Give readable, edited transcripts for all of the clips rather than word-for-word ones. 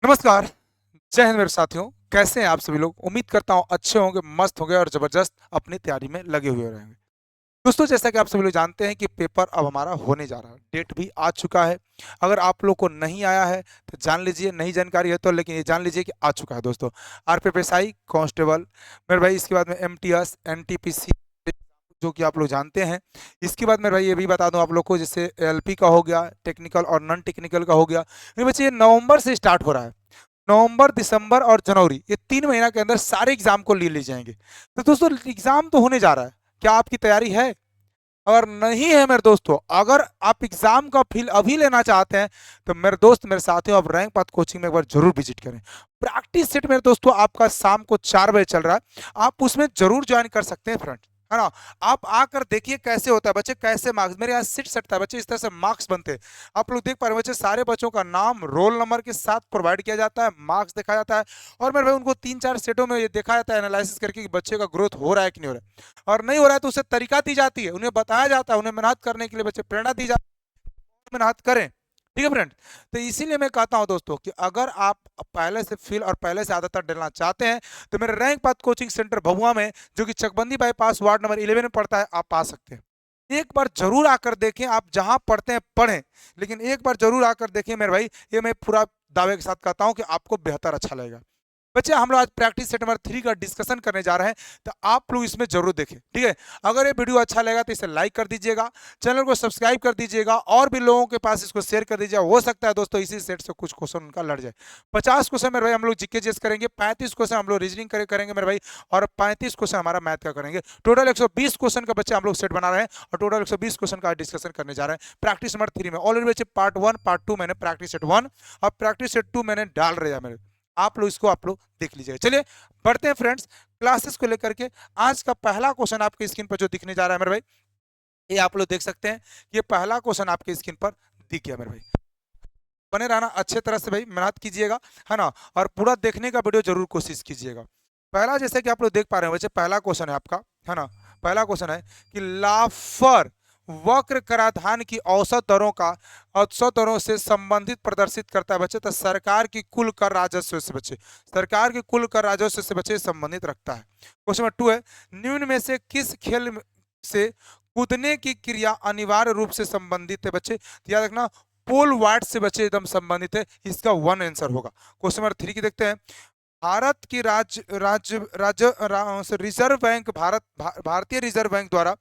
नमस्कार। जय हिंद मेरे साथियों। कैसे हैं आप सभी लोग? उम्मीद करता हूँ अच्छे होंगे, मस्त होंगे और ज़बरदस्त अपनी तैयारी में लगे हुए रहेंगे। दोस्तों, जैसा कि आप सभी लोग जानते हैं कि पेपर अब हमारा होने जा रहा है। डेट भी आ चुका है। अगर आप लोग को नहीं आया है तो जान लीजिए, नई जानकारी है तो, लेकिन ये जान लीजिए कि आ चुका है दोस्तों। आरपीएफएसआई कांस्टेबल मेरे भाई, इसके बाद में एमटीएस, एनटीपीसी जो कि आप लोग जानते हैं। इसके बाद मेरे भाई ये भी बता दूं आप लोग को, जैसे एलपी का हो गया, टेक्निकल और नॉन टेक्निकल का हो गया। मेरे बच्चे, ये नवंबर से स्टार्ट हो रहा है। नवंबर, दिसंबर और जनवरी, ये 3 महीना के अंदर सारे एग्जाम को ले ली जाएंगे। तो दोस्तों, एग्जाम तो होने जा रहा है। क्या आपकी तैयारी है? अगर नहीं है मेरे दोस्तों, अगर आप एग्जाम का फील अभी लेना चाहते हैं तो मेरे दोस्त, मेरे साथियों, आप रैंक पाथ कोचिंग में एक बार जरूर विजिट करें। प्रैक्टिस सेट मेरे दोस्तों आपका शाम को 4 बजे चल रहा है। आप उसमें जरूर ज्वाइन कर सकते हैं फ्रेंड, है ना। आप आकर देखिए कैसे होता है बच्चे, कैसे मार्क्स मेरे यहाँ सीट सटता है बच्चे, इस तरह से मार्क्स बनते हैं। आप लोग देख पा रहे हैं बच्चे, सारे बच्चों का नाम रोल नंबर के साथ प्रोवाइड किया जाता है, मार्क्स देखा जाता है। और मेरे भाई, उनको 3-4 सेटों में ये देखा जाता है एनालिसिस करके कि बच्चे का ग्रोथ हो रहा है कि नहीं हो रहा है। और नहीं हो रहा है तो उसे तरीका दी जाती है, उन्हें बताया जाता है, उन्हें मेहनत करने के लिए बच्चे प्रेरणा दी जाती है, मेहनत करें। ठीक है फ्रेंड। तो इसीलिए मैं कहता हूं दोस्तों कि अगर आप पहले से फील और पहले से आदत डालना चाहते हैं तो मेरे rank path coaching centre Bhabua में, जो कि चकबंदी बाईपास वार्ड नंबर 11 में पड़ता है, आप आ सकते हैं। एक बार जरूर आकर देखें। आप जहां पढ़ते हैं पढ़ें, लेकिन एक बार जरूर आकर देखें मेरे भाई। ये मैं पूरा दावे के साथ कहता हूं कि आपको बेहतर अच्छा लगेगा। बच्चे, हम लोग आज प्रैक्टिस सेट नंबर 3 का डिस्कशन करने जा रहे हैं, तो आप लोग इसमें जरूर देखें, ठीक है। अगर ये वीडियो अच्छा लगा तो इसे लाइक कर दीजिएगा, चैनल को सब्सक्राइब कर दीजिएगा और भी लोगों के पास इसको शेयर कर दीजिएगा। हो सकता है दोस्तों इसी सेट से कुछ क्वेश्चन उनका लड़ जाए। 50 क्वेश्चन मेरे भाई हम लोग जीके जीएस करेंगे, 35 क्वेश्चन हम लोग रीजनिंग करेंगे मेरे भाई, और 35 क्वेश्चन हमारा मैथ का करेंगे। टोटल 120 क्वेश्चन का बच्चे हम लोग सेट बना रहे हैं और टोटल 120 क्वेश्चन का डिस्कशन करने जा रहे हैं प्रैक्टिस नंबर 3 में। ऑलरेडी बच्चे पार्ट 1 पार्ट 2 मैंने प्रैक्टिस सेट 1 और प्रैक्टिस सेट 2 मैंने डाल रहे हैं मेरे। आप लोग इसको आप लोग देख लीजिएगा। चलिए बढ़ते हैं फ्रेंड्स क्लासेस को लेकर के। आज का पहला क्वेश्चन आपके स्क्रीन पर जो दिखने जा रहा है मेरे भाई, ये आप लोग देख सकते हैं। ये पहला क्वेश्चन आपके स्क्रीन पर दिख गया मेरे भाई। बने रहना अच्छे तरह से भाई, मेहनत कीजिएगा, है ना। और पूरा देखने का वीडियो जरूर कोशिश कीजिएगा। पहला, जैसे कि आप लोग देख पा रहे हैं बच्चे, पहला क्वेश्चन है आपका, है ना। पहला क्वेश्चन है कि लाफर वक्र कराधान की औसत दरों से संबंधित प्रदर्शित करता है बच्चे। तो सरकार की कुल कर राजस्व से बच्चे, सरकार की कुल कर राजस्व से बच्चे संबंधित रखता है। क्वेश्चन नंबर 2 है, निम्न में से किस खेल से कूदने की क्रिया अनिवार्य रूप से संबंधित है बच्चे? तो याद रखना, पोल वाल्ट से बच्चे एकदम संबंधित है। इसका 1 आंसर होगा। क्वेश्चन नंबर 3 की देखते हैं, भारत की रिजर्व बैंक भारतीय रिजर्व बैंक द्वारा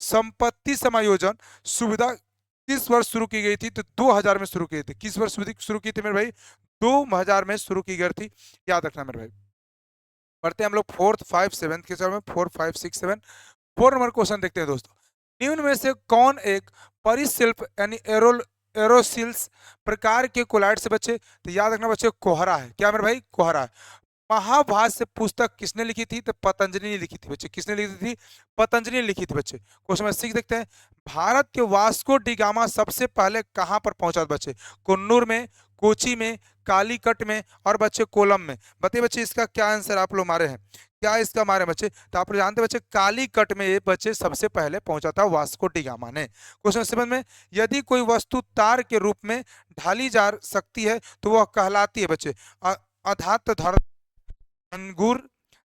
संपत्ति समायोजन सुविधा किस वर्ष शुरू की गई थी? तो 2000 में शुरू की थी। किस वर्ष शुरू की थी मेरे भाई? 2000 में शुरू की गई थी। याद रखना मेरे भाई। पढ़ते हैं हम लोग 4th 5 7th के समय 4 5 6 7। 4 नंबर क्वेश्चन देखते हैं दोस्तों। निम्न में से कौन एक परिशिल्प यानी एरोसिल्स प्रकार के कोलाइड से बच्चे? तो याद रखना बच्चे, कोहरा है। क्या मेरे भाई? कोहरा है। महाभाष्य पुस्तक किसने लिखी थी? तो पतंजलि ने लिखी थी बच्चे। किसने लिखी थी? पतंजलि ने लिखी थी बच्चे। क्वेश्चन नंबर 6 देखते हैं, भारत के वास्को डिगामा सबसे पहले कहां पर पहुंचा बच्चे? कुन्नूर में, कोची में, कालीकट में और बच्चे कोलम में। बताइए बच्चे, इसका क्या आंसर आप लोग मारे हैं? क्या इसका मारे बच्चे? तो आप लोग जानते बच्चे, कालीकट में ये बच्चे सबसे पहले पहुंचा था वास्को डिगामा ने। क्वेश्चन 7 में, यदि कोई वस्तु तार के रूप में ढाली जा सकती है तो वह कहलाती है बच्चे? अधात धर अंगूर,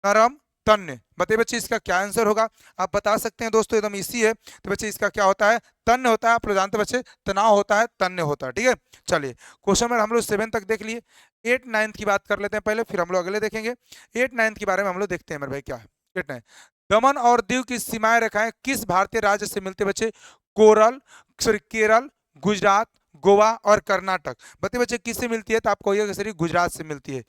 नरम, तन्य। बताइए बच्चे, इसका क्या आंसर होगा? आप बता सकते हैं दोस्तों, एकदम इसी है। तो बच्चे इसका क्या होता है? तन्य होता है। आप लोग जानते बच्चे, तनाव होता है, तन्य होता है। ठीक है, चलिए क्वेश्चन नंबर हम लोग 7 तक देख लिए। 8 9 की बात कर लेते हैं पहले, फिर हम लोग अगले देखेंगे। 8 9 के बारे में हम लोग देखते हैं मेरे भाई, क्या है 8 9। दमन और दीव की सीमाएं रेखाएं किस भारतीय राज्य से मिलते बच्चे? केरल, गुजरात, गोवा और कर्नाटक। बताइए बच्चे, किससे मिलती है? तो आपको ये गुजरात से मिलती है।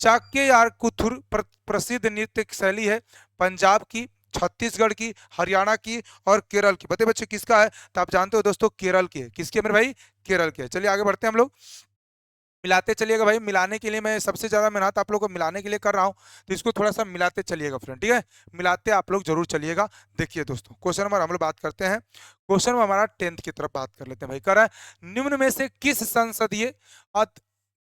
चाक्य यार कुथुर प्रसिद्ध नृत्य शैली है पंजाब की, छत्तीसगढ़ की, हरियाणा की और केरल की। बताइए बच्चे, किसका है? तो आप जानते हो दोस्तों, केरल की है। किसकी है मेरे भाई? केरल की है। चलिए आगे बढ़ते हैं हम लोग। मिलाते चलिएगा भाई। मिलाने के लिए मैं सबसे ज्यादा मेहनत आप लोग को मिलाने के लिए कर रहा हूं, तो इसको थोड़ा सा मिलाते चलिएगा फ्रेंड, ठीक है। मिलाते आप लोग जरूर चलिएगा। देखिए दोस्तों, क्वेश्चन नंबर हम लोग बात करते हैं। क्वेश्चन नंबर हमारा 10th की तरफ बात कर लेते हैं भाई। कर रहा है, निम्न में से किस संसदीय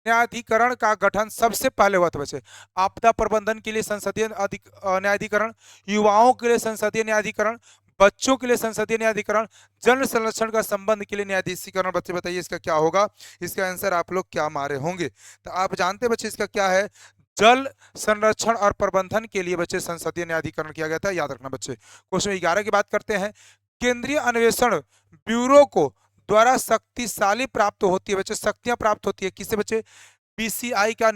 न्यायाधिकरण का गठन सबसे पहले हुआ था बच्चे? आपदा प्रबंधन के लिए संसदीय न्यायाधिकरण, युवाओं के लिए संसदीय न्यायाधिकरण, बच्चों के लिए संसदीय न्यायाधिकरण, जल संरक्षण का संबंध के लिए न्यायाधीशीकरण। बच्चे बताइए इसका क्या होगा, इसका आंसर आप लोग क्या मारे होंगे। तो आप जानते हैं बच्चे इसका क्या है, जल संरक्षण और प्रबंधन के लिए बच्चे संसदीय न्यायाधिकरण किया गया था, याद रखना बच्चे। क्वेश्चन 11 की बात करते हैं। केंद्रीय अन्वेषण ब्यूरो को द्वारा शक्तिशाली प्राप्त होती है बच्चे, शक्तियां प्राप्त होती है किससे बच्चे, बीसीआई का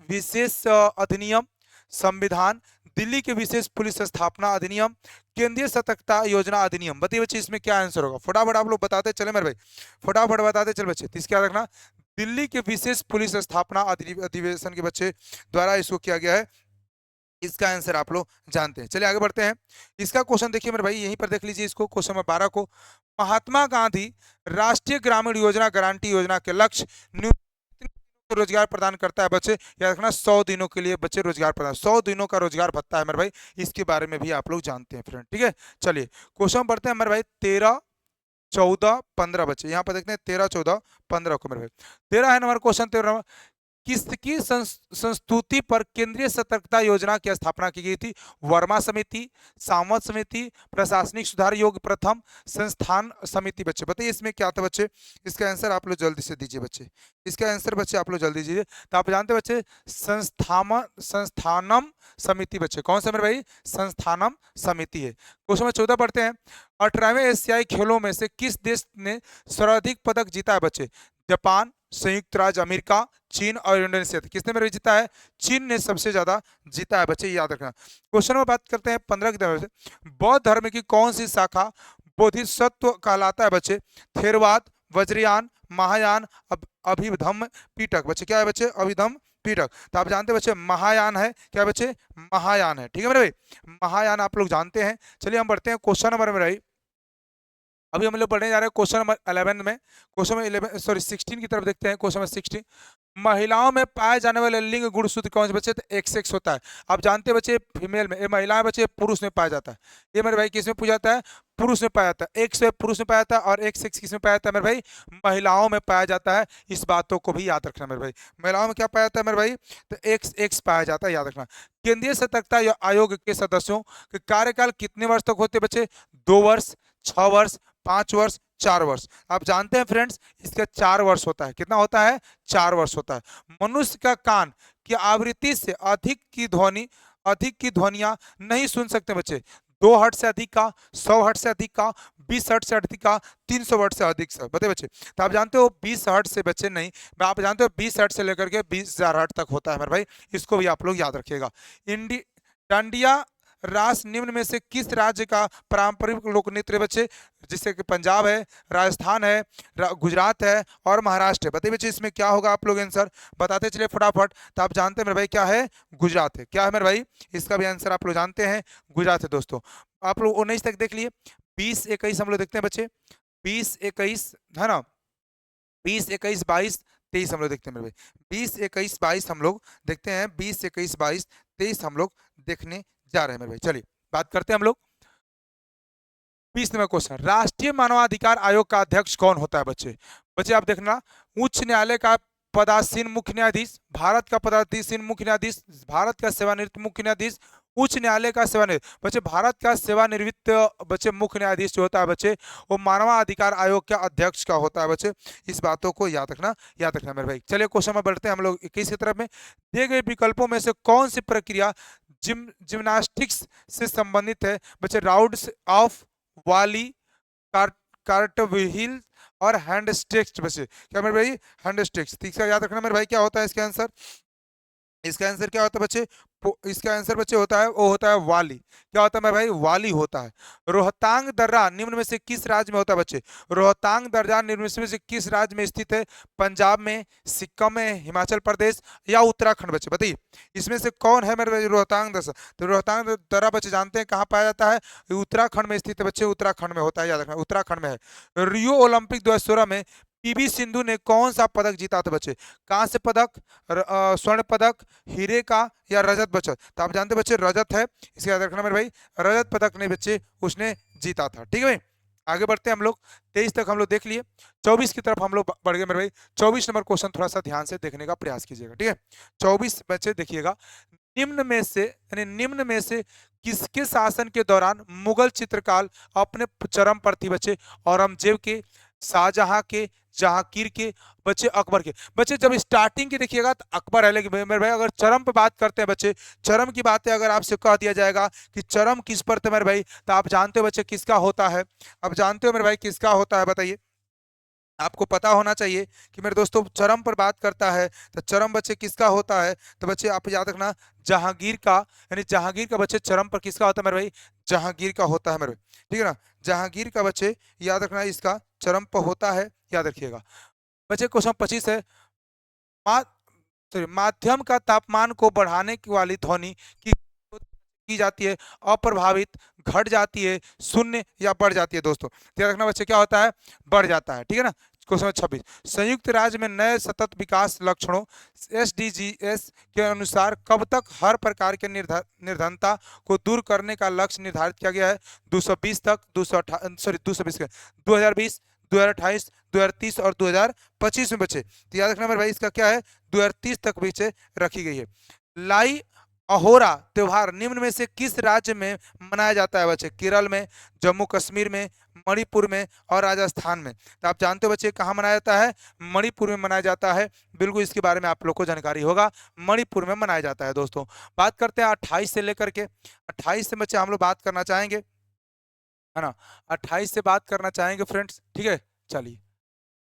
विशेष अधिनियम, संविधान, दिल्ली के विशेष पुलिस स्थापना अधिनियम, केंद्रीय सतर्कता योजना अधिनियम। बताइए बच्चे इसमें क्या आंसर होगा, फटाफट आप लोग बताते चले मेरे भाई, फटाफट बताते चल बच्चे। तो इसका रखना, दिल्ली के विशेष पुलिस स्थापना अधिवेशन के बच्चे द्वारा इसको किया गया है, इसका आंसर आप लोग जानते हैं। चलिए आगे बढ़ते हैं। इसका क्वेश्चन देखिए मेरे भाई, यहीं पर देख लीजिए इसको, क्वेश्चन नंबर 12 को। महात्मा गांधी राष्ट्रीय ग्रामीण योजना गारंटी योजना के लक्ष्य रोजगार प्रदान करता है बच्चे, याद रखना 100 दिनों के लिए बच्चे रोजगार प्रदान, 100 दिनों का रोजगार भत्ता है मेरे भाई, इसके बारे में भी आप लोग जानते हैं फ्रेंड, ठीक है। चलिए क्वेश्चन पढ़ते हैं मेरे भाई, 13, 14, 15 बच्चे, यहाँ पर देखते हैं 13, 14, 15 को मेरे भाई। 13 है नंबर क्वेश्चन, 13 किसकी संस्तुति पर केंद्रीय सतर्कता योजना की स्थापना की गई थी, वर्मा समिति, सामंत समिति, प्रशासनिक सुधार योग प्रथम संस्थान समिति। बच्चे बताइए इसमें क्या था बच्चे, इसका आंसर आप लोग जल्दी से दीजिए बच्चे, इसका आंसर बच्चे आप लोग जल्दी दीजिए। तो आप जानते हैं बच्चे संस्थानम समिति बच्चे, कौन सा मेरे भाई, संस्थानम समिति है। क्वेश्चन नंबर 14 पढ़ते हैं। 18वें एशियाई खेलों में से किस देश ने सर्वाधिक पदक जीता है बच्चे, जापान, संयुक्त राज्य अमेरिका, चीन और इंडोनेशिया। किसने मेरे जीता है, चीन ने सबसे ज्यादा जीता है बच्चे, याद रखना। क्वेश्चन में बात करते हैं 15 की तरफ से। बौद्ध धर्म की कौन सी शाखा बोधिसत्व कहलाता है बच्चे, थेरवाद, वज्रयान, महायान, अभिधम्म पिटक। बच्चे क्या है बच्चे, अभिधम्म पिटक। तो आप जानते हैं बच्चे महायान है, क्या बच्चे, महायान है, ठीक है मेरे भाई, महायान आप लोग जानते हैं। चलिए हम बढ़ते हैं क्वेश्चन नंबर में भाई, अभी हम लोग पढ़ने जा रहे हैं क्वेश्चन नंबर 11 में, क्वेश्चन नंबर 11 सॉरी 16 की तरफ देखते हैं। क्वेश्चन नंबर 16, महिलाओं में पाए जाने वाले लिंग गुणसूत्र कौन से बच्चे, तो एक्स होता है। आप जानते हैं बच्चे फीमेल में, ये महिला बच्चे पुरुष में पाया जाता है, ये मेरे भाई किस में पूछा जाता है, पुरुष में पाया जाता है। एक्स पुरुष में पाया जाता है और एक्स किस में पाया जाता है मेरे भाई, महिलाओं में पाया जाता है। इस बातों को भी याद रखना मेरे भाई, महिलाओं में क्या पाया जाता है मेरे भाई, तो एक्स पाया जाता है, याद रखना। केंद्रीय सतर्कता आयोग के सदस्यों के कार्यकाल कितने वर्ष तक होते बच्चे, 2 वर्ष, 6 वर्ष, 5 वर्ष, 4 वर्ष। आप जानते हैं फ्रेंड्स इसका 4 वर्ष होता है, कितना होता है, 4 वर्ष होता है। मनुष्य का कान की आवृत्ति से अधिक की ध्वनियां नहीं सुन सकते बच्चे, 2 हर्ट्ज से अधिक का, 100 हर्ट्ज से अधिक का, 20 हर्ट्ज से अधिक का, 300 हर्ट्ज से अधिक से, बताइए बच्चे। तो आप जानते हो 20 हर्ट्ज से बच्चे नहीं, आप जानते हो 20 हर्ट्ज से लेकर के 20,000 हर्ट्ज तक होता है मेरे भाई, इसको भी आप लोग याद रखिएगा। डांडिया रास निम्न में से किस राज्य का पारंपरिक लोक नृत्य बच्चे, जिससे कि पंजाब है, राजस्थान है, गुजरात है और महाराष्ट्र है। बताइए बच्चे इसमें क्या होगा, आप लोग आंसर बताते चलिए फटाफट। तो आप जानते हैं मेरे भाई क्या है, गुजरात है, क्या है मेरे भाई, इसका भी आंसर आप लोग जानते हैं, गुजरात है दोस्तों। आप लोग 19 तक देख लिए, 20, 21 हम लोग देखते हैं बच्चे, 20, 21 है ना, 20, 21, 22, 23 हम लोग देखते हैं मेरे भाई, 20, 21, 22 हम लोग देखते हैं, 20, 21, 22, 23 हम लोग देखने जा रहे हैं मेरे भाई। चलिए बात करते हैं हम लोग 20 नंबर क्वेश्चन, राष्ट्रीय मानवाधिकार आयोग का अध्यक्ष कौन होता है बच्चे। बच्चे आप देखना, उच्च न्यायालय का पदासीन मुख्य न्यायाधीश, भारत का पदासीन मुख्य न्यायाधीश, भारत का सेवानिवृत्त मुख्य न्यायाधीश, उच्च न्यायालय का सेवानिवृत्त। बच्चे भारत का सेवानिवृत्त बच्चे मुख्य न्यायाधीश जो होता है बच्चे, वो मानवाधिकार आयोग के अध्यक्ष का होता है बच्चे, इस बातों को याद रखना मेरे भाई। चलिए क्वेश्चन में बढ़ते हैं हम लोग 21 की तरफ में। दिए गए विकल्पों में से कौन सी प्रक्रिया जिम्नास्टिक्स से संबंधित है बच्चे, राउंड्स ऑफ वाली, कार्टव्हील और हैंड स्टिक्स। बच्चे क्या मेरे भाई, हैंड स्टिक्स। तीसरा याद रखना मेरे भाई क्या होता है इसका आंसर, इसका आंसर क्या होता है बच्चे, इसका आंसर बच्चे होता है, वो होता है वाली। क्या होता है मेरे भाई, वाली होता है। रोहतांग दर्रा निम्न में से किस राज्य में होता है बच्चे, रोहतांग दर्रा निम्न में से किस राज्य में स्थित है, पंजाब में, सिक्किम में, हिमाचल प्रदेश या उत्तराखंड। बच्चे बताइए इसमें से कौन है मेरे भाई रोहतांग दर्रा। तो रोहतांग दर्रा बच्चे जानते हैं कहाँ पाया जाता है, उत्तराखंड में स्थित है बच्चे, उत्तराखंड में होता है, याद रखना उत्तराखंड में है। रियो ओलंपिक 2016 में पीवी सिंधु ने कौन सा पदक जीता था बच्चे, कांस्य पदक, स्वर्ण पदक, हीरे का या रजत बच्चे। तो आप जानते बच्चे रजत है, इसका याद रखना मेरे भाई, रजत पदक ने बच्चे उसने जीता था, ठीक है भाई। आगे बढ़ते हैं हम लोग, 23 तक हम लोग देख लिए, 24 की तरफ हम लोग बढ़ गए मेरे भाई। 24 नंबर क्वेश्चन थोड़ा सा ध्यान से देखने का प्रयास कीजिएगा, ठीक है। 24 बच्चे देखिएगा, निम्न में से किसके शासन के दौरान मुगल चित्रकार अपने चरम पर थी बच्चे? औरंगजेब के, शाहजहां के, जहांगीर के, बच्चे अकबर के। बच्चे जब स्टार्टिंग की देखिएगा तो अकबर है, लेकिन मेरे भाई अगर चरम पे बात करते हैं बच्चे, चरम की बातें अगर आपसे कह दिया जाएगा कि चरम किस पर थे मेरे भाई, तो आप जानते हो बच्चे किसका होता है? अब जानते हो मेरे भाई किसका होता है, बताइए। आपको पता होना चाहिए कि मेरे दोस्तों चरम पर बात करता है तो चरम बच्चे किसका होता है? तो बच्चे आप याद रखना, जहांगीर का, यानी जहांगीर का बच्चे चरम पर किसका होता है मेरे भाई? जहांगीर का होता है मेरे भाई, ठीक है ना। जहांगीर का बच्चे याद रखना, इसका चरम पर होता है, याद रखिएगा। बच्चे क्वेश्चन 25 है, मा, माध्यम का तापमान को बढ़ाने की वाली ध्वनि की जाती है, अप्रभावित, घट जाती है, शून्य या बढ़ जाती है दोस्तों? ध्यान रखना बच्चे, क्या होता है? बढ़ जाता है, ठीक है ना। क्वेश्चन 26, संयुक्त राज्य में नए सतत विकास लक्षणों एसडीजीएस के अनुसार कब तक हर प्रकार के निर्धनता को दूर करने का लक्ष्य निर्धारित किया गया है? 220 तक, 220 2020, 2028, 2030 और 2025 में बच्चे। तो याद रखना मेरे भाई, इसका क्या है? 2030 तक बच्चे रखी गई है। लाई अहोरा त्योहार निम्न में से किस राज्य में मनाया जाता है बच्चे? केरल में, जम्मू कश्मीर में, मणिपुर में और राजस्थान में। तो आप जानते हो बच्चे कहाँ मनाया जाता है? मणिपुर में मनाया जाता है। बिल्कुल इसके बारे में आप लोग को जानकारी होगा, मणिपुर में मनाया जाता है दोस्तों। बात करते हैं 28 से लेकर के, 28 से बच्चे हम लोग बात करना चाहेंगे, है ना। 28 से बात करना चाहेंगे फ्रेंड्स, ठीक है। चलिए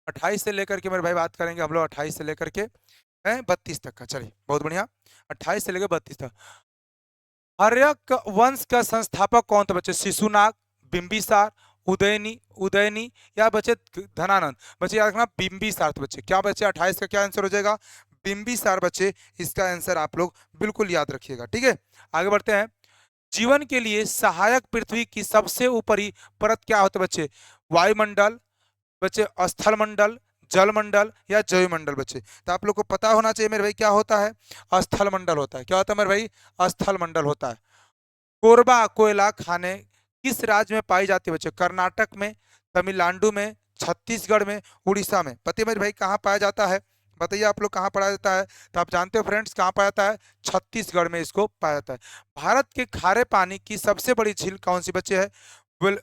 28 से लेकर के मेरे भाई बात करेंगे हम लोग, 28 से लेकर के 32 तक का। चलिए बहुत बढ़िया, 28 से लेकर 32 तक। हर्यक वंश का संस्थापक कौन था बच्चे? शिशुनाग, बिंबिसार, उदयनी उदयनी या बच्चे धनानंद? बच्चे याद रखना बिंबिसार। तो बच्चे क्या बच्चे 28 का क्या आंसर हो जाएगा? बिंबिसार बच्चे, इसका आंसर आप लोग बिल्कुल याद रखिएगा, ठीक है। आगे बढ़ते हैं। जीवन के लिए सहायक पृथ्वी की सबसे ऊपरी परत क्या होता है बच्चे? वायुमंडल, बच्चे स्थल मंडल, जल मंडल या जैव मंडल? बच्चे तो आप लोग को पता होना चाहिए मेरे भाई, क्या होता है? स्थल मंडल होता है। क्या होता है मेरे भाई? स्थल मंडल होता है। कोरबा कोयला खाने किस राज्य में पाई जाती है बच्चे? कर्नाटक में, तमिलनाडु में, छत्तीसगढ़ में, उड़ीसा में? पता है मेरे भाई कहाँ पाया जाता है? बताइए आप लोग कहाँ पाया जाता है? तो आप जानते हो फ्रेंड्स कहाँ पाया जाता है? छत्तीसगढ़ में इसको पाया जाता है। भारत के खारे पानी की सबसे बड़ी झील कौन सी बच्चे है? विल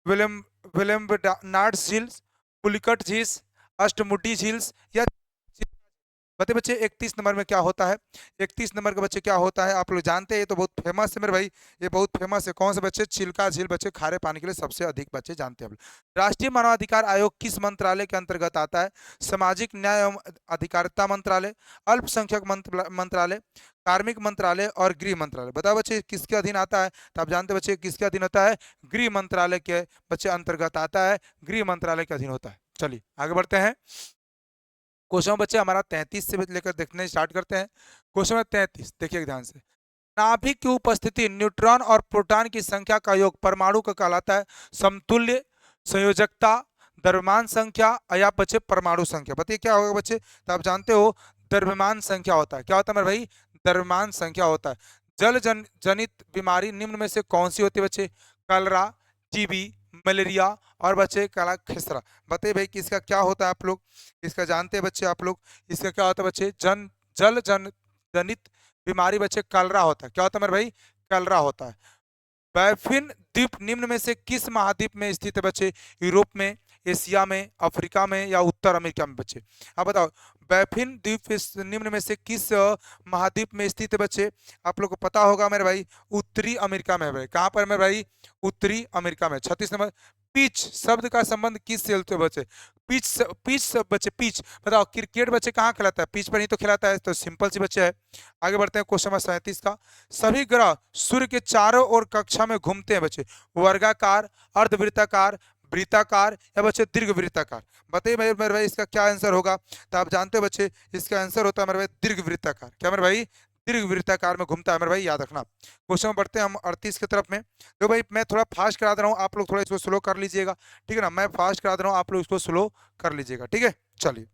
विलियम विलियम झील, पुलिकट झील, अष्टमुडी झील्स या बते बच्चे 31 नंबर में क्या होता है? 31 नंबर के बच्चे क्या होता है आप लोग जानते हैं, ये तो बहुत फेमस है मेरे भाई, ये बहुत फेमस है। कौन से बच्चे? चिल्का झील बच्चे, खारे पानी के लिए सबसे अधिक बच्चे जानते हैं। राष्ट्रीय मानवाधिकार आयोग किस मंत्रालय के अंतर्गत आता है? सामाजिक न्याय एवं अधिकारिता मंत्रालय, अल्पसंख्यक मंत्रालय, कार्मिक मंत्रालय और गृह मंत्रालय? बताओ बच्चे किसके अधीन आता है? तो आप जानते बच्चे किसके अधीन होता है? गृह मंत्रालय के बच्चे अंतर्गत आता है, गृह मंत्रालय के अधीन होता है। चलिए आगे बढ़ते हैं। क्वेश्चन बच्चे हमारा 33 से लेकर देखने स्टार्ट करते हैं। क्वेश्चन नंबर 33 देखिए ध्यान से। नाभिक की उपस्थिति न्यूट्रॉन और प्रोटॉन की संख्या का योग परमाणु का कहलाता है? समतुल्य, संयोजकता, द्रव्यमान संख्या या बच्चे परमाणु संख्या? बताइए क्या होगा बच्चे? तो आप जानते हो द्रव्यमान संख्या होता है। क्या होता है मेरे भाई? द्रव्यमान संख्या होता है। जनित बीमारी निम्न में से कौन सी होती है बच्चे? कलरा, टीबी, मलेरिया और बच्चे काला खसरा? बताइए भाई किसका क्या होता है? आप लोग इसका जानते हैं बच्चे? आप लोग इसका क्या होता है बच्चे? जनित बीमारी बच्चे कलरा होता है। क्या होता है मेरे भाई? कलरा होता है। बैफिन द्वीप निम्न में से किस महाद्वीप में स्थित है बच्चे? यूरोप में, एशिया में, अफ्रीका में या उत्तर अमेरिका में? बच्चे आप बताओ बैफिन द्वीप निम्न में से किस महाद्वीप में स्थित है बच्चे? आप लोग को पता होगा मेरे भाई, उत्तरी अमेरिका में है भाई। कहाँ पर मेरे भाई? उत्तरी अमेरिका में। 36 नंबर। पिच शब्द का संबंध किस से होते बच्चे? पिच बच्चे, पिच बताओ क्रिकेट बच्चे कहाँ खिलाता है? पिच पर ही तो खिलाता है, तो सिंपल सी बच्चे है। आगे बढ़ते हैं क्वेश्चन नंबर 37 का। सभी ग्रह सूर्य के चारों ओर कक्षा में घूमते हैं बच्चे? वर्गाकार, अर्धवृत्ताकार, वृत्ताकार या बच्चे दीर्घ वृत्ताकार? बताइए मेरे भाई इसका क्या आंसर होगा? तो आप जानते हो बच्चे इसका आंसर होता है मेरे भाई दीर्घ वृत्ताकार। क्या मेरे भाई? दीर्घ वृत्ताकार में घूमता है मेरे भाई, याद रखना। क्वेश्चन बढ़ते हैं हम 38 की तरफ में। तो भाई मैं थोड़ा फास्ट करा दे रहा हूँ, आप लोग थोड़ा इसको स्लो कर लीजिएगा, ठीक है ना। मैं फास्ट करा दे रहा हूँ, आप लोग इसको स्लो कर लीजिएगा, ठीक है। चलिए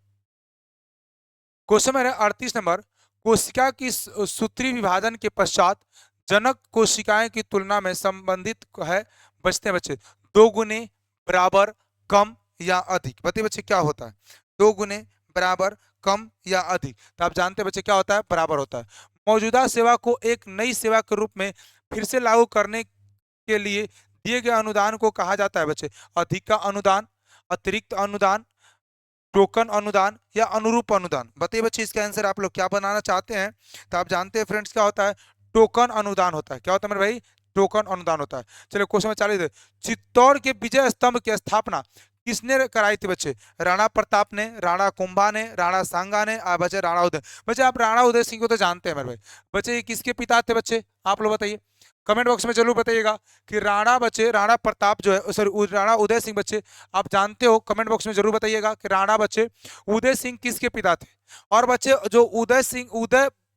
क्वेश्चन मेरा 38 नंबर। कोशिका की सूत्री विभाजन के पश्चात जनक कोशिकाएं की तुलना में संबंधित है बचते बच्चे? दो गुने, बराबर, कम या अधिक? बताइए बच्चे क्या होता है? दो गुने, बराबर, कम या अधिक? तो आप जानते हैं बच्चे क्या होता है? बराबर होता है। मौजूदा सेवा को एक नई सेवा के रूप में फिर से लागू करने के लिए दिए गए अनुदान को कहा जाता है बच्चे अधिक का अनुदान, अतिरिक्त अनुदान, टोकन अनुदान या अनुरूप अनुदान। बताइए बच्चे इसका आंसर आप लोग क्या बनाना चाहते हैं। तो आप जानते हैं फ्रेंड्स क्या होता है, टोकन अनुदान होता है। क्या होता है मेरे भाई, टोकन अनुदान होता है। चलिए क्वेश्चन में चालीस, चित्तौड़ के विजय स्तंभ की स्थापना किसने कराई थी बच्चे, राणा प्रताप ने, राणा कुंभा ने, राणा सांगा ने, बच्चे राणा उदय। बच्चे आप राणा उदय सिंह को तो जानते हैं मेरे भाई। बच्चे ये किसके पिता थे बच्चे, आप लोग बताइए कमेंट बॉक्स में जरूर बताइएगा कि राणा बच्चे, राणा प्रताप जो है, सॉरी राणा उदय सिंह बच्चे आप जानते हो, कमेंट बॉक्स में जरूर बताइएगा कि राणा बच्चे उदय सिंह किसके पिता थे। और बच्चे जो उदय सिंह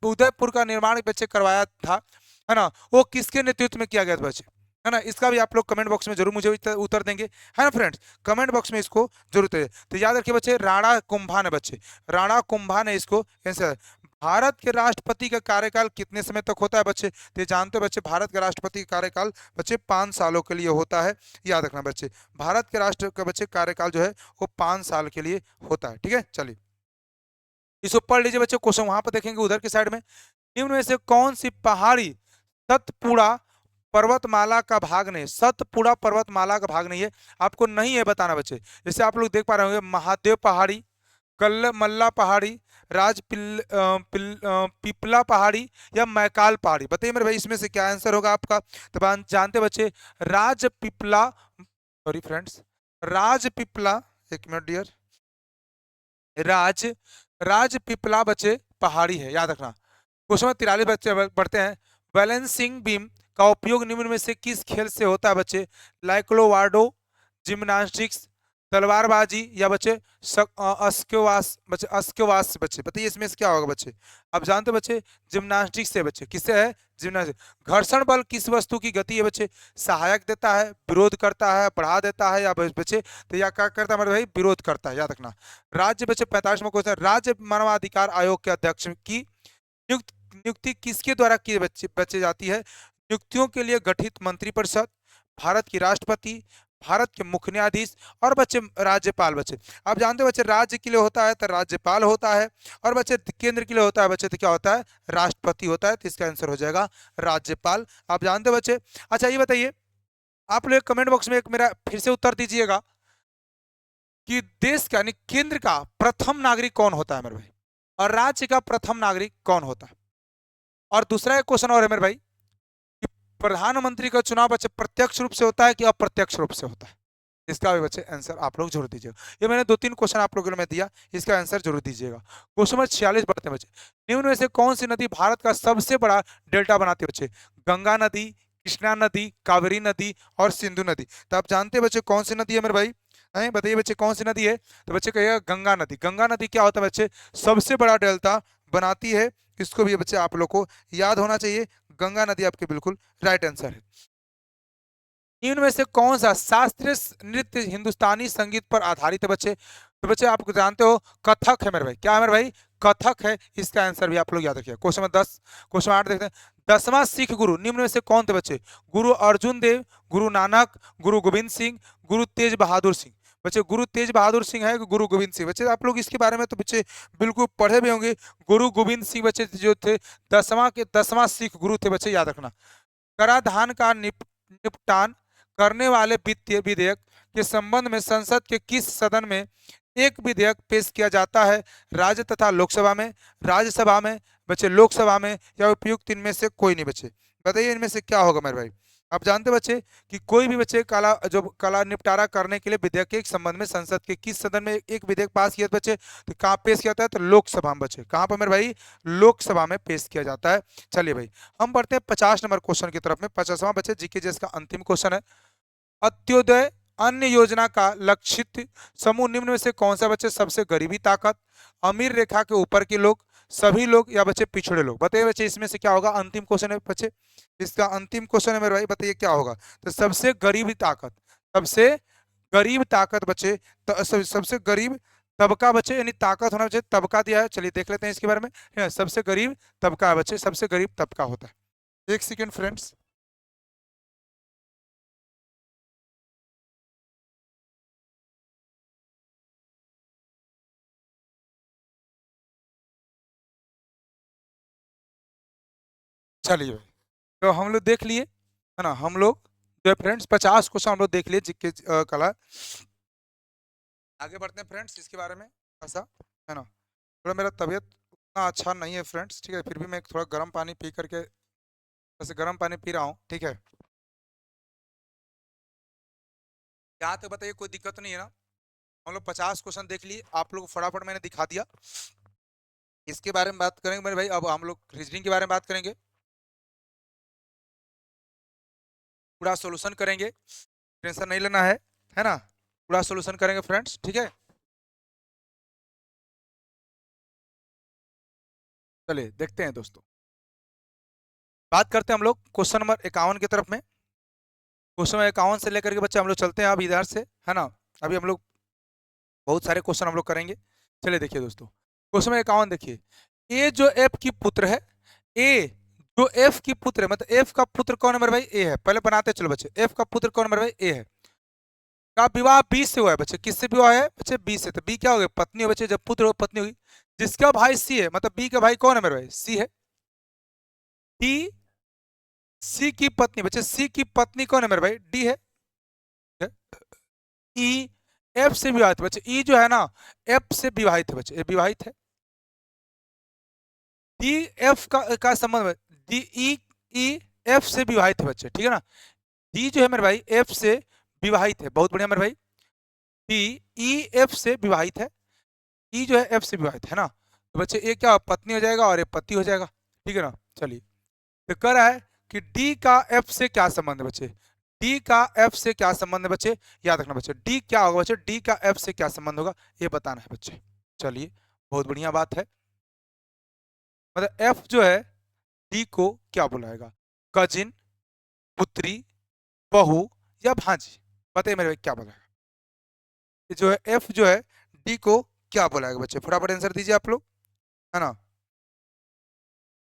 उदयपुर का निर्माण बच्चे करवाया था, है ना, वो किसके नेतृत्व में किया गया था बच्चे, है ना। इसका भी आप लोग कमेंट बॉक्स में जरूर मुझे उत्तर देंगे, है ना फ्रेंड्स। कमेंट बॉक्स में इसको जरूर दें। तो याद रखिए बच्चे, राणा कुंभा ने बच्चे, राणा कुंभा ने इसको आंसर। भारत के राष्ट्रपति का कार्यकाल कितने समय तक होता है बच्चे, तो जानते हो बच्चे भारत के राष्ट्रपति का कार्यकाल बच्चे 5 सालों के लिए होता है। याद रखना बच्चे, भारत के राष्ट्र का बच्चे कार्यकाल जो है वो 5 साल के लिए होता है। ठीक है, चलिए इसको पढ़ लीजिए बच्चे, क्वेश्चन वहां पर देखेंगे उधर की साइड में। निम्न में से कौन सी पहाड़ी सतपुड़ा पर्वतमाला का भाग नहीं, सतपुड़ा पर्वतमाला का भाग नहीं है, आपको नहीं है बताना बच्चे। जैसे आप लोग देख पा रहे होंगे महादेव पहाड़ी, कल्ल मल्ला पहाड़ी, राज पिपला पहाड़ी या मैकाल पहाड़ी। बताइए मेरे भाई इसमें से क्या आंसर होगा आपका। तो जानते बच्चे राज पिपला, सॉरी फ्रेंड्स, राज पिपला, एक मिनट डियर, राज राज पिपला बच्चे पहाड़ी है, याद रखना। क्वेश्चन 43 बच्चे बढ़ते हैं। बैलेंसिंग बीम का उपयोग निम्न में से किस खेल से होता है बच्चे, लाइक्लोवार्डो, जिम्नास्टिक्स, तलवारबाजी या बच्चे अस्क्योवास बच्चे, अस्क्योवास बच्चे। बताइए इसमें से क्या होगा बच्चे। आप जानते हो बच्चे जिम्नास्टिक्स से बच्चे, किससे है, जिम्नास्टिक्स। घर्षण बल किस वस्तु की गति है बच्चे, सहायक देता है, विरोध करता है, बढ़ा देता है या बच्चे, तो या क्या करता है हमारे भाई, विरोध करता है, याद रखना। राज्य बच्चे 45वां क्वेश्चन, राज्य मानवाधिकार आयोग के अध्यक्ष की नियुक्ति किसके द्वारा की बच्चे जाती है, नियुक्तियों के लिए गठित मंत्रिपरिषद, भारत की राष्ट्रपति, भारत के मुख्य न्यायाधीश और बच्चे राज्यपाल। बच्चे आप जानते हो बच्चे राज्य के लिए होता है तो राज्यपाल होता है, और बच्चे केंद्र के लिए होता है बच्चे तो क्या होता है, राष्ट्रपति होता है। तो इसका आंसर हो जाएगा राज्यपाल। आप जानते हो बच्चे। अच्छा ये बताइए आप लोग कमेंट बॉक्स में एक मेरा फिर से उत्तर दीजिएगा कि देश का यानी केंद्र का प्रथम नागरिक कौन होता है मेरे भाई, और राज्य का प्रथम नागरिक कौन होता है। और दूसरा एक क्वेश्चन और है मेरे भाई कि प्रधानमंत्री का चुनाव बच्चे प्रत्यक्ष रूप से होता है कि अप्रत्यक्ष रूप से होता है। इसका भी बच्चे आंसर आप लोग जरूर दीजिएगा। ये मैंने 2-3 क्वेश्चन आप लोगों को मैं दिया, इसका आंसर जरूर दीजिएगा। क्वेश्चन नंबर 46 पढ़ते हैं बच्चे, निम्न में से कौन सी नदी भारत का सबसे बड़ा डेल्टा बनाती है बच्चे, गंगा नदी, कृष्णा नदी, कावेरी नदी और सिंधु नदी। तो आप जानते हैं बच्चे कौन सी नदी है मेरे भाई, बताइए बच्चे कौन सी नदी है। तो बच्चे कहिएगा गंगा नदी। गंगा नदी क्या होता है बच्चे, सबसे बड़ा डेल्टा बनाती है। इसको भी बच्चे आप लोग को याद होना चाहिए, गंगा नदी आपके बिल्कुल राइट आंसर है। इनमें से कौन सा शास्त्रीय नृत्य हिंदुस्तानी संगीत पर आधारित है बच्चे, तो बच्चे आप जानते हो कथक है मेरे भाई। क्या है मेरे भाई, कथक है। इसका आंसर भी आप लोग याद रखिए। क्वेश्चन नंबर 10, क्वेश्चन 8 देखते हैं। 10वां सिख गुरु निम्न में से कौन थे बच्चे, गुरु अर्जुन देव, गुरु नानक, गुरु गोविंद सिंह, गुरु तेज बहादुर सिंह। बच्चे गुरु तेज बहादुर सिंह है, गुरु गोविंद सिंह। बच्चे आप लोग इसके बारे में तो बच्चे बिल्कुल पढ़े भी होंगे। गुरु गोविंद सिंह बच्चे जो थे 10वां सिख गुरु थे बच्चे, याद रखना। कराधान का निपटान करने वाले वित्तीय विधेयक के संबंध में संसद के किस सदन में एक विधेयक पेश किया जाता है, राज्य तथा लोकसभा में, राज्यसभा में बच्चे, लोकसभा में या उपयुक्त इनमें से कोई नहीं बच्चे। बताइए इनमें से क्या होगा मेरे भाई। आप जानते बच्चे कि कोई भी बच्चे काला निपटारा करने के लिए विधेयक के संबंध में संसद के किस सदन में एक विधेयक पास किया बच्चे, तो कहाँ पेश किया जाता है, तो लोकसभा में बच्चे। कहाँ पर मेरे भाई, लोकसभा में पेश किया जाता है। चलिए भाई हम बढ़ते हैं 50 नंबर क्वेश्चन की तरफ में। 50वां बच्चे जीके जिसका अंतिम क्वेश्चन है, अंत्योदय अन्य योजना का लक्षित समूह निम्न में से कौन सा बच्चे, सबसे गरीबी ताकत, अमीर रेखा के ऊपर के लोग, सभी लोग या बच्चे पिछड़े लोग। बताइए बच्चे इसमें से क्या होगा, अंतिम क्वेश्चन है बच्चे, इसका अंतिम क्वेश्चन है मेरे भाई। बताइए क्या होगा, तो सबसे गरीबी ताकत, सबसे गरीब ताकत बच्चे, सबसे गरीब तबका बच्चे, यानी ताकत होना बच्चे, तबका दिया है। चलिए देख लेते हैं इसके बारे में। सबसे गरीब तबका बच्चे, सबसे गरीब तबका होता है। एक सेकेंड फ्रेंड्स। चलिए भाई, तो हम लोग देख लिए है ना, हम लोग जो है फ्रेंड्स 50 क्वेश्चन हम लोग देख लिए जीके कला। आगे बढ़ते हैं फ्रेंड्स इसके बारे में ऐसा, है ना। थोड़ा मेरा तबीयत उतना अच्छा नहीं है फ्रेंड्स, ठीक है, फिर भी मैं थोड़ा गर्म पानी पी करके, वैसे गर्म पानी पी रहा हूँ, ठीक है। यहाँ तक बताइए कोई दिक्कत नहीं है ना। हम लोग 50 क्वेश्चन देख लिए, आप लोग फटाफट मैंने दिखा दिया। इसके बारे में बात करेंगे मेरे भाई, अब हम लोग रीजनिंग के बारे में बात करेंगे, पूरा सोल्यूशन करेंगे, टेंशन नहीं लेना है ना, पूरा सोल्यूशन करेंगे फ्रेंड्स, ठीक है। चलिए देखते हैं दोस्तों, बात करते हैं हम लोग क्वेश्चन नंबर 51 की तरफ में। क्वेश्चन नंबर 51 से लेकर के बच्चे हम लोग चलते हैं अब इधर से, है ना। अभी हम लोग बहुत सारे क्वेश्चन हम लोग करेंगे। चलिए देखिए दोस्तों, क्वेश्चन नंबर 51 देखिए, ए जो एफ की पुत्र है, ए जो एफ की पुत्र है, मतलब एफ का पुत्र कौन है मेरे भाई, ए है। पहले बनाते चलो बच्चे, एफ का पुत्र कौन है मेरे भाई, ए है। का विवाह बी से हुआ है बच्चे, किससे विवाह है बच्चे, बी से। तो बी क्या हो गया, पत्नी हो बच्चे, जब पुत्र हो पत्नी होगी। जिसका भाई सी है, मतलब बी का भाई कौन है मेरे भाई, सी है। डी सी की पत्नी बच्चे, सी की पत्नी कौन है मेरे भाई, डी है। ई एफ से विवाहित बच्चे, ई जो है ना एफ से विवाहित है बच्चे, ये विवाहित है। डी एफ का संबंध, डी ई ई एफ से विवाहित है बच्चे, ठीक है ना। डी जो है मेरे भाई एफ से विवाहित है, बहुत बढ़िया मेरे भाई। डी ई एफ से विवाहित है, ई जो है एफ से विवाहित है ना। तो बच्चे ये क्या पत्नी हो जाएगा और ये पति हो जाएगा, ठीक है ना। चलिए, तो कह रहा है कि डी का एफ से क्या संबंध है बच्चे, डी का एफ से क्या संबंध है बच्चे, याद रखना बच्चे, डी क्या होगा बच्चे, डी का एफ से क्या संबंध होगा ये बताना है बच्चे। चलिए, बहुत बढ़िया बात है। मतलब एफ जो है डी को क्या बुलाएगा, कजिन, पुत्री, बहू या भांजी, बताइए मेरे भाई क्या बुलाएगा। ये जो है एफ जो है डी को क्या बुलाएगा बच्चे, फटाफट आंसर दीजिए आप लोग, है ना।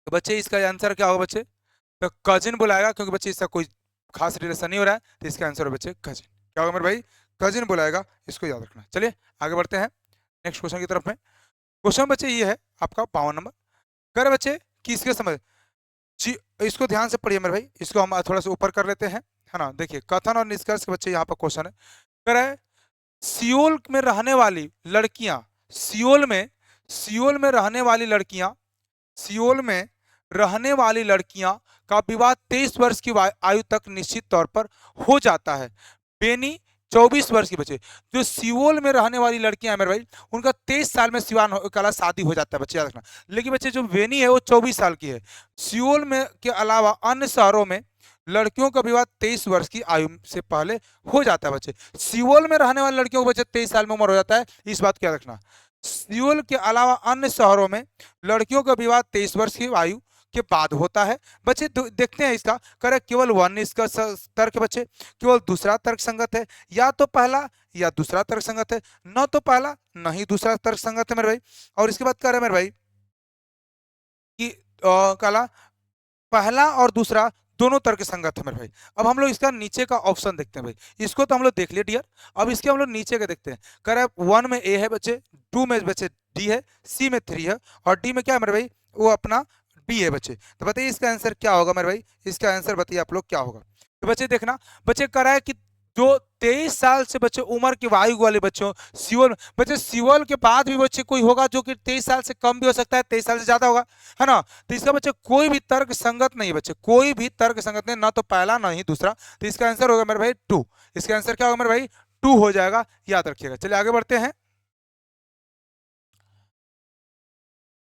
तो बच्चे इसका आंसर क्या होगा बच्चे, तो कजिन बुलाएगा, क्योंकि बच्चे इसका कोई खास रिलेशन नहीं हो रहा है, तो इसका आंसर है बच्चे कजिन। क्या होगा मेरे भाई, कजिन बुलाएगा, इसको याद रखना। चलिए आगे बढ़ते हैं नेक्स्ट क्वेश्चन की तरफ में। क्वेश्चन बच्चे ये है आपका 52 नंबर, कर बच्चे कि इसके समझ जी, इसको ध्यान से पढ़िए मेरे भाई, इसको हम थोड़ा सा ऊपर कर लेते हैं, है ना। देखिए कथन और निष्कर्ष के बच्चे यहाँ पर क्वेश्चन है, कह रहा है सियोल में रहने वाली लड़कियां, सियोल में रहने वाली लड़कियां, सियोल में रहने वाली लड़कियां का विवाह 23 वर्ष की आयु तक निश्चित तौर पर हो जाता है। बेनी 24 वर्ष की बच्चे, जो सियोल में रहने वाली लड़कियां हैं मेरे भाई, उनका 23 साल में सिवान कला शादी हो जाता है बच्चे, याद रखना। लेकिन बच्चे जो वेनी है वो 24 साल की है। सियोल में के अलावा अन्य शहरों में लड़कियों का विवाह 23 वर्ष की आयु से पहले हो जाता है बच्चे। सियोल में रहने वाली लड़कियों को बच्चे 23 साल में उम्र हो जाता है, इस बात को याद रखना। सियोल के अलावा अन्य शहरों में लड़कियों का विवाह 23 वर्ष की आयु के बाद होता है बच्चे। देखते हैं इसका, करे केवल वन इसका तर्क बच्चे, केवल दूसरा तर्क संगत है, या तो पहला या दूसरा तर्क संगत है, न तो पहला न ही दूसरा तर्क संगत है मेरे भाई। और इसके बाद कह रहे हैं मेरे भाई कि काला पहला और दूसरा दोनों तर्क संगत है मेरे भाई। अब हम लोग इसका नीचे का ऑप्शन देखते हैं भाई, इसको तो हम लोग देख लिए डियर, अब इसके हम लोग नीचे का देखते हैं। कह रहा है 1 में ए है बच्चे, 2 में बच्चे डी है, सी में 3 है, और डी में क्या है मेरे भाई, वो अपना बी है बच्चे। तो बताइए इसका आंसर क्या होगा मेरे भाई, इसका आंसर बताइए आप लोग क्या होगा। तो बच्चे देखना, बच्चे कह रहा है कि जो 23 साल से बच्चे उम्र के आयु वाले बच्चों, सिवल बच्चे, सिवल के बाद भी बच्चे कोई होगा जो कि 23 साल से कम भी हो सकता है, 23 साल से ज्यादा होगा, है ना। तो इसका बच्चे कोई भी तर्क संगत नहीं है बच्चे, कोई भी तर्क संगत नहीं, ना तो पहला ना ही दूसरा। तो इसका आंसर होगा मेरे भाई 2, इसका आंसर क्या होगा मेरे भाई 2 हो जाएगा, याद रखिएगा। चलिए आगे बढ़ते हैं।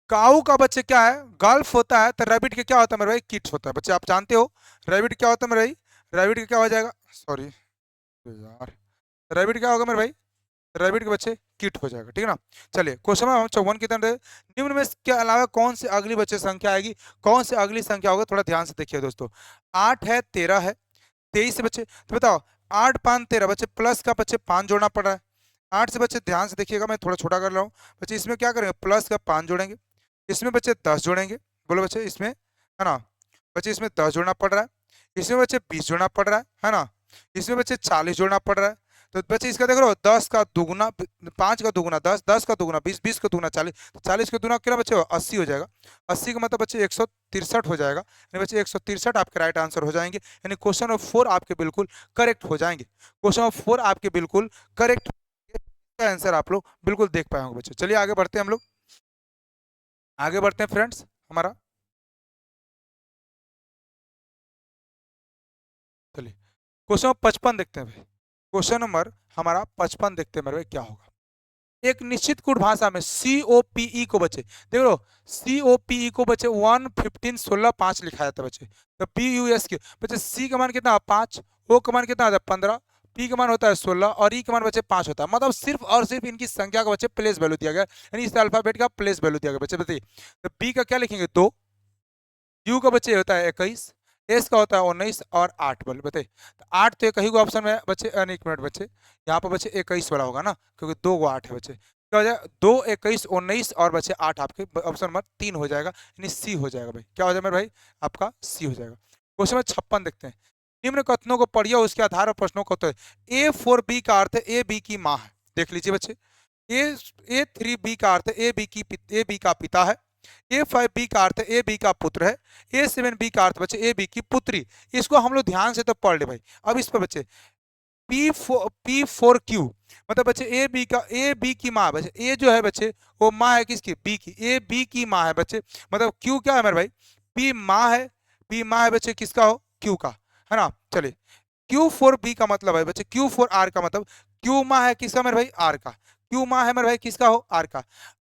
काऊ का बच्चे क्या है, गल्फ होता है, तो रैबिट के क्या होता है मेरे भाई, किट होता है बच्चे, आप जानते हो रैबिट क्या होता है मेरे भाई, रैबिट का क्या हो जाएगा, सॉरी यार, रैबिट क्या होगा मेरे भाई, रैबिट के बच्चे किट हो जाएगा, ठीक है ना। चलिए क्वेश्चन हम 54 की तरफ, निम्न में के अलावा कौन सी अगली बच्चे संख्या आएगी, कौन सी अगली संख्या होगा, थोड़ा ध्यान से देखिए दोस्तों। 8 है, 13 है, 23 से बच्चे, तो बताओ 8 5 13 बच्चे, प्लस का बच्चे 5 जोड़ना पड़ रहा है। 8 से बच्चे ध्यान से देखिएगा, मैं थोड़ा छोटा कर रहा हूँ बच्चे, इसमें क्या करेंगे, प्लस का 5 जोड़ेंगे, इसमें बच्चे 10 जोड़ेंगे, बोलो बच्चे इसमें, है ना। बच्चे इसमें 10 जोड़ना पड़ रहा है, इसमें बच्चे 20 जोड़ना पड़ रहा है ना, इसमें बच्चे 40 जोड़ना पड़ रहा है। तो बच्चे इसका देख रहे हो 10 का दुगुना 5 का दुगुना 10, 10 का दुगुना 20, 20 का दुगुना 40, तो 40 का दुगुना कितना बच्चे 80 हो जाएगा। 80 का मतलब बच्चे 163 हो जाएगा, यानी बच्चे 163 आपके राइट आंसर हो जाएंगे, यानी क्वेश्चन नंबर 4 आपके बिल्कुल करेक्ट हो जाएंगे। क्वेश्चन नंबर 4 आपके बिल्कुल करेक्ट आंसर आप लोग बिल्कुल देख पाए होंगे बच्चे। चलिए आगे बढ़ते हैं हम लोग, आगे बढ़ते हैं फ्रेंड्स हमारा। चलिए क्वेश्चन नंबर 55 देखते हैं भाई। क्वेश्चन नंबर हमारा 55 देखते हैं मेरे भाई क्या होगा। एक निश्चित कूट भाषा में COPE को बचे, देख लो COPE को बचे 1 15 16 5 लिखा जाता है बच्चे। तो PUS के बच्चे C का मान कितना 5, O का मान कितना 15, P का मान होता है 16 और E का मान बच्चे 5 होता है। मतलब सिर्फ और सिर्फ इनकी संख्या का बच्चे प्लेस वैल्यू दिया गया, यानी इस अल्फाबेट का प्लेस वैल्यू दिया गया बच्चे। बताइए तो B का क्या लिखेंगे 2, U का बच्चे होता है 21, S का होता है 19 और 8 बल बताइए। तो 8 तो एक ही ऑप्शन में बच्चे, एक मिनट बच्चे, यहाँ पर बच्चे 21 वाला होगा ना, क्योंकि 2 को 8 है बच्चे। क्या हो जाएगा 2 21 19 और बच्चे 8 आपके ऑप्शन नंबर 3 हो जाएगा, यानी सी हो जाएगा भाई। क्या हो जाएगा मेरे भाई आपका सी हो जाएगा। क्वेश्चन नंबर 56 देखते हैं। निम्न कथनों को पढ़िए, उसके आधार पर प्रश्नों को उत्तर। A4B का अर्थ है ए बी की माँ है, देख लीजिए बच्चे। A3B का अर्थ है ए बी का पिता है। A5B का अर्थ ए बी का पुत्र है। A7B का अर्थ बच्चे ए बी की पुत्री। इसको हम लोग ध्यान से तो पढ़ ले भाई। अब इस पर बच्चे P4Q मतलब बच्चे ए बी की माँ बच्चे, ए जो है बच्चे वो माँ है किसकी बी की, ए बी की माँ है बच्चे। मतलब Q क्या है मेरे भाई, P माँ है, P माँ है बच्चे किसका हो Q का, है ना। चलिए Q4B का मतलब है बच्चे Q4R का मतलब Q माँ है किसका मेरे भाई R का, Q माँ है मेरे भाई किसका हो R का।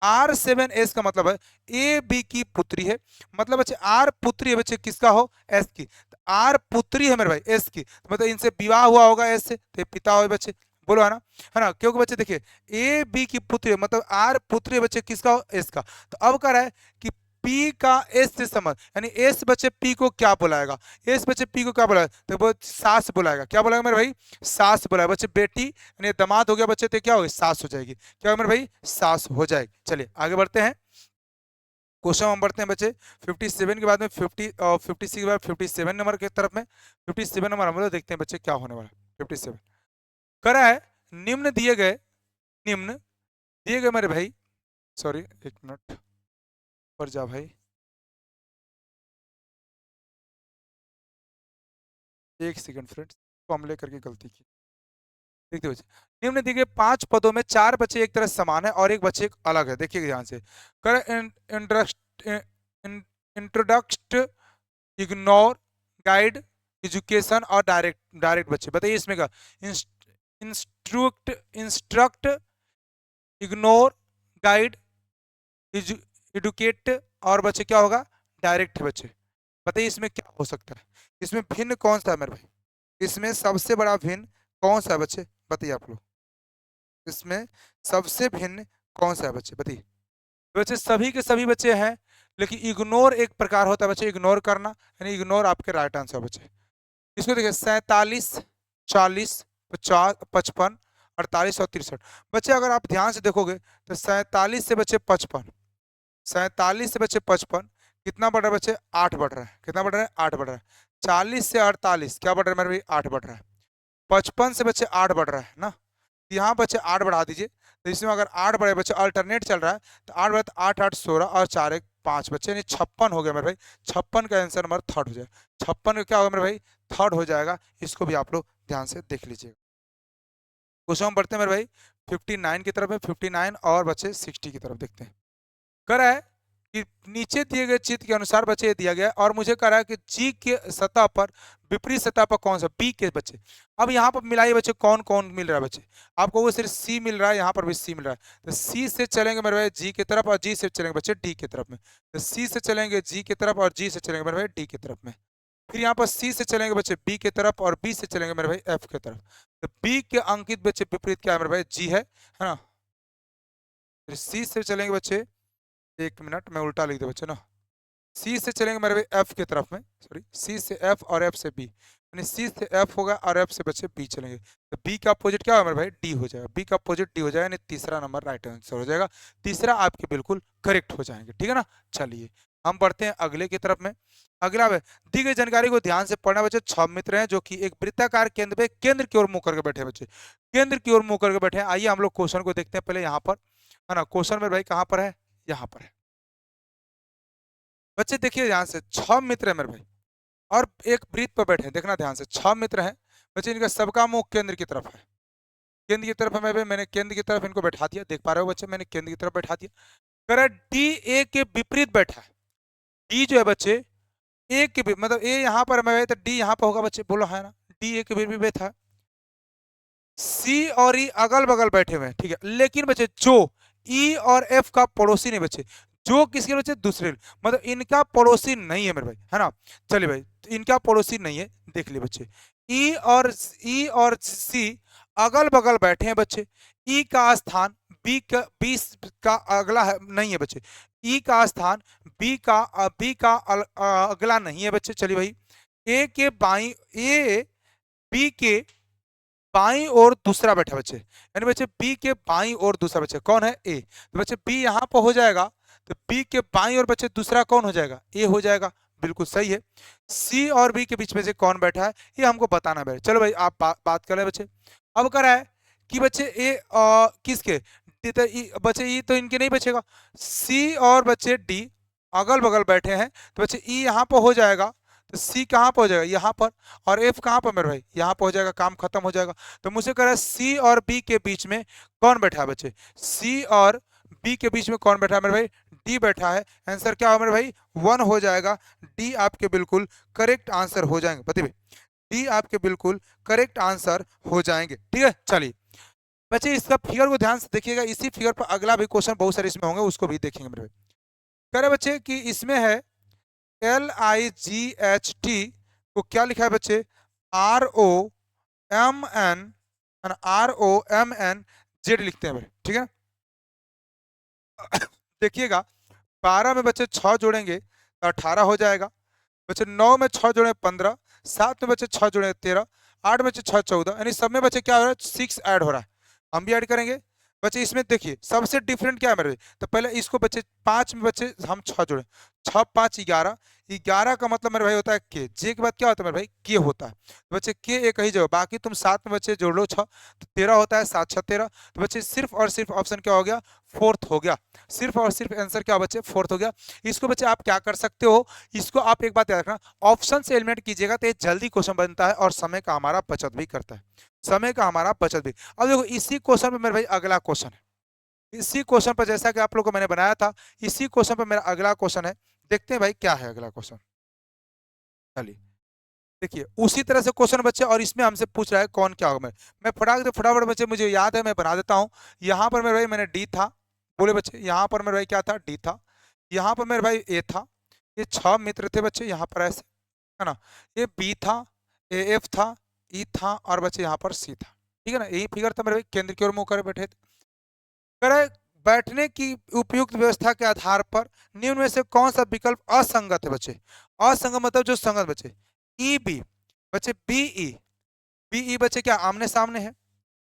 R7S का मतलब है ए बी की पुत्री है, मतलब बच्चे आर पुत्री है बच्चे किसका हो एस की। तो आर पुत्री है मेरे भाई एस की, तो मतलब इनसे विवाह हुआ होगा एस से, तो पिता हो बच्चे, बोलो है ना। क्योंकि बच्चे देखिए ए बी की पुत्री है मतलब आर पुत्री है बच्चे किसका हो एस का। तो अब कह रहा है कि पी का एस से संबंध, यानी एस बच्चे पी को क्या बुलाएगा, एस बच्चे पी को क्या बुलाएगा, तो वो सास बुलाएगा। क्या बुलाएगा मेरे भाई सास बुलाएगा बच्चे। बेटी यानी दामाद हो गया बच्चे, तो क्या होगी सास हो जाएगी। क्या होगा मेरे भाई सास हो जाएगी। चलिए आगे बढ़ते हैं, क्वेश्चन हम बढ़ते हैं बच्चे 57 के बाद में 50 और 56 के बाद 57 नंबर की तरफ में। 57 नंबर हम लोग देखते हैं बच्चे क्या होने वाला है। 57 करा है निम्न दिए गए मेरे भाई, सॉरी एक मिनट पर जा भाई, एक सेकंड फ्रेंड्स, तो हम लेकर के गलती की। देखते बच्चे निम्न दिए गए 5 पदों में 4 बच्चे एक तरह समान है और एक बच्चे अलग है। देखिए ध्यान से कर इंट्रोडक्ट, इग्नोर, गाइड, एजुकेशन और डायरेक्ट। डायरेक्ट बच्चे बताइए इसमें का इंस्ट्रक्ट, इग्नोर, गाइड, एडुकेट और बच्चे क्या होगा डायरेक्ट बच्चे। बताइए इसमें क्या हो सकता है, इसमें भिन्न कौन सा है मेरे भाई, इसमें सबसे बड़ा भिन्न कौन सा है बच्चे, बताइए आप लोग इसमें सबसे भिन्न कौन सा है बच्चे बताइए। बच्चे सभी के सभी बच्चे हैं, लेकिन इग्नोर एक प्रकार होता है बच्चे, इग्नोर करना, यानी इग्नोर आपके राइट आंसर बच्चे। इसको देखिए 47, 40, 50, 55, 48 और 63 बच्चे। अगर आप ध्यान से देखोगे तो 47 से बच्चे 55, 47 से बच्चे 55 कितना बढ़ रहा है बच्चे 8 बढ़ रहा है, कितना बढ़ रहा है 8 बढ़ रहा है। 40 से 48 क्या बढ़ रहा है मेरे भाई 8 बढ़ रहा है। 55 से बच्चे 8 बढ़ रहा है ना, यहाँ बच्चे 8 बढ़ा दीजिए। तो इसमें अगर 8 बढ़े बच्चे अल्टरनेट चल रहा है, तो 8 बढ़े तो 8 8 16 और 4 1 5 बच्चे, यानी 56 हो गया मेरे भाई। 56 का आंसर नंबर थर्ड हो जाएगा। 56 का क्या होगा मेरे भाई थर्ड हो जाएगा। इसको भी आप लोग ध्यान से देख लीजिएगा। क्वेश्चन बढ़ते हैं मेरे भाई 59 की तरफ है, 59 और बच्चे 60 की तरफ देखते हैं। कह रहा है कि नीचे दिए गए चित्र के अनुसार बच्चे दिया गया और मुझे कह रहा है कि जी के सतह पर विपरीत सतह पर कौन सा बी के बच्चे। अब यहाँ पर मिलाइए बच्चे कौन कौन मिल रहा है बच्चे, आपको वो सिर्फ सी मिल रहा है, यहाँ पर भी सी मिल रहा है। तो सी से चलेंगे मेरे भाई जी की तरफ और जी से चलेंगे बच्चे डी की तरफ में। तो सी से चलेंगे जी की तरफ और जी से चलेंगे मेरे भाई डी की तरफ में। फिर यहाँ पर सी से चलेंगे बच्चे बी की तरफ और बी से चलेंगे मेरे भाई एफ की तरफ। तो बी के अंकित बच्चे विपरीत क्या है मेरे भाई जी है ना। फिर सी से चलेंगे बच्चे, एक मिनट मैं उल्टा लिख दे बच्चे ना, सी से चलेंगे मेरे भाई एफ की तरफ में, सॉरी सी से एफ और एफ से बी, यानी सी से एफ होगा और एफ से बच्चे बी चलेंगे। तो बी का अपोजिट क्या होगा मेरे भाई डी हो जाएगा, बी का अपोजिट डी हो जाएगा, यानी तीसरा नंबर राइट आंसर हो जाएगा। तीसरा आपके बिल्कुल करेक्ट हो जाएंगे, ठीक है ना। चलिए हम बढ़ते हैं अगले की तरफ में। अगला है दी गई जानकारी को ध्यान से पढ़ना बच्चे। 6 मित्र हैं जो कि एक वृत्ताकार केंद्र पे केंद्र की ओर मुंह करके बैठे बच्चे। केंद्र की ओर मुंह करके बैठे हैं। आइए हम लोग क्वेश्चन को देखते हैं पहले यहाँ पर, है ना। क्वेश्चन मेरे भाई कहाँ पर है, यहाँ पर है। बच्चे देखिए ध्यान से, 6 मित्र है मेरे भाई और एक वृत्त पर बैठे हैं, देखना ध्यान से, 6 मित्र हैं बच्चे, इनका सबका मुंह केंद्र की तरफ है। केंद्र की तरफ है मेरे भाई, मैंने केंद्र की तरफ इनको बैठा दिया, देख पा रहे हो बच्चे, मैंने केंद्र की तरफ बैठा दिया। कह रहा है डी ए के विपरीत बैठा है। डी जो है बच्चे ए के मतलब ए यहाँ पर मैं तो डी यहाँ पर होगा बच्चे, बोलो है ना, डी ए के विपरीत बैठा है। सी और ई अगल बगल बैठे हुए हैं, ठीक है, लेकिन बच्चे जो ई और एफ का पड़ोसी नहीं बच्चे, जो किसके बच्चे, दूसरे, मतलब इनका पड़ोसी नहीं है मेरे भाई, है ना। चलिए भाई, तो इनका पड़ोसी नहीं है, देख लिए बच्चे। ई और सी अगल बगल बैठे हैं बच्चे। ई का स्थान बी का अगला है, नहीं है बच्चे। ई का स्थान बी का अगला नहीं है बच्चे। चलिए भाई, ए बी के बाईं ओर दूसरा बैठा बच्चे, यानी बच्चे बी के बाईं ओर दूसरा बच्चे कौन है, ए। तो बच्चे बी यहाँ पर हो जाएगा, तो बी के बाईं ओर बच्चे दूसरा कौन हो जाएगा, ए हो जाएगा, बिल्कुल सही है। सी और बी के बीच में से कौन बैठा है, ये हमको बताना है। चलो भाई आप बात कर रहे हैं बच्चे। अब कह रहा है कि बच्चे किसके, बच्चे ई तो इनके नहीं बचेगा, सी और बच्चे डी अगल बगल बैठे हैं, तो बच्चे ई यहाँ पर हो जाएगा, तो सी कहाँ पर हो जाएगा, यहाँ पर, और एफ कहाँ पर मेरे भाई, यहाँ पर हो जाएगा, काम खत्म हो जाएगा। तो मुझसे कह रहा है सी और बी के बीच में कौन बैठा है बच्चे, सी और बी के बीच में कौन बैठा है मेरे भाई, डी बैठा है। आंसर क्या होगा मेरे भाई, 1 हो जाएगा। डी आपके बिल्कुल करेक्ट आंसर हो जाएंगे, बताइए, डी आपके बिल्कुल करेक्ट आंसर हो जाएंगे, ठीक है। चलिए बच्चे इसका फिगर को ध्यान से देखिएगा, इसी फिगर पर अगला भी क्वेश्चन बहुत सारे इसमें होंगे, उसको भी देखेंगे मेरे भाई। कह रहे बच्चे कि इसमें है LIGHT को क्या लिखा है बच्चे, ROMN, ROMNZ लिखते हैं भाई, ठीक है। देखिएगा 12 में बच्चे 6 जोड़ेंगे तो 18 हो जाएगा बच्चे, 9 में 6 जोड़े 15, 7 में बच्चे 6 जोड़े 13, 8 में बच्चे 6 14, यानी सब में बच्चे क्या हो रहा है, 6 ऐड हो रहा है। हम भी ऐड करेंगे बच्चे। इसमें देखिए सबसे डिफरेंट क्या है मेरे, तो पहले इसको बच्चे 5 में बच्चे हम 6 जोड़े, 6 5 11, 11 का मतलब मेरे भाई होता है के, जे के बाद क्या होता है मेरे भाई, के होता है। तो बच्चे के एक ही जगह, बाकी तुम 7 में बच्चे जोड़ लो 6, तो 13 होता है, 7 6 13। तो बच्चे सिर्फ और सिर्फ ऑप्शन क्या हो गया, फोर्थ हो गया, सिर्फ और सिर्फ आंसर क्या बच्चे, फोर्थ हो गया। इसको बच्चे आप क्या कर सकते हो, इसको आप एक बात याद रखना, ऑप्शन से एलिमिनेट कीजिएगा तो ये जल्दी क्वेश्चन बनता है और समय का हमारा बचत भी करता है, समय का हमारा बचत भी। अब देखो इसी क्वेश्चन पे मेरे भाई अगला क्वेश्चन है, इसी क्वेश्चन पर जैसा कि आप लोगों को मैंने बनाया था, इसी क्वेश्चन पर मेरा अगला क्वेश्चन है। देखते हैं भाई क्या है अगला क्वेश्चन। चलिए देखिए उसी तरह से क्वेश्चन बच्चे, और इसमें हमसे पूछ रहा है कौन क्या होगा। मैं फटाफट बच्चे, मुझे याद है, मैं बना देता हूँ। यहाँ पर मेरे भाई मैंने डी था, बोले बच्चे, यहाँ पर मेरे भाई क्या था, डी था, यहाँ पर मेरे भाई ए था, ये 6 मित्र थे बच्चे यहाँ पर ऐसे, है ना। ये बी था, ए एफ था, ई था, और बच्चे यहाँ पर सी था, ठीक है ना। यही फिगर था मेरे भाई, केंद्र की ओर मुंह कर बैठे थे। कह रहे बैठने की उपयुक्त व्यवस्था के आधार पर निम्न में से कौन सा विकल्प असंगत है बच्चे, असंगत मतलब जो संगत बच्चे, ई बी बच्चे, बी ई बच्चे क्या आमने सामने है,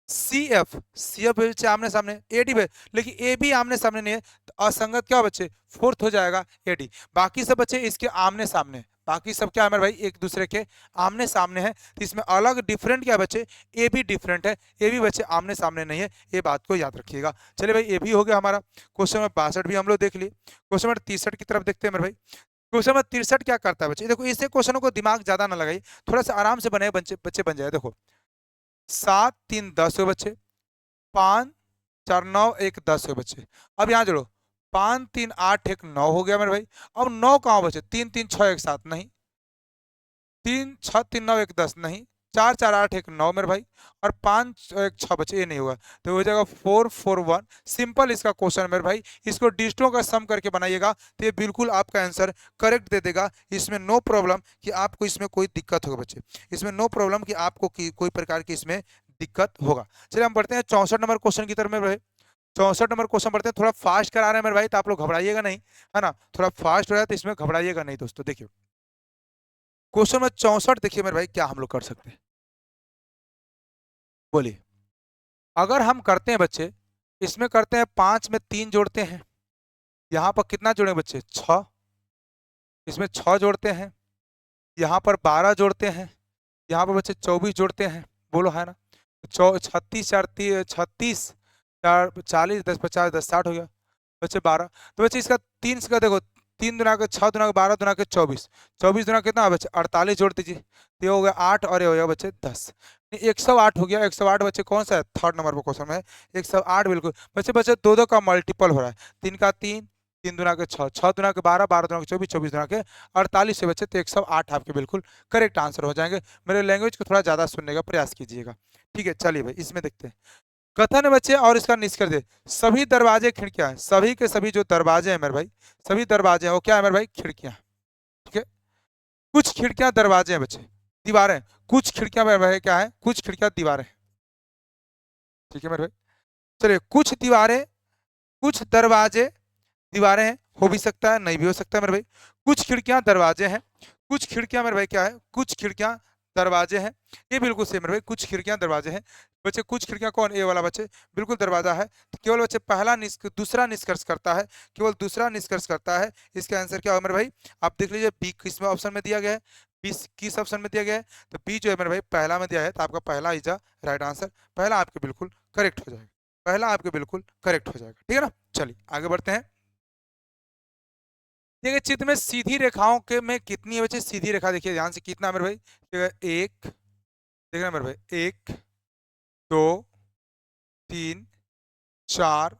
सी एफ बच्चे आमने सामने, ए डी लेकिन ए बी आमने सामने नहीं है, तो असंगत क्या बच्चे, फोर्थ हो जाएगा ए डी। बाकी सब बच्चे इसके आमने सामने, बाकी सब क्या है मेरे भाई, एक दूसरे के आमने सामने है। तो इसमें अलग डिफरेंट क्या बच्चे, ए बी डिफरेंट है, ए बी बच्चे आमने सामने नहीं है, ये बात को याद रखिएगा। चलिए भाई ये भी हो गया हमारा। क्वेश्चन नंबर 62 भी हम लोग देख लिए। क्वेश्चन नंबर 63 की तरफ देखते हैं मेरे भाई। क्वेश्चन नंबर 63 क्या करता है बच्चे, देखो इससे क्वेश्चनों को दिमाग ज्यादा ना लगाइए, थोड़ा सा आराम से बने बच्चे बन जाए। देखो 7 3 10 हुए बच्चे, 5 4 9 1 10 हुए बच्चे। अब यहाँ जोड़ो, 5 3 8 1 9 हो गया मेरे भाई। अब 9 कहाँ बचे, 3 3 6 1 7 नहीं, 3 6 3 9 1 10 नहीं, 4 4 8 1 9 मेरे भाई, और 5 1 6 बचे, ये नहीं होगा, तो हो जाएगा 4 4 1। सिंपल इसका क्वेश्चन है मेरे भाई, इसको डिजिटों का सम करके बनाइएगा तो ये बिल्कुल आपका आंसर करेक्ट दे देगा। इसमें नो प्रॉब्लम कि आपको इसमें कोई दिक्कत होगा बच्चे, इसमें नो प्रॉब्लम कि आपको कोई प्रकार की इसमें दिक्कत होगा। चलिए हम बढ़ते हैं 64 नंबर क्वेश्चन की तरफ में भाई। 64 नंबर क्वेश्चन बढ़ते हैं, थोड़ा फास्ट करा रहे हैं मेरे भाई, तो आप लोग घबराइएगा नहीं, है ना, थोड़ा फास्ट हो रहा है तो इसमें घबराइएगा नहीं दोस्तों। देखिए क्वेश्चन में 64 देखिए मेरे भाई क्या हम लोग कर सकते हैं, बोलिए। अगर हम करते हैं बच्चे, इसमें करते हैं 5 में 3 जोड़ते हैं, यहाँ पर कितना जोड़ेंगे बच्चे, 6, इसमें 6 जोड़ते हैं, यहाँ पर 12 जोड़ते हैं, यहाँ पर बच्चे 24 जोड़ते हैं, बोलो है ना। 36 4 36 4 40 10 50 10 60 हो गया बच्चे 12। तो बच्चे इसका 3 का देखो, 3 दुना के 6 दुना के 12 दुना के 24, 24 दुना कितना बच्चे 48 जोड़ दीजिए, तो ये हो गया 8 और ये हो गया बच्चे 10, 108 हो गया। 108 बच्चे कौन सा है, थर्ड नंबर पर क्वेश्चन में 108 बिल्कुल बच्चे। बच्चे दो दो का मल्टीपल हो रहा है, 3 का 3, 3 दुना के 6, 6 दुना के 12, 12 दुना के 24, 24 दुना के 48 से बच्चे, तो 108 आपके बिल्कुल करेक्ट आंसर हो जाएंगे। मेरे लैंग्वेज को थोड़ा ज्यादा सुनने का प्रयास कीजिएगा, ठीक है। चलिए भाई इसमें देखते हैं कथन है बच्चे, और इसका निष्कर्ष दे। सभी दरवाजे खिड़कियां हैं, सभी के सभी जो दरवाजे हैं मेरे भाई, सभी दरवाजे हैं वो क्या है मेरे भाई, खिड़कियां, ठीक है। कुछ खिड़कियां दरवाजे हैं बच्चे, दीवारें, कुछ खिड़कियां मेरे भाई क्या है, कुछ खिड़कियां दीवारें, ठीक है मेरे भाई। चलिए कुछ दीवारें, कुछ दरवाजे दीवारें हैं, हो भी सकता है नहीं भी हो सकता है मेरे भाई। कुछ खिड़कियां दरवाजे हैं, कुछ खिड़कियां मेरे भाई क्या है, कुछ खिड़कियां दरवाजे हैं, ये बिल्कुल सेम मेरे भाई, कुछ खिड़कियां दरवाजे हैं बच्चे। कुछ खिड़कियां कौन, ए वाला बच्चे बिल्कुल दरवाजा है, तो केवल बच्चे पहला दूसरा निष्कर्ष करता है, केवल दूसरा निष्कर्ष करता है। इसका आंसर क्या होगा मेरे भाई, आप देख लीजिए बी किस में ऑप्शन में दिया गया है, बी किस ऑप्शन में दिया गया है, तो बी जो है मेरे भाई पहला में दिया है, तो आपका पहला इज द राइट आंसर, पहला आपके बिल्कुल करेक्ट हो जाएगा, पहला आपके बिल्कुल करेक्ट हो जाएगा, ठीक है ना। चलिए आगे बढ़ते हैं। देखिए चित्र में सीधी रेखाओं के में कितनी है बच्चे, सीधी रेखा देखिए ध्यान से, कितना मेरे भाई, एक, देखना मेरे भाई, 1 2 3 4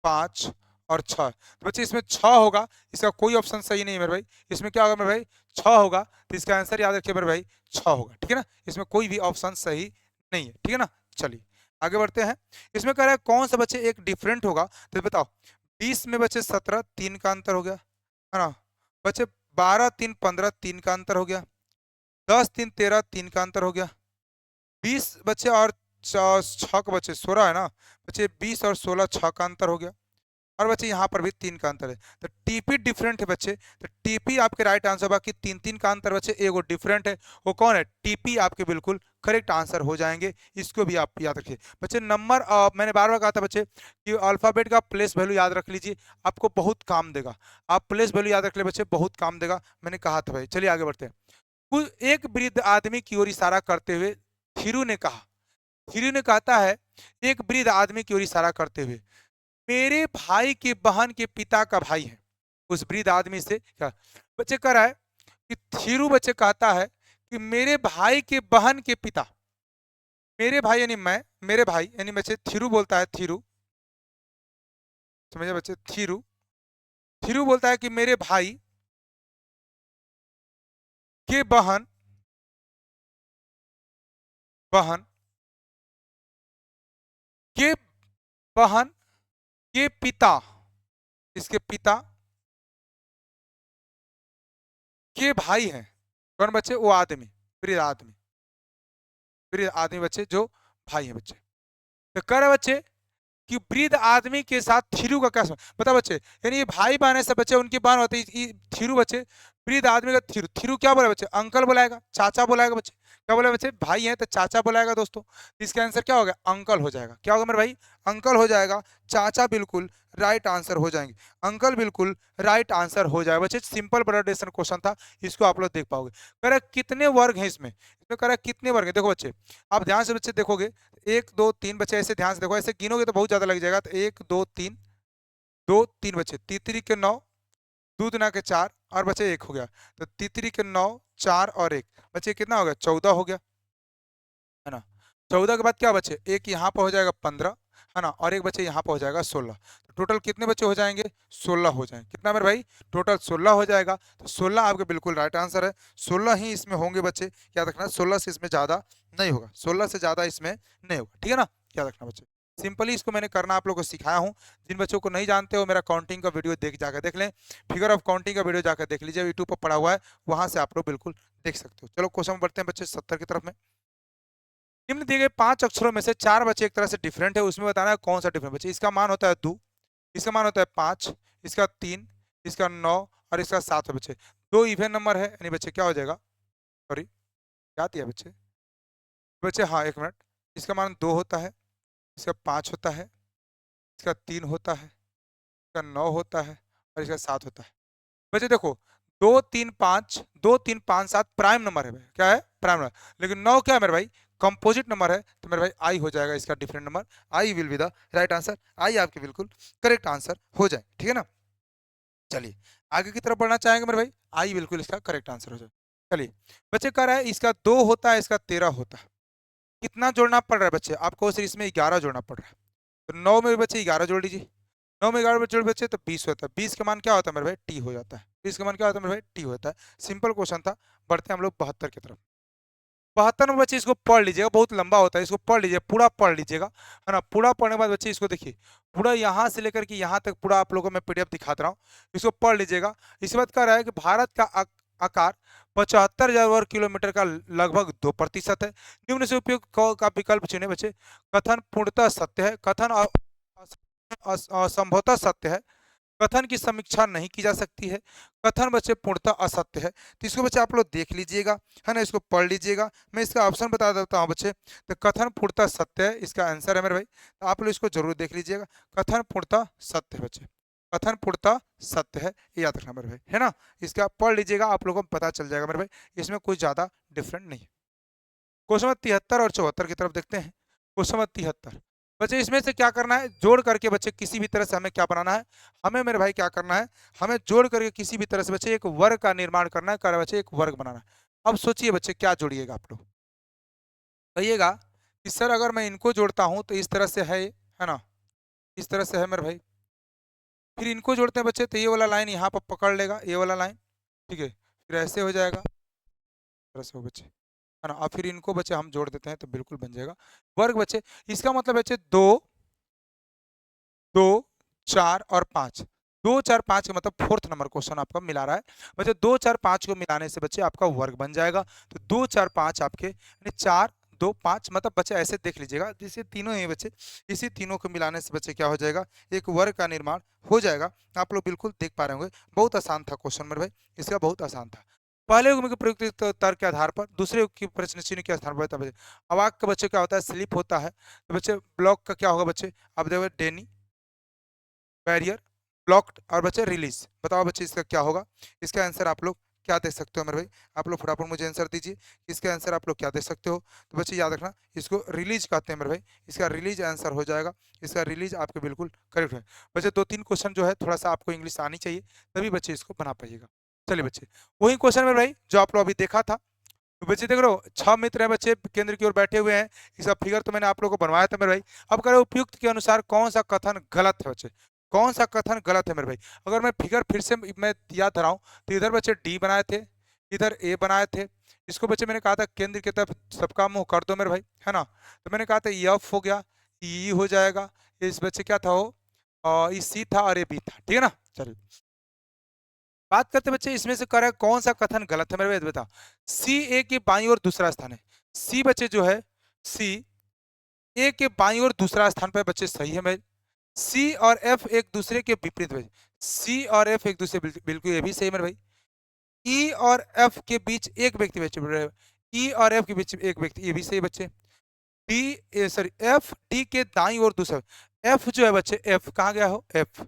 5 और 6, तो बच्चे इसमें 6 होगा, इसका कोई ऑप्शन सही नहीं है मेरे भाई। इसमें क्या होगा मेरे भाई, 6 होगा, तो इसका आंसर याद रखिए मेरे भाई 6 होगा, ठीक है ना। इसमें कोई भी ऑप्शन सही नहीं है, ठीक है ना। चलिए आगे बढ़ते हैं। इसमें कह रहा है कौन सा बच्चे एक डिफरेंट होगा, तो बताओ 20 में बच्चे 17 3 का अंतर हो गया, है ना बच्चे। 12 3 15 3 का अंतर हो गया, 10 3 13 3 का अंतर हो गया, 20 बच्चे और 6 के बच्चे 16 है ना बच्चे, 20 और 16 6 का अंतर हो गया, और बच्चे यहाँ पर भी 3 का अंतर है, तो टीपी डिफरेंट है बच्चे, तो टीपी आपके राइट आंसर होगा कि 3 3 का अंतर बच्चे, एगो डिफरेंट है, वो कौन है, टीपी आपके बिल्कुल करेक्ट आंसर हो जाएंगे। इसको भी आप याद रखिए बच्चे। नंबर मैंने बार बार कहा था बच्चे कि अल्फाबेट का प्लेस वैल्यू याद रख लीजिए, आपको बहुत काम देगा। आप प्लेस वैल्यू याद रख ले बच्चे, बहुत काम देगा, मैंने कहा था भाई। चलिए आगे बढ़ते हैं। एक वृद्ध आदमी की ओर इशारा करते हुए थिरू ने कहा, थिरू ने कहता है एक वृद्ध आदमी की ओर इशारा करते हुए, मेरे भाई के बहन के पिता का भाई है। उस वृद्ध आदमी से क्या बच्चे कह रहा है कि थिरू बच्चे कहता है कि मेरे भाई के बहन के पिता, मेरे भाई यानी मैं, मेरे भाई यानी बच्चे थिरू बोलता है, थिरू समझे बच्चे, थिरू, थिरू बोलता है कि मेरे भाई के बहन, बहन के बहन के पिता, इसके पिता के भाई हैं, कौन बच्चे, वो आदमी, वृद्ध आदमी, वृद्ध आदमी बच्चे जो भाई हैं बच्चे। तो कह रहे बच्चे कि वृद्ध आदमी के साथ थिरू का क्या संबंध, बता बच्चे, यानी ये भाई बहन है सब बच्चे, उनकी बहन होती है थिरू बच्चे, वृद्ध आदमी का थिरू, थिरू क्या बोला बच्चे, अंकल बुलाएगा, चाचा बुलाएगा बच्चे, क्या बोला बच्चे, भाई है तो चाचा बुलाएगा दोस्तों, तो इसका आंसर क्या होगा, अंकल हो जाएगा। क्या होगा मेरे भाई, अंकल हो जाएगा, चाचा बिल्कुल राइट आंसर हो जाएंगे, अंकल बिल्कुल राइट आंसर हो जाएगा बच्चे। सिंपल ब्लडेशन क्वेश्चन था, इसको आप लोग देख पाओगे। कह रहा कितने वर्ग हैं इसमें, इसमें कह रहा कितने वर्ग हैं, देखो बच्चे आप ध्यान से बच्चे देखोगे, 1 2 3 बच्चे ऐसे ध्यान से देखो, ऐसे गिनोगे तो बहुत ज्यादा लग जाएगा, तो 1 2 3, 2 3 बच्चे, तीतरी के 9, दो दुना के 4 और बच्चे 1 हो गया, तो तीतरी के 9 4 और 1 बच्चे कितना हो गया, 14 हो गया, है ना। 14 के बाद क्या बच्चे, एक यहाँ पर हो जाएगा 15, है ना, और एक बच्चे यहाँ पर हो जाएगा 16, तो टोटल कितने बच्चे हो जाएंगे, 16 हो जाएंगे। कितना मेरे भाई, टोटल 16 हो जाएगा, तो 16 आपके बिल्कुल राइट आंसर है, 16 ही इसमें होंगे बच्चे, याद रखना 16 से इसमें ज्यादा नहीं होगा, 16 से ज्यादा इसमें नहीं होगा, ठीक है ना, याद रखना बच्चे। सिंपली इसको मैंने करना आप लोगों को सिखाया हूँ, जिन बच्चों को नहीं जानते हो मेरा काउंटिंग का वीडियो जाकर देख लें, फिगर ऑफ काउंटिंग का वीडियो जाकर देख लीजिए, यूट्यूब पर पड़ा हुआ है, वहां से आप लोग बिल्कुल देख सकते हो। चलो क्वेश्चन बढ़ते हैं बच्चे 70 की तरफ में। निम्न दिए गए 5 अक्षरों में से 4 बच्चे एक तरह से डिफरेंट है, उसमें बताना है कौन सा डिफरेंट बच्चे। इसका मान होता है 2, इसका मान होता है 5, इसका 3, इसका 9 और इसका 7 है बच्चे। 2 इवन नंबर है, यानी बच्चे क्या हो जाएगा, सॉरी क्या दिया बच्चे, बच्चे हाँ एक मिनट, इसका मान 2 होता है, इसका 5 होता है, इसका 3 होता है, इसका 9 होता है और इसका 7 होता है। बच्चे देखो 2 3 5, 2 3 5 7 प्राइम नंबर है भाई, क्या है प्राइम नंबर, लेकिन 9 क्या है मेरे भाई, कंपोजिट नंबर है तो मेरे भाई आई हो जाएगा इसका different number, I will be the right answer, आई आपके बिल्कुल करेक्ट आंसर हो जाए, ठीक है ना। चलिए आगे की तरफ बढ़ना चाहेंगे मेरे भाई, आई बिल्कुल इसका करेक्ट आंसर हो जाए। चलिए बच्चे कह रहा है इसका 2 होता है, इसका 13 होता है, कितना जोड़ना पड़ रहा है बच्चे आपको, सिर्फ इसमें 11 जोड़ना पड़ रहा है। तो 9 में बच्चे 11 जोड़ लीजिए, 9 में 11 जोड़ बच्चे तो 20 होता है, 20 का मान क्या होता है मेरे भाई, टी हो जाता है, 20 का मान क्या होता है मेरे भाई, टी होता है। सिंपल क्वेश्चन था। बढ़ते हैं हम लोग 72 की तरफ। 72 में बच्चे इसको पढ़ लीजिएगा, बहुत लंबा होता है, इसको पढ़ लीजिए, पूरा पढ़ लीजिएगा, है ना। पूरा पढ़ने के बाद बच्चे इसको देखिए, पूरा यहाँ से लेकर के यहाँ तक पूरा आप लोगों को मैं पीडीएफ दिखाता रहा हूँ, इसको पढ़ लीजिएगा। इसके बाद कह रहा है कि भारत का आकार 75,000 वर्ग किलोमीटर का लगभग 2% है, निम्न से उपयोग का विकल्प चुने बच्चे। कथन पूर्णतः सत्य है, कथन असंभवतः सत्य है, कथन की समीक्षा नहीं की जा सकती है, कथन बच्चे पूर्णतः असत्य है। तो इसको बच्चे आप लोग देख लीजिएगा, है ना, इसको पढ़ लीजिएगा। मैं इसका ऑप्शन बता देता हूँ बच्चे। तो कथन पूर्णतः सत्य है इसका आंसर है मेरे भाई, तो आप लोग इसको जरूर देख लीजिएगा। कथन पूर्णतः सत्य है बच्चे, कथन पूर्णतः सत्य है, ये याद रखना मेरे भाई, है ना। इसका पढ़ लीजिएगा, आप लोगों को पता चल जाएगा मेरे भाई, इसमें कोई ज्यादा डिफरेंट नहीं है। क्वेश्चन नंबर 73 और 74 की तरफ देखते हैं। क्वेश्चन नंबर 73 बच्चे, इसमें से क्या करना है, जोड़ करके बच्चे किसी भी तरह से हमें क्या बनाना है, हमें मेरे भाई क्या करना है, हमें जोड़ करके किसी भी तरह से बच्चे एक वर्ग का निर्माण करना है, कर बच्चे एक वर्ग बनाना है। अब सोचिए बच्चे क्या जोड़िएगा आप लोग, कहिएगा कि सर अगर मैं इनको जोड़ता हूं तो इस तरह से है ना, इस तरह से है मेरे भाई। फिर इनको जोड़ते हैं बच्चे तो ये वाला लाइन यहाँ पर पकड़ लेगा, ये वाला लाइन, ठीक है, फिर ऐसे हो जाएगा, इस तरह से हो बच्चे, है ना। और फिर इनको बच्चे हम जोड़ देते हैं तो बिल्कुल बन जाएगा वर्ग बच्चे। इसका मतलब बच्चे 2 2 4 और 5, 2 4 5 का मतलब फोर्थ नंबर क्वेश्चन आपका मिला रहा है बच्चे। 2 4 5 को मिलाने से बच्चे आपका वर्ग बन जाएगा। तो 2 4 5 आपके यानी 4 2 5, मतलब बच्चे ऐसे देख लीजिएगा जैसे तीनों ही बच्चे, इसी तीनों को मिलाने से बच्चे क्या हो जाएगा, एक वर्ग का निर्माण हो जाएगा। आप लोग बिल्कुल देख पा रहे होंगे, बहुत आसान था क्वेश्चन मेरे भाई, इसका बहुत आसान था। पहले युग में प्रयुक्त तर्क के आधार पर, दूसरे युग की प्रश्न चिन्ह के आधार पर बच्चे अवाक का बच्चे क्या होता है, स्लिप होता है। तो बच्चे ब्लॉक का क्या होगा बच्चे, आप देखो डेनी, बैरियर, ब्लॉक्ड और बच्चे रिलीज। बताओ बच्चे इसका क्या होगा, इसका आंसर आप लोग क्या दे सकते हो मेरे भाई, आप लोग फटाफट मुझे आंसर दीजिए, इसका आंसर आप लोग क्या दे सकते हो। तो बच्चे याद रखना, इसको रिलीज कहते हैं मेरे भाई, इसका रिलीज आंसर हो जाएगा, इसका रिलीज आपके बिल्कुल करेक्ट है। बच्चे 2-3 क्वेश्चन जो है थोड़ा सा आपको इंग्लिश आनी चाहिए, तभी बच्चे इसको बना पाइएगा। चलिए बच्चे, वही क्वेश्चन मेरे भाई जो आप लोग अभी देखा था। तो बच्चे देख रहे हो 6 मित्र हैं बच्चे केंद्र की ओर बैठे हुए हैं, इसका फिगर तो मैंने आप लोगों को बनवाया था मेरे भाई। अब कह रहे हो उपयुक्त के अनुसार कौन सा कथन गलत है बच्चे, कौन सा कथन गलत है मेरे भाई। अगर मैं फिगर फिर से मैं याद धराऊं तो इधर बच्चे डी बनाए थे, इधर ए बनाए थे, इसको बच्चे मैंने कहा था केंद्र की तरफ सबका मुंह कर दो मेरे भाई, है ना। तो मैंने कहा था एफ हो गया, ई हो जाएगा, इस बच्चे क्या था वो, ये सी था और ये बी था, ठीक है ना। चलिए बात करते बच्चे, इसमें से कह कौन सा कथन गलत है मेरे बता। सी ए के बाई और दूसरा स्थान है, सी बच्चे जो है, सी ए के बाई और दूसरा स्थान पर बच्चे सही है मेरे। सी और एफ एक दूसरे के विपरीत है, सी और एफ एक दूसरे बिल्कुल ये भी सही है मेरे भाई। ई और एफ के बीच एक व्यक्ति बच्चे, ई और एफ के बीच एक व्यक्ति, ये भी सही बच्चे। डी सॉरी एफ डी के दाई और दूसरा, एफ जो है बच्चे, एफ कहाँ गया हो, एफ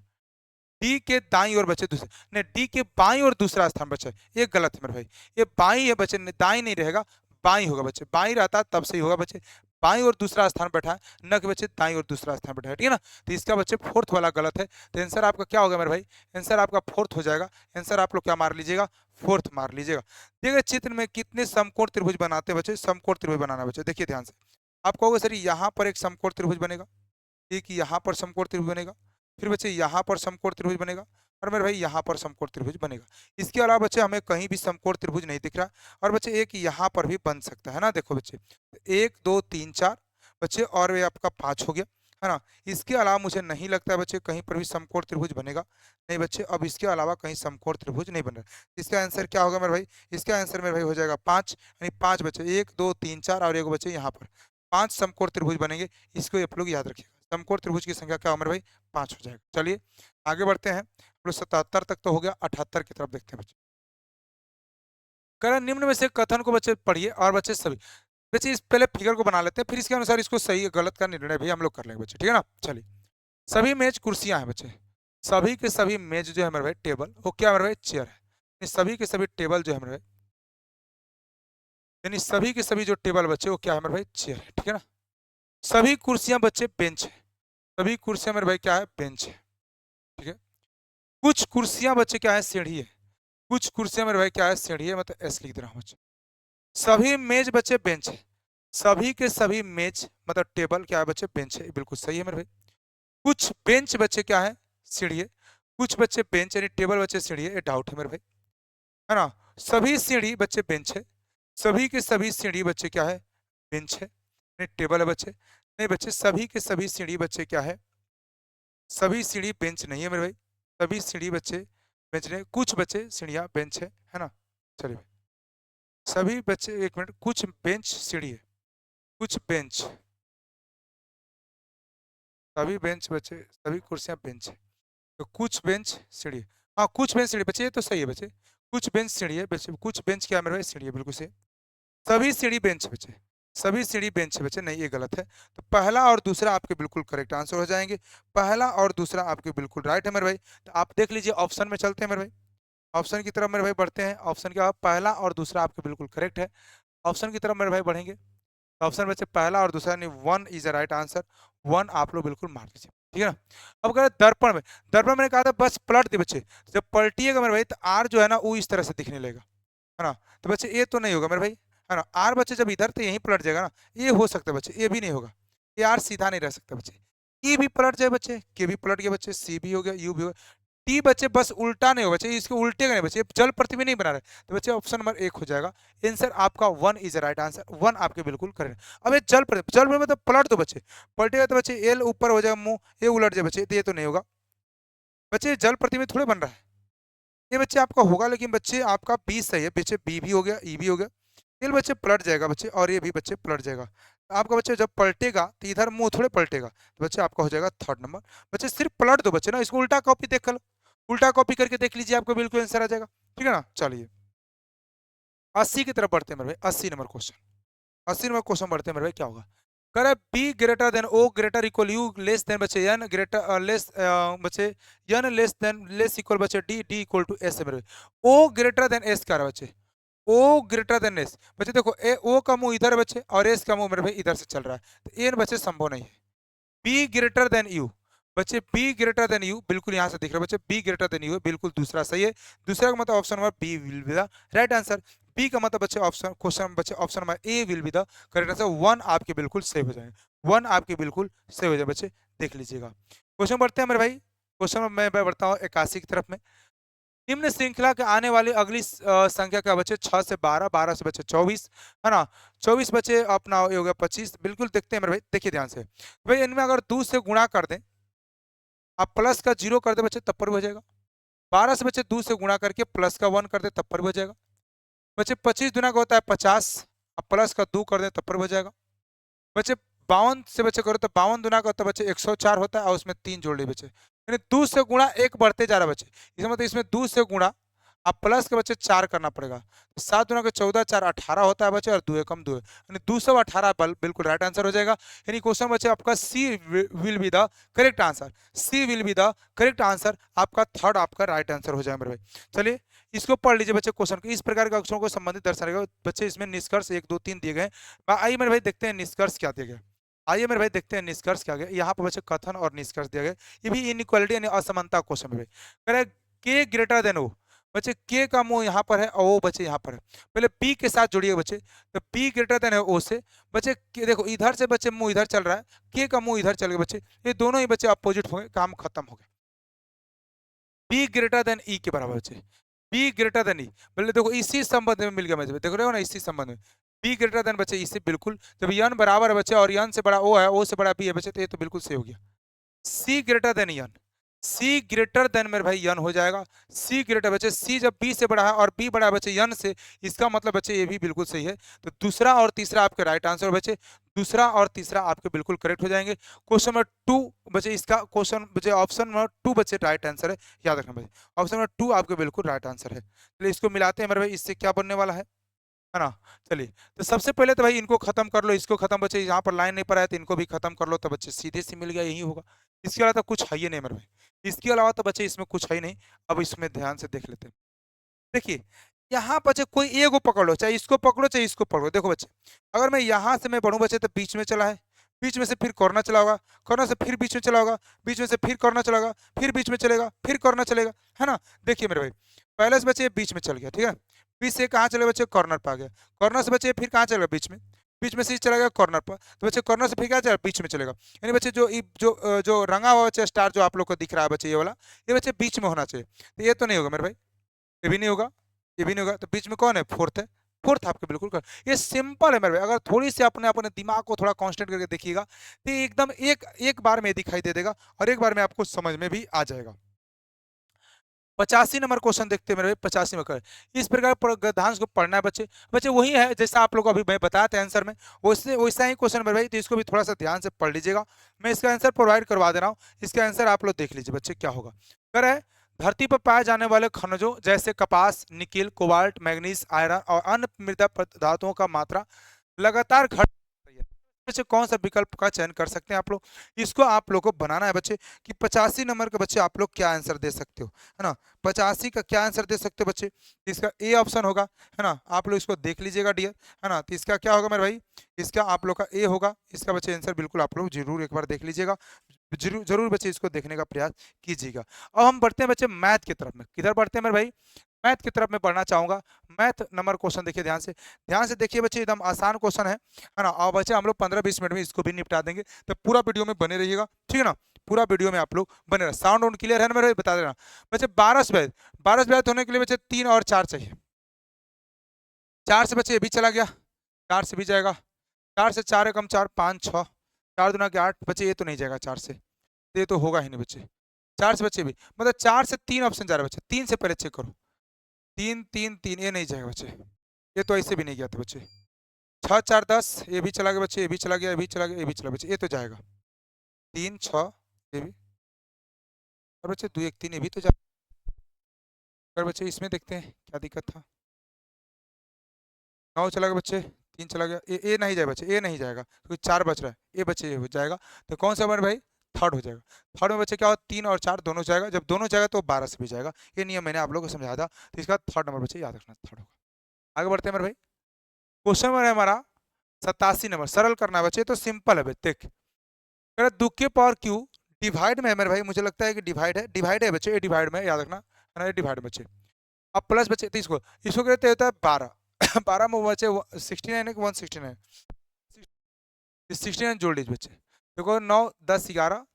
डी के दाई और बचे दूसरे, नहीं डी के बाई और दूसरा स्थान बचे, ये गलत है मेरे भाई, ये बाई है बच्चे, दाई नहीं रहेगा, बाई होगा बच्चे, बाई रहता तब सही होगा बच्चे, बाई और दूसरा स्थान बैठा है, न कि बच्चे दाई और दूसरा स्थान बैठा है, ठीक है ना। तो इसका बच्चे फोर्थ वाला गलत है, तो आंसर आपका क्या होगा मेरे भाई, आंसर आपका फोर्थ हो जाएगा। आंसर आप लोग क्या मार लीजिएगा, फोर्थ मार लीजिएगा। देखिए चित्र में कितने समकोण त्रिभुज बनाते हैं बच्चे, समकोण त्रिभुज बनाना बच्चे, देखिए ध्यान से। आप कहोगे सर यहाँ पर एक समकोण त्रिभुज बनेगा, एक यहाँ पर समकोण त्रिभुज बनेगा, फिर बच्चे यहाँ पर समकोण त्रिभुज बनेगा, और मेरे भाई यहाँ पर समकोण त्रिभुज बनेगा। इसके अलावा बच्चे हमें कहीं भी समकोण त्रिभुज नहीं दिख रहा, और बच्चे एक यहाँ पर भी बन सकता है ना, देखो बच्चे 1 2 3 4 बच्चे, और ये आपका 5 हो गया, है ना। इसके अलावा मुझे नहीं लगता है बच्चे कहीं पर भी समकोण त्रिभुज बनेगा, नहीं बच्चे, अब इसके अलावा कहीं समकोण त्रिभुज नहीं बन रहा। इसका आंसर क्या होगा मेरे भाई, इसका आंसर मेरे भाई हो जाएगा 5, यानी 5 बच्चे, 1 2 3 4 और एक बच्चे यहाँ पर 5 समकोण त्रिभुज बनेंगे, इसको आप लोग याद रखिएगा। समकोण त्रिभुज की संख्या क्या हो मेरे भाई, 5 हो जाएगा। चलिए आगे बढ़ते हैं, 77 तक तो हो गया, 78 की तरफ देखते हैं बच्चे। कह निम्न में से कथन को बच्चे पढ़िए और बच्चे सभी, बच्चे इस पहले फिगर को बना लेते हैं, फिर इसके अनुसार इसको सही गलत का निर्णय भी हम लोग कर लेंगे बच्चे, ठीक है ना। चलिए सभी मेज कुर्सियां हैं बच्चे, सभी के सभी मेज जो है मेरे भाई टेबल, वो क्या मेरे भाई चेयर है, सभी के सभी टेबल जो है मेरे भाई यानी सभी के सभी जो टेबल बच्चे वो क्या है मेरे भाई, चेयर है, ठीक है ना। सभी कुर्सियां बच्चे बेंच है, सभी कुर्सियां मेरे भाई क्या है, बेंच है, ठीक है। कुछ कुर्सियां बच्चे क्या है, सीढ़ी है, कुछ कुर्सियां मेरे भाई क्या है, सीढ़ी है, मतलब एस लिख दे रहा हूं बच्चे। सभी मेज बच्चे बेंच है, सभी के सभी मेज मतलब टेबल क्या है बच्चे, बेंच है, बिल्कुल सही है मेरे भाई। कुछ बेंच बच्चे क्या है, सीढ़ी है, कुछ बच्चे बेंच यानी टेबल बच्चे सीढ़ी है, ये डाउट है मेरे भाई, है ना। सभी सीढ़ी बच्चे बेंच है, सभी के सभी सीढ़ी बच्चे क्या है, बेंच है, नहीं टेबल है बच्चे, नहीं बच्चे सभी के सभी सीढ़ी बच्चे क्या है, सभी सीढ़ी बेंच नहीं है मेरे भाई, सभी सीढ़ी बच्चे बेंच नहीं, कुछ बच्चे सीढ़ियाँ बेंच है ना। चलिए भाई, सभी बच्चे, एक मिनट, कुछ बेंच सीढ़ी है, कुछ बेंच, सभी बेंच बच्चे, सभी कुर्सियां बेंच है, तो कुछ बेंच सीढ़ी है। हाँ कुछ बेंच सीढ़ी बच्चे, ये तो सही है बच्चे, कुछ बेंच सीढ़ी है बच्चे, कुछ बेंच क्या है मेरे भाई, सीढ़ी है, बिल्कुल सही। सभी सीढ़ी बेंच बच्चे, सभी सीढ़ी बेंच बच्चे, नहीं ये गलत है। तो पहला और दूसरा आपके बिल्कुल करेक्ट आंसर हो जाएंगे, पहला और दूसरा आपके बिल्कुल राइट है मेरे भाई। तो आप देख लीजिए ऑप्शन में चलते हैं मेरे भाई, ऑप्शन की तरफ मेरे भाई बढ़ते हैं, ऑप्शन क्या, पहला और दूसरा आपके बिल्कुल करेक्ट है। ऑप्शन की तरफ मेरे भाई बढ़ेंगे, ऑप्शन बच्चे पहला और दूसरा यानी one is the right answer, one आप लोग बिल्कुल मार दीजिए, ठीक है ना। अब अगर दर्पण में, दर्पण मैंने कहा था बस पलट दे बच्चे, जब पलटिएगा मेरे भाई तो आर जो है ना वो इस तरह से दिखने लगेगा, है ना। तो बच्चे ये तो नहीं होगा मेरे भाई, है ना, आर बच्चे जब इधर तो यहीं पलट जाएगा ना, ये हो सकता है बच्चे, ये भी नहीं होगा, ये आर सीधा नहीं रह सकता बच्चे। ई भी पलट जाए बच्चे, के भी पलट गया बच्चे, सी भी हो गया, यू भी हो गया, टी बच्चे बस उल्टा नहीं हो बच्चे, इसके उल्टे का नहीं बच्चे, जल पृथ्वी नहीं बना रहे, तो बच्चे ऑप्शन नंबर एक हो जाएगा। आंसर आपका one is right answer, one आपके बिल्कुल करेक्ट। अब ये जल पृथ्वी, जल में मतलब पलट दो बच्चे, पलटेगा तो बच्चे एल ऊपर हो जाएगा, मुंह ये उलट जाए बच्चे, तो ये तो नहीं होगा बच्चे, जल पृथ्वी में थोड़े बन रहा है, ये बच्चे आपका होगा, लेकिन बच्चे आपका बी सही है बच्चे, बी भी हो गया, ई भी हो गया, ये बच्चे पलट जाएगा बच्चे, और ये भी बच्चे पलट जाएगा। तो आपका बच्चे जब पलटेगा तो इधर मुंह थोड़े पलटेगा, तो बच्चे आपका हो जाएगा थर्ड नंबर। बच्चे सिर्फ पलट दो बच्चे ना, इसको उल्टा कॉपी देख लो, उल्टा कॉपी करके देख लीजिए, आपको बिल्कुल आंसर आ जाएगा, ठीक है ना। चलिए 80 की तरफ बढ़ते हैं मेरे भाई, 80 नंबर क्वेश्चन, 80 नंबर क्वेश्चन बढ़ते हैं मेरे भाई, क्या होगा, करे B greater than O greater equal U less than बच्चे एन ग्रेटर लेस बच्चे N less than less equal बच्चे D D equal to S है मेरे भाई। ओ ग्रेटर देन एस क्या है बच्चे, ओ ग्रेटर देन एस बच्चे, देखो ए ओ का मुंह इधर है बच्चे, और एस का मुंह मेरे भाई इधर से चल रहा है, तो एन बच्चे संभव नहीं है। बी ग्रेटर देन यू बच्चे, बी ग्रेटर देन यू बिल्कुल यहाँ से दिख रहा है बच्चे, बी ग्रेटर देन यू है, बिल्कुल दूसरा सही है, दूसरा का मतलब option number B will be the right answer. B का मतलब बच्चे ऑप्शन क्वेश्चन बच्चे option number A will be the correct answer, one आपके बिल्कुल सही हो जाएंगे, वन आपके बिल्कुल सही हो जाए बच्चे, देख लीजिएगा। क्वेश्चन बढ़ते हैं मेरे भाई, क्वेश्चन में मैं बढ़ता हूँ 81 की तरफ में। निम्न श्रृंखला के आने वाली अगली संख्या क्या बचे, 6 से 12, 12 से बचे 24, है ना, 24 बचे अपना ये हो गया 25, बिल्कुल देखते हैं मेरे भाई, देखिए ध्यान से भाई, इनमें अगर 2 से गुणा कर दें, आप प्लस का 0 कर दे बच्चे तब पर भी हो जाएगा, 12 से बच्चे 2 से गुणा करके प्लस का 1 कर दे तब पर भी हो जाएगा बच्चे, 25 दुना का होता है 50, आप प्लस का 2 कर दे तब पर भी हो जाएगा बच्चे, 52 से बच्चे करो तो 52 दुना का होता है बच्चे 104 होता है, और उसमें 3 जोड़ लिए बच्चे, यानी 2 से गुणा 1 बढ़ते जा रहा है बच्चे, इसका मतलब इसमें 2 से गुणा आप प्लस के बच्चे 4 करना पड़ेगा, तो 7 दुना के 14, 4 18 होता है बच्चे, और 2 एकम 2 यानी 218 बिल्कुल राइट आंसर हो जाएगा। यानी क्वेश्चन बच्चे आपका C will be the correct answer, C will be the correct answer, आपका थर्ड आपका राइट आंसर हो जाएगा मेरे भाई। चलिए इसको पढ़ लीजिए बच्चे, क्वेश्चन को इस प्रकार के अक्षरों को संबंधित दर्शाएगा बच्चे, इसमें निष्कर्ष 1 2 3 दिए गए, आइए मेरे भाई देखते हैं निष्कर्ष क्या दिए गए, आइए मेरे भाई देखते हैं निष्कर्ष क्या गया, यहाँ पर बच्चे कथन और निष्कर्ष दिया गया, ये भी इनइक्वालिटी यानी असमानता क्वेश्चन में कह के ग्रेटर देन ओ बच्चे, के का मुंह यहाँ पर है और ओ बच्चे यहाँ पर है, पहले पी के साथ जोड़िए बच्चे, तो पी ग्रेटर देन है ओ से बच्चे, देखो इधर से बच्चे मुंह इधर चल रहा है, के का मुंह इधर चल गया बच्चे, ये दोनों ही बच्चे अपोजिट हो गए, काम खत्म हो गया। बी ग्रेटर देन ई के बराबर बच्चे, बी ग्रेटर देन ई, बोले देखो इसी संबंध में मिल गया मुझे, देख रहे हो ना इसी संबंध में, बी ग्रेटर देन बच्चे इसी बिल्कुल, जब यन बराबर है बच्चे और यन से बड़ा ओ है, ओ से बड़ा बी है बच्चे, तो ये तो बिल्कुल सही हो गया। सी ग्रेटर देन यन, सी ग्रेटर देन मेरे भाई यन हो जाएगा, सी ग्रेटर बच्चे, सी जब बी से बड़ा है और बी बड़ा है बच्चे यन से, इसका मतलब बच्चे ये भी बिल्कुल सही है, तो दूसरा और तीसरा आपके राइट आंसर बच्चे, दूसरा और तीसरा आपके बिल्कुल करेक्ट हो जाएंगे। क्वेश्चन नंबर 2 बच्चे, इसका क्वेश्चन बच्चे ऑप्शन नंबर 2 बच्चे राइट आंसर है, याद रखना बच्चे, ऑप्शन नंबर 2 आपके बिल्कुल राइट आंसर है। चलिए इसको मिलाते हैं मेरे भाई, इससे क्या बनने वाला है ना। चलिए तो सबसे पहले तो भाई इनको खत्म कर लो, इसको खत्म बच्चे, यहाँ पर लाइन नहीं पर आया तो इनको भी खत्म कर लो, तो बच्चे सीधे से मिल गया, यही होगा, इसके अलावा तो कुछ है ही नहीं मेरे भाई, इसके अलावा तो बच्चे इसमें कुछ है ही नहीं। अब इसमें ध्यान से देख लेते हैं, देखिए यहाँ बच्चे कोई एगो पकड़ लो, चाहे इसको पकड़ो चाहे इसको पकड़ो। देखो बच्चे, अगर मैं यहाँ से मैं बढ़ूँ बच्चे तो बीच में चला है, बीच में से फिर कॉर्नर चला होगा, कॉर्नर से फिर बीच में चला होगा, बीच में से फिर कॉर्नर चला होगा, फिर बीच में चलेगा, फिर कॉर्नर चलेगा, है ना। देखिए मेरे भाई, पहले से बच्चे बीच में चल गया, ठीक है। बीच से कहाँ चले बच्चे, कॉर्नर पर आ गया। कॉर्नर से बच्चे फिर कहाँ चलेगा, बीच में। बीच में से चला गया कॉर्नर पर, तो बच्चे कॉर्नर से फिर क्या चलेगा, बीच में चलेगा। यानी बच्चे जो रंगा हुआ बच्चे स्टार जो आप लोग को दिख रहा है बच्चे, ये वाला, ये बच्चे बीच में होना चाहिए। तो ये तो नहीं होगा मेरे भाई, ये भी नहीं होगा, ये भी नहीं होगा। तो बीच में कौन है, फोर्थ है। फोर्थ आपके बिल्कुल कर, ये सिंपल है मेरे भाई। अगर थोड़ी सी अपने अपने दिमाग को थोड़ा कांस्टेंट करके देखिएगा तो ये एकदम एक एक बार में दिखाई दे देगा और एक बार में आपको समझ में भी आ जाएगा। 85 नंबर क्वेश्चन देखते हैं मेरे भाई, 85 नंबर इस प्रकार गद्यांश को पढ़ना है बच्चे। बच्चे वही है जैसा आप लोग को अभी मैं बताया था आंसर में, वैसे वैसा ही क्वेश्चन मेरे भाई, तो इसको भी थोड़ा सा ध्यान से पढ़ लीजिएगा। मैं इसका आंसर प्रोवाइड करवा दे रहा हूँ, इसका आंसर आप लोग देख लीजिए बच्चे क्या होगा। कर है, धरती पर पाए जाने वाले खनिजों जैसे कपास, निकिल, कोबाल्ट, मैग्नीज, आयरन और अन्य मृदा पदार्थों का मात्रा लगातार घट रही है। बच्चे कौन सा विकल्प का चयन कर सकते हैं आप लोग, इसको आप लोग को बनाना है बच्चे कि 85 नंबर के बच्चे आप लोग क्या आंसर दे सकते हो, है ना। 85 का क्या आंसर दे सकते हो बच्चे, इसका ए ऑप्शन होगा, है ना। आप लोग इसको देख लीजिएगा डियर, है ना। तो इसका क्या होगा मेरे भाई, इसका आप लोग का ए होगा। इसका बच्चे आंसर बिल्कुल आप लोग जरूर एक बार देख लीजिएगा, जरूर जरूर बच्चे इसको देखने का प्रयास कीजिएगा। अब हम बढ़ते हैं बच्चे मैथ की तरफ में, किधर बढ़ते हैं मेरे भाई, मैथ की तरफ में बढ़ना चाहूंगा। मैथ नंबर क्वेश्चन देखिए ध्यान से देखिए बच्चे, एकदम आसान क्वेश्चन है ना। और बच्चे हम लोग 15-20 मिनट में इसको भी निपटा देंगे, तो पूरा वीडियो में बने रहिएगा, ठीक है ना। पूरा वीडियो में आप लोग बने रहे, साउंड ऑन क्लियर है ना मेरे भाई, बता देना बच्चे। 12 से होने के लिए बच्चे 3 और 4 चाहिए। 4 से बच्चे ये भी चला गया, 4 से भी जाएगा, 4 से 4 एकम 4, 5 6, 4 दूना के 8 बच्चे, ये तो नहीं जाएगा 4 से, तो ये तो होगा ही नहीं बच्चे। 4 से बच्चे भी, मतलब 4 से 3 ऑप्शन जा रहा है बच्चे, 3 से पहले चेक करो, 3 3 3, ये नहीं जाएगा बच्चे, ये तो ऐसे भी नहीं गया था बच्चे। 6 4 10, ये भी चला गया बच्चे, ये भी चला गया, ये भी चला गया, ये भी चला बच्चे, ये तो जाएगा। 3 6, ये भी, और बच्चे 2 1 3, ये भी तो जाएगा। अगर बच्चे इसमें देखते हैं क्या दिक्कत था, 9 चला गया बच्चे, 3 चला गया, ए नहीं जाएगा बच्चे, ए नहीं जाएगा क्योंकि 4 बच रहा है, ये बच्चे ये हो जाएगा। तो कौन सा हमारे भाई, थर्ड हो जाएगा। थर्ड में बच्चे क्या हो, 3 और 4 दोनों जाएगा, जब दोनों जाएगा तो 12 से भी जाएगा। ये नियम मैंने आप लोगों को समझाया था, तो इसका थर्ड नंबर बच्चे याद रखना, थर्ड होगा। आगे बढ़ते हैं मेरे भाई, क्वेश्चन नंबर है हमारा 87 नंबर, सरल करना है बच्चे, तो सिंपल है बच्चे। देख, अगर 2 के पावर क्यू डिवाइड में है मेरे भाई, मुझे लगता है कि डिवाइड है बच्चे, ये डिवाइड में है, याद रखना, है ना, ये डिवाइड में बच्चे। अब प्लस बच्चे, तो इसको इसको कहते होता है 12। 12 में बच्चे 69 है कि 169, 69 जोड़ लीजिए बच्चे। देखो 9 10 11,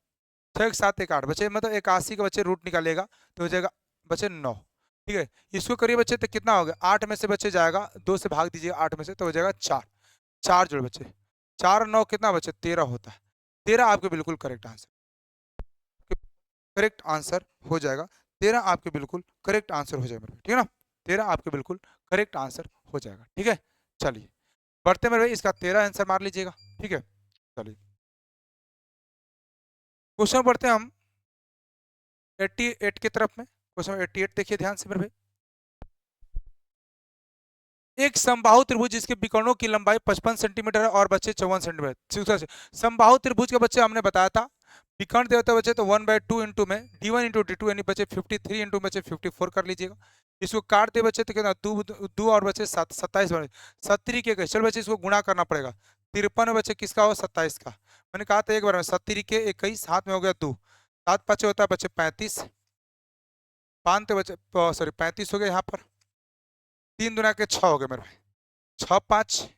6 1 7 1 8 बच्चे, मतलब 81 का बच्चे रूट निकालेगा तो हो जाएगा बच्चे 9, ठीक है। इसको करिए बच्चे तो कितना हो गया, 8 में से बच्चे जाएगा, 2 से भाग दीजिए 8 में से तो हो जाएगा 4, 4 जोड़ बच्चे, 4 और 9 कितना बच्चे 13 होता है। 13 आपके बिल्कुल करेक्ट आंसर, करेक्ट आंसर हो जाएगा। 13 आपके बिल्कुल करेक्ट आंसर हो जाएगा, ठीक है ना। 13 आपके बिल्कुल करेक्ट आंसर हो जाएगा, ठीक है। चलिए बढ़ते मेरे भाई, इसका 13 आंसर मार लीजिएगा, ठीक है। चलिए क्वेश्चन पढ़ते हैं हम 88 की तरफ में। क्वेश्चन 88 देखिए ध्यान से मेरे भाई, एक समबाहु त्रिभुज जिसके विकर्णों की लंबाई 55 सेंटीमीटर है और बच्चे 54 सेंटीमीटर। समबाहु त्रिभुज के बच्चे हमने बताया था, विकर्ण देते बच्चे तो 1/2 इंटू में d1 इंटू d2 यानी बच्चे 53 इंटू बच्चे 54 कर लीजिएगा। इसको काट दे बच्चे तो कितना, दो दो और बच्चे 27 बने, 70 के चल बच्चे इसको गुणा करना पड़ेगा। 53 बच्चे किसका हो, 27 का। मैंने कहा था एक बार में 70 के 21, हाथ में हो गया 2, 7 5 होता है बच्चे 35, 5 तो बच्चे सॉरी 35 हो गया यहाँ पर, 3 दुना के 6 हो गए मेरे भाई, 6 5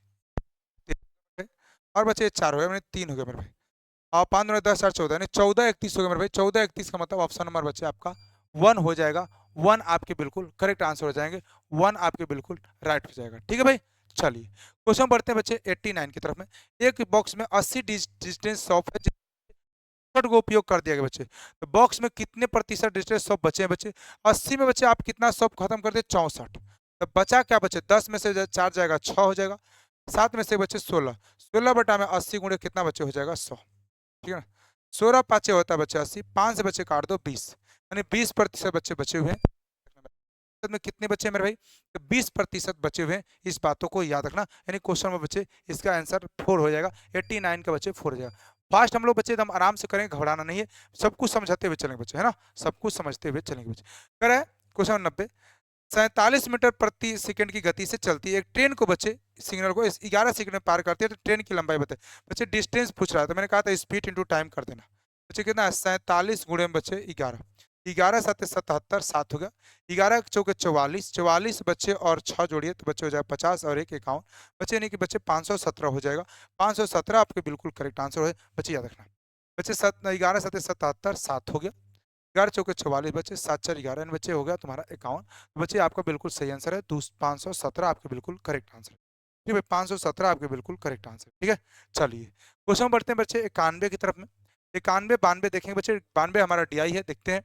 और बच्चे 4 हो गए, मैंने 3 हो गया मेरे भाई, और 5 दुना 10 4 14 यानी 14 31 हो गया मेरे भाई। 14 31 का मतलब ऑप्शन नंबर बच्चे आपका 1 हो जाएगा। 1 आपके बिल्कुल करेक्ट आंसर हो जाएंगे, 1 आपके बिल्कुल राइट हो जाएगा, ठीक है भाई। चलिए क्वेश्चन बढ़ते हैं बच्चे 89 की तरफ में। एक बॉक्स में 80 डिस्टेंस सॉफ्ट है को उपयोग कर दिया गया बच्चे, तो बॉक्स में कितने प्रतिशत डिस्टेंस सॉफ्ट बचे हैं बच्चे। 80 में बच्चे आप कितना सॉफ्ट खत्म कर दिए, 64, तो बचा क्या बच्चे, 10 में से 4 जाएगा 6 हो जाएगा, 7 में से बच्चे 16, 16 बटा में 80 गुणे कितना बच्चे हो जाएगा 100, ठीक है ना। 16 पाँचे होता है बच्चे 80, 5 से बच्चे काट दो 20, यानी 20% बच्चे बचे हुए हैं। में कितने बच्चे मेरे भाई, तो 20% बचे हुए हैं, इस बातों को याद रखना। यानी क्वेश्चन में बच्चे इसका आंसर 4 हो जाएगा, 89 का बच्चे 4 हो जाएगा। फास्ट हम लोग बच्चे एकदम आराम से करेंगे, घबराना नहीं है, सब कुछ समझते हुए चलेंगे बच्चे, है ना, सब कुछ समझते हुए चलेंगे बच्चे। करें क्वेश्चन 90, 47 मीटर प्रति सेकंड की गति से चलती है। एक ट्रेन को बच्चे सिग्नल को 11 सेकंड में पार करती है, तो ट्रेन की लंबाई बताए। बच्चे डिस्टेंस पूछ रहा था, मैंने कहा था स्पीड इंटू टाइम कर देना। बच्चे कितना है 47 गुणे में बच्चे 11, 11 7 77 7 हो गया, 11 चौके 44, 44 बच्चे और 6 जोड़िए तो बच्चे हो जाएगा 50 और 1 51 बच्चे, यानी कि बच्चे 517 हो जाएगा। 517 आपके बिल्कुल करेक्ट आंसर है बच्चे, याद रखना। बच्चे 11 7 77 7 हो गया, 11 चौके 44 बच्चे, 7 4 11 बच्चे हो गया तुम्हारा 51। तो बच्चे आपका बिल्कुल सही आंसर है 517 आपके बिल्कुल करेक्ट आंसर। ठीक है, 517 आपके बिल्कुल करेक्ट आंसर। ठीक है, चलिए क्वेश्चन बढ़ते हैं बच्चे 91 की तरफ में। 91 92 देखेंगे बच्चे, 92 हमारा डीआई है, देखते हैं।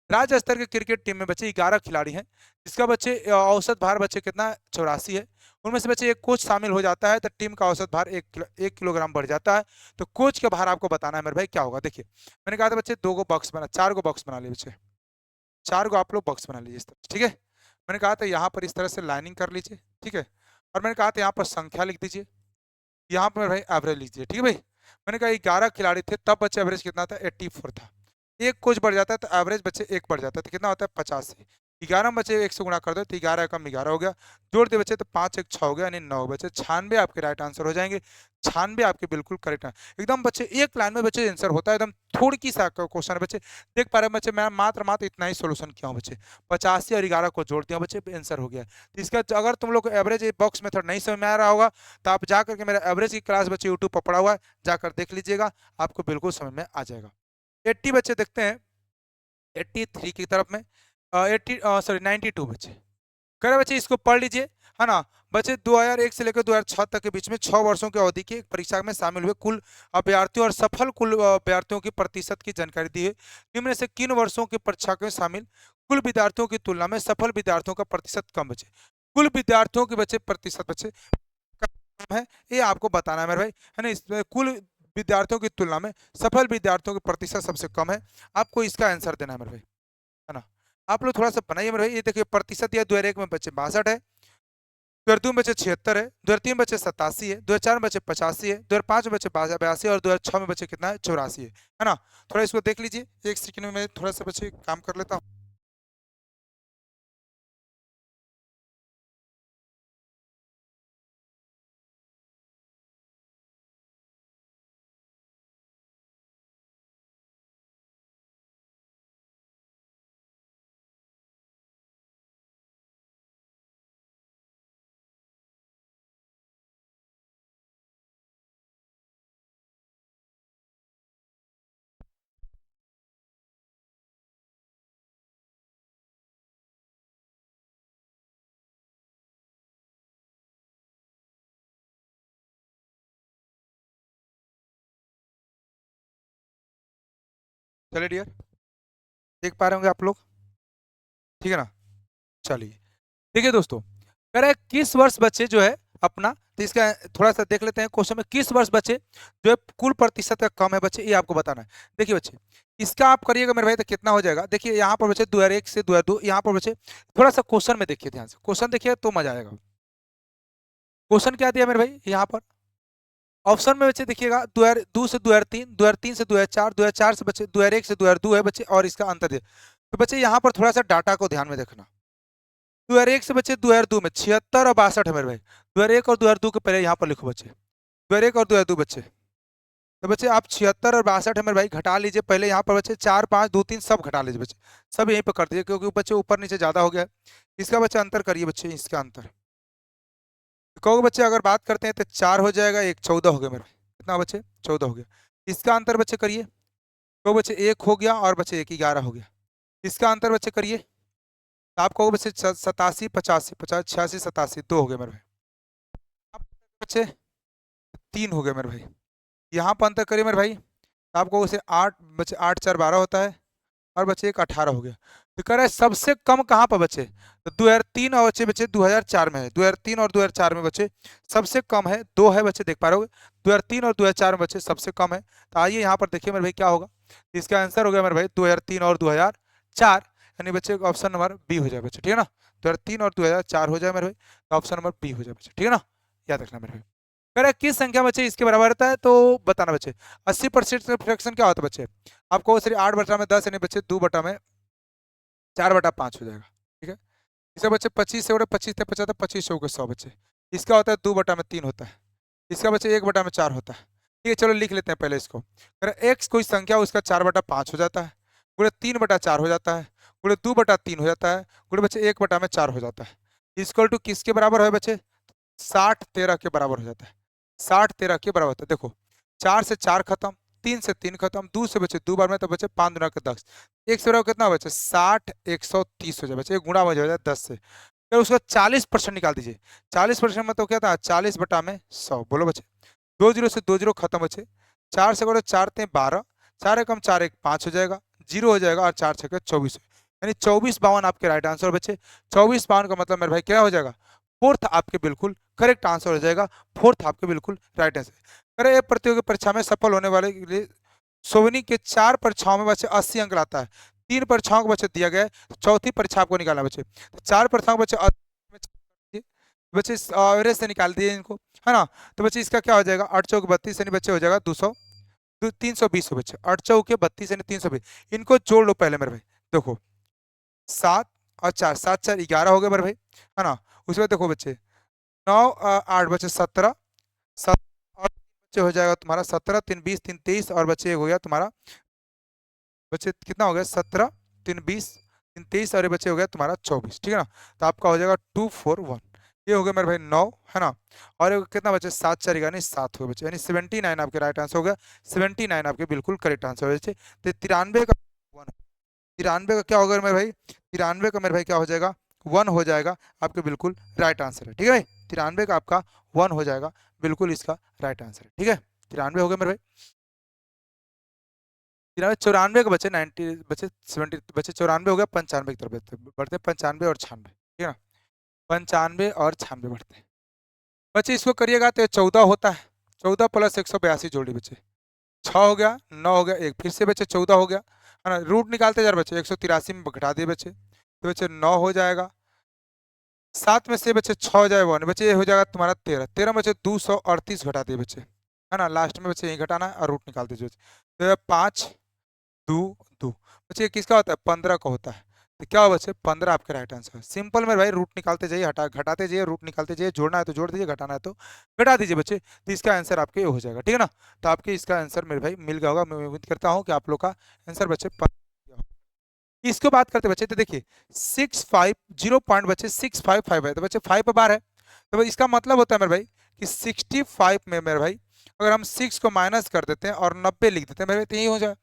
राज्य स्तर के क्रिकेट टीम में बच्चे 11 खिलाड़ी हैं, जिसका बच्चे औसत भार बच्चे कितना 84 है। उनमें से बच्चे एक कोच शामिल हो जाता है तो टीम का औसत भार 1 किलोग्राम बढ़ जाता है। तो कोच का भार आपको बताना है मेरे भाई, क्या होगा। देखिए मैंने कहा था बच्चे 2 गो बॉक्स बना, 4 गो बॉक्स बना लिए बच्चे, 4 गो आप लोग बॉक्स बना लीजिए इस तरह। ठीक है, मैंने कहा था यहाँ पर इस तरह से लाइनिंग कर लीजिए। ठीक है, और मैंने कहा था यहाँ पर संख्या लिख दीजिए, यहाँ पर भाई एवरेज लीजिए। ठीक है भाई, मैंने कहा 11 खिलाड़ी थे तब बच्चे एवरेज कितना था 84 था। एक कोच बढ़ जाता है तो एवरेज बच्चे एक बढ़ जाता है, तो कितना होता है 85। 11 में बच्चे 1 से गुणा कर दो तो 11 कम 11 हो गया, जोड़ दे बच्चे तो 5 1 6 हो गया, यानी 9 बच्चे 96 आपके राइट आंसर हो जाएंगे। 96 आपके बिल्कुल करेक्ट है एकदम बच्चे, एक लाइन में बच्चे आंसर होता है एकदम। थोड़ी सा क्वेश्चन है बच्चे, देख पा रहे हैं बच्चे, मैं मात्र इतना ही सोल्यूशन किया हूँ बच्चे, 85 और 11 को जोड़ दिया बच्चे, आंसर हो गया। तो इसका अगर तुम लोग को एवरेज बॉक्स मेथड नहीं समझ में आ रहा होगा तो आप जाकर के मेरा एवरेज की क्लास बच्चे यूट्यूब पर पड़ा हुआ है, जाकर देख लीजिएगा, आपको बिल्कुल समझ में आ जाएगा। 80 बच्चे देखते हैं 83 की तरफ में, 92 बच्चे कह रहे बच्चे, इसको पढ़ लीजिए, है ना। बच्चे 2001 से लेकर 2006 तक के बीच में 6 वर्षों की अवधि की एक परीक्षा में शामिल हुए कुल अभ्यर्थियों और सफल कुल अभ्यर्थियों की प्रतिशत की जानकारी दी है। निम्न से किन वर्षों की परीक्षा में शामिल कुल विद्यार्थियों की तुलना में सफल विद्यार्थियों का प्रतिशत कम बचे। कुल विद्यार्थियों के बच्चे प्रतिशत बच्चे कम है, ये आपको बताना है मेरे भाई, है ना। इसमें कुल विद्यार्थियों की तुलना में सफल विद्यार्थियों की प्रतिशत सबसे कम है, आपको इसका आंसर देना है मेरे भाई, है ना। आप लोग थोड़ा सा बनाइए मेरे भाई। ये देखिए प्रतिशत दिया 2001 में बच्चे 62 है, 2002 में बच्चे 76 है, 2003 में बच्चे 87 है, 2004 में बच्चे 85 है, 2005 में बच्चे 82 और 2006 में बच्चे कितना है 84 है ना। थोड़ा इसको देख लीजिए, एक सेकंड में मैं थोड़ा सा बच्चे काम कर लेता हूँ। चलिए डियर, देख पा रहे होंगे आप लोग, ठीक है ना। चलिए देखिए दोस्तों, कह रहा है किस वर्ष बच्चे जो है अपना, तो इसका थोड़ा सा देख लेते हैं क्वेश्चन में, किस वर्ष बच्चे जो है कुल प्रतिशत का कम है बच्चे, ये आपको बताना है। देखिए बच्चे, इसका आप करिएगा मेरे भाई तो कितना हो जाएगा। देखिए यहाँ पर बच्चे 2001 से 2002, यहाँ पर बच्चे थोड़ा सा क्वेश्चन में देखिए ध्यान से, क्वेश्चन देखिए तो मजा आएगा। क्वेश्चन क्या दिया मेरे भाई यहाँ पर, ऑप्शन में बच्चे देखिएगा 2002 से 2003, 2003 से 2004, 2004 से बच्चे 2001 से 2002 है बच्चे, और इसका अंतर दिया। तो बच्चे यहाँ पर थोड़ा सा डाटा को ध्यान में देखना। 2001 से बच्चे 2002 में 76 और 62 है मेरे भाई, 2001 और 2002 के पहले यहाँ पर लिखो बच्चे, 2001 और 2002 बच्चे। तो बच्चे आप 76 और 62 है मेरे भाई, घटा लीजिए पहले यहाँ पर बच्चे 4 5 2 3 सब घटा लीजिए बच्चे, सब यहीं पर कर दीजिए, क्योंकि बच्चे ऊपर नीचे ज्यादा हो गया है। इसका बच्चे अंतर करिए बच्चे, इसका अंतर कहोगे बच्चे, अगर बात करते हैं तो 4 हो जाएगा, एक 14 हो गया मेरे भाई, कितना बच्चे 14 हो गया। इसका अंतर बच्चे करिए, तो बच्चे 1 हो गया और बच्चे 1 11 हो गया। इसका अंतर बच्चे करिए, तो आप कहोगे बच्चे 87 85 50 86 87 2 हो गए मेरे भाई। आप बच्चे 3 हो गए मेरे भाई। यहाँ पर अंतर करिए मेरे भाई, तो आपको उसे 8 बच्चे 8 4 12 होता है, और बच्चे एक 18 हो गया। तो कह रहा है सबसे कम कहाँ पर बच्चे, तो 2003 और बच्चे बच्चे 2004 में है, 2003 और 2004 में बच्चे सबसे कम है 2 है बच्चे, देख पा रहे हो 2003 और 2004 में बच्चे सबसे कम है। तो आइए यहाँ पर देखिए मेरे भाई क्या होगा, इसका आंसर हो गया मेरे भाई 2003 और 2004, यानी बच्चे ऑप्शन नंबर बी हो जाए बच्चे, ठीक है ना। 2003 और 2004 हो जाए मेरे भाई, तो ऑप्शन नंबर बी हो जाए बच्चे, ठीक है ना, याद रखना मेरे भाई। कह रहा है किस संख्या बच्चे इसके बराबर रहता है, तो बताना बच्चे। 80% फ्रैक्शन क्या होता है बच्चे, आपको सिर्फ 8 बटा में 10 यानी बच्चे 2 बटा में 4 बटा 5 हो जाएगा, ठीक है। इसका बच्चे 25 से 25 से 50 25 चौके 100 बच्चे। इसका होता है 2/3 होता है। इसका बच्चे 1/4 होता है। ठीक है, चलो लिख लेते हैं पहले इसको। अगर एक्स कोई संख्या हो, उसका 4/5 हो जाता है, गुणे 3/4 हो जाता है, गुणे 2/3 हो जाता है, गुणे बच्चे 1/4 हो जाता है। इक्वल टू किसके बराबर है बच्चे? 60-13 के बराबर हो जाता है। 60-13 के बराबर होता है। देखो 4 से 4 खत्म, 3 से 3 खत्म, 2 से बचे 2 बार में, तो बचे 5 दुना के 10। एक से बराबर कितना बचे? 60 130 हो जाए बच्चे, एक गुणा हो जाए 10 से। फिर उसका 40% निकाल दीजिए। 40% मतलब क्या था? 40/100। बोलो बच्चे, 2 जीरो से 2 जीरो खत्म बच्चे। 4 से करो 4 ते 12, 4 एकम 4 एक 5 हो जाएगा, 0 हो जाएगा, और 4 छके 24, यानी 24-52 आपके राइट आंसर बच्चे। 24-52 का मतलब मेरे भाई क्या हो जाएगा? फोर्थ आपके बिल्कुल करेक्ट आंसर हो जाएगा। फोर्थ आपके बिल्कुल राइट आंसर। अरे प्रतियोगी परीक्षा में सफल होने वाले के लिए सोवनी के 4 परीक्षाओं में बच्चे 80 अंक लाता है। 3 परीक्षाओं को बच्चे दिया गया है, तो चौथी परीक्षा आपको निकालना बच्चे। तो 4 परीक्षाओं को बच्चे बच्चे एवरेज से निकाल दिए इनको, है ना। तो बच्चे इसका क्या हो जाएगा? 8 चौक 32 यानी बच्चे हो जाएगा 200 320 बच्चे। 8 चौके 32 यानी 320। इनको जोड़ लो पहले मेरे भाई। देखो 7 और 4, 7 4 11 हो गए मेरे भाई, है ना। उसके बाद देखो बच्चे 9 8 बच्चे 17, 7 और बच्चे हो जाएगा तुम्हारा 17 3 20 3 23, और बच्चे हो गया तुम्हारा बच्चे कितना हो गया? 17 3 20 3 23, और ये बच्चे हो गया तुम्हारा 24। ठीक है ना। तो आपका हो जाएगा 241। ये हो गया मेरे भाई 9, है ना। और ये कितना बचे? 7 4 यानी 7 हो बचे, यानी 79 आपके राइट आंसर हो गया। 79 आपके बिल्कुल करेक्ट आंसर हो बच्चे। तो 93 का 93 का क्या होगा मेरे भाई? 93 का मेरे भाई क्या हो जाएगा? 1 हो जाएगा, आपके बिल्कुल राइट आंसर है। ठीक है भाई, 93 का आपका 1 हो जाएगा, बिल्कुल इसका राइट आंसर है। ठीक है, 93 हो गया मेरे भाई। 94 के बचे 90 बचे 70 बचे, 94 हो गया। 95 की तरफ बढ़ते हैं, 95 और 96। ठीक है ना, 95 और 96 बढ़ते हैं बच्चे। इसको करिएगा तो 14 होता है। 14 प्लस 182 जोड़ी बच्चे, 6 हो गया, 9 हो गया, एक फिर से बच्चे 14 हो गया, है ना। रूट निकालते जा रहे बच्चे, 183 में घटा दिए बच्चे, तो बच्चे 9 हो जाएगा। 7 में से बच्चे 6 हो जाए 1 बच्चे, ये हो जाएगा तुम्हारा 13। 13 बच्चे 238 घटा दिए बच्चे, है ना। लास्ट में बच्चे यही घटाना है और रूट निकाल दीजिए। तो 5 2 2 बच्चे किसका होता है? 15 का होता है। तो क्या होगा बच्चे? 15 आपका राइट आंसर है। सिंपल में भाई रूट निकालते जाइए, हटा घटाते जाइए, रूट निकालते जाइए, जोड़ना है तो जोड़ दीजिए, घटाना है तो घटा दीजिए बच्चे। तो इसका आंसर आपके ये हो जाएगा। ठीक है ना। तो आपके इसका आंसर मेरे भाई मिल गया होगा। मैं उम्मीद करता हूँ कि आप लोग का आंसर बच्चे इसको बात करते बच्चे, तो देखिए 6 5 0 पॉइंट बच्चे 655 है, तो बच्चे 5 पर बार है, तो इसका मतलब होता है मेरे भाई कि 65 में मेरे भाई अगर हम 6 को माइनस कर देते हैं और 90 लिख देते हैं मेरे भाई, तो यही हो जाए।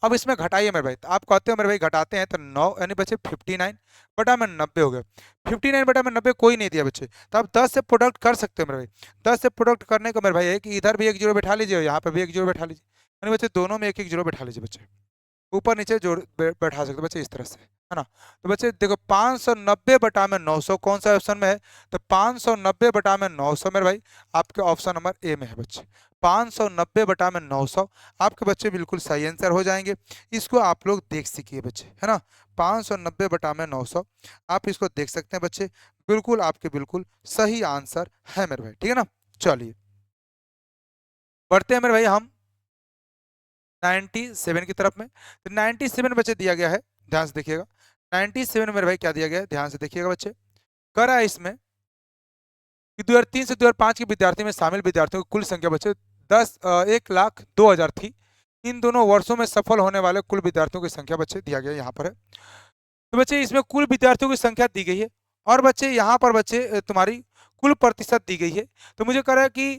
अब इसमें घटाइए मेरे भाई, तो आप कहते हो मेरे भाई घटाते हैं तो 9 यानी बच्चे 59 बटा में 90 हो गए। 59 बटा में 90 कोई नहीं दिया बच्चे, तो आप 10 से प्रोडक्ट कर सकते हो मेरे भाई। 10 से प्रोडक्ट करने को मेरे भाई है कि इधर भी एक जीरो बैठा लीजिए, यहाँ पर भी एक जीरो बैठा लीजिए, यानी बच्चे दोनों में एक एक जीरो बैठा लीजिए बच्चे, ऊपर नीचे जोड़ बैठा सकते बच्चे इस तरह से, है ना। तो बच्चे देखो 590 बटा में 900 कौन सा ऑप्शन में है? तो 590 बटा में 900 मेरे भाई आपके ऑप्शन नंबर ए में है बच्चे। 590 बटा में 900 आपके बच्चे बिल्कुल सही आंसर हो जाएंगे। इसको आप लोग देख सीखिए बच्चे, है ना। 590 बटा में 900 आप इसको देख सकते हैं बच्चे, बिल्कुल आपके बिल्कुल सही आंसर है मेरे भाई। ठीक है ना। चलिए बढ़ते हैं मेरे भाई हम 97 की तरफ में। तो 97 बच्चे दिया गया है, ध्यान से देखिएगा। 97 मेरे भाई क्या दिया गया है, ध्यान से देखिएगा बच्चे। करा है इसमें कि 2003 से 2005 के विद्यार्थी में शामिल विद्यार्थियों की कुल संख्या बच्चे 1,02,000 थी। इन दोनों वर्षों में सफल होने वाले कुल विद्यार्थियों की संख्या बच्चे दिया गया यहाँ पर है। तो बच्चे इसमें कुल विद्यार्थियों की संख्या दी गई है, और बच्चे यहाँ पर बच्चे तुम्हारी कुल प्रतिशत दी गई है। तो मुझे कह रहा है कि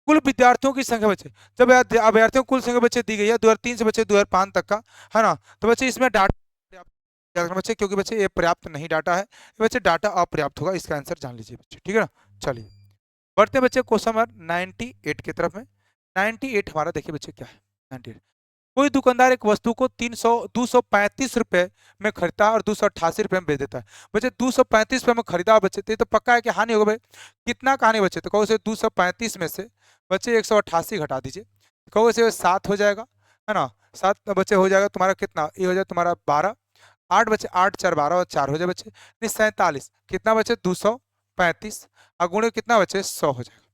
कुल विद्यार्थियों की संख्या बच्चे, जब अभ्यर्थियों की कुल संख्या बच्चे दी गई है 2003 से बच्चे 2005 तक का, है ना। तो बच्चे इसमें डाटा बच्चे, क्योंकि बच्चे ये पर्याप्त नहीं डाटा है, बच्चे डाटा अपर्याप्त होगा, इसका आंसर जान लीजिए बच्चे। ठीक है ना। चलिए बढ़ते हैं बच्चे क्वेश्चन नंबर 98 की तरफ में। 98 हमारा देखिए बच्चे क्या है। 98 कोई दुकानदार एक वस्तु को 235 रुपए में खरीदता है और 288 रुपए में बेच देता है। बच्चे 235 रुपए में खरीदा बच्चे, तो ये तो पक्का है कि हानि होगा भाई। कितना कहानी बच्चे? तो कहो से 235 में से बच्चे 188 घटा दीजिए, कहो से 7 हो जाएगा, है ना। 7 बच्चे हो जाएगा तुम्हारा कितना? ये हो जाएगा तुम्हारा 12। 8 बच्चे 8 4 12 और 4 हो जाए बच्चे, 47 कितना बच्चे? 235 और गुणे कितना बच्चे? 100 हो जाएगा।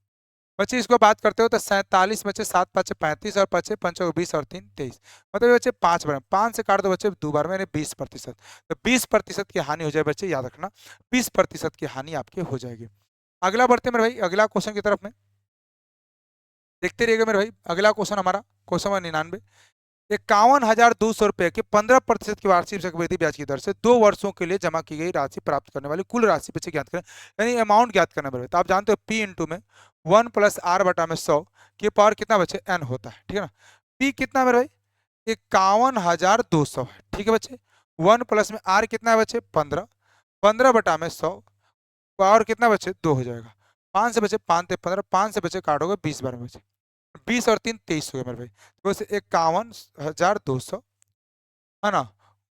बच्चे इसको बात करते हो तो 47 बचे, 7 बचे 35 और बचे 5 20 और 3 23, मतलब ये बच्चे 5 बार, 5 से काट दो बच्चे 2 बार में, यानी 20%। तो 20% की हानि हो जाए बच्चे, याद रखना 20% की हानि आपकी हो जाएगी। अगला बढ़ते हैं मेरे भाई अगला क्वेश्चन की तरफ में, देखते रहिएगा मेरे भाई। अगला क्वेश्चन हमारा क्वेश्चन नंबर 99, 51,200 रुपए की 15% की वार्षिक चक्रवृद्धि ब्याज की दर से 2 वर्षों के लिए जमा की गई राशि प्राप्त करने वाली कुल राशि बच्चे ज्ञात करें, यानी अमाउंट ज्ञात करना पड़ेगा। तो आप जानते हो पी इंटू में 1+r/100 की पावर कितना बच्चे n होता है, ठीक है ना। पी कितना है मेरे भाई, 51,200 है, ठीक है बच्चे। 1 प्लस में r कितना है बच्चे 15, 15/100 पावर कितना बच्चे 2 हो जाएगा। 5 से बचे 5 ते 15, 5 से बचे काटोगे 20 बार में बचे, 20 और 3 23 हो गए मेरे भाई। तो वैसे 51,200 है ना,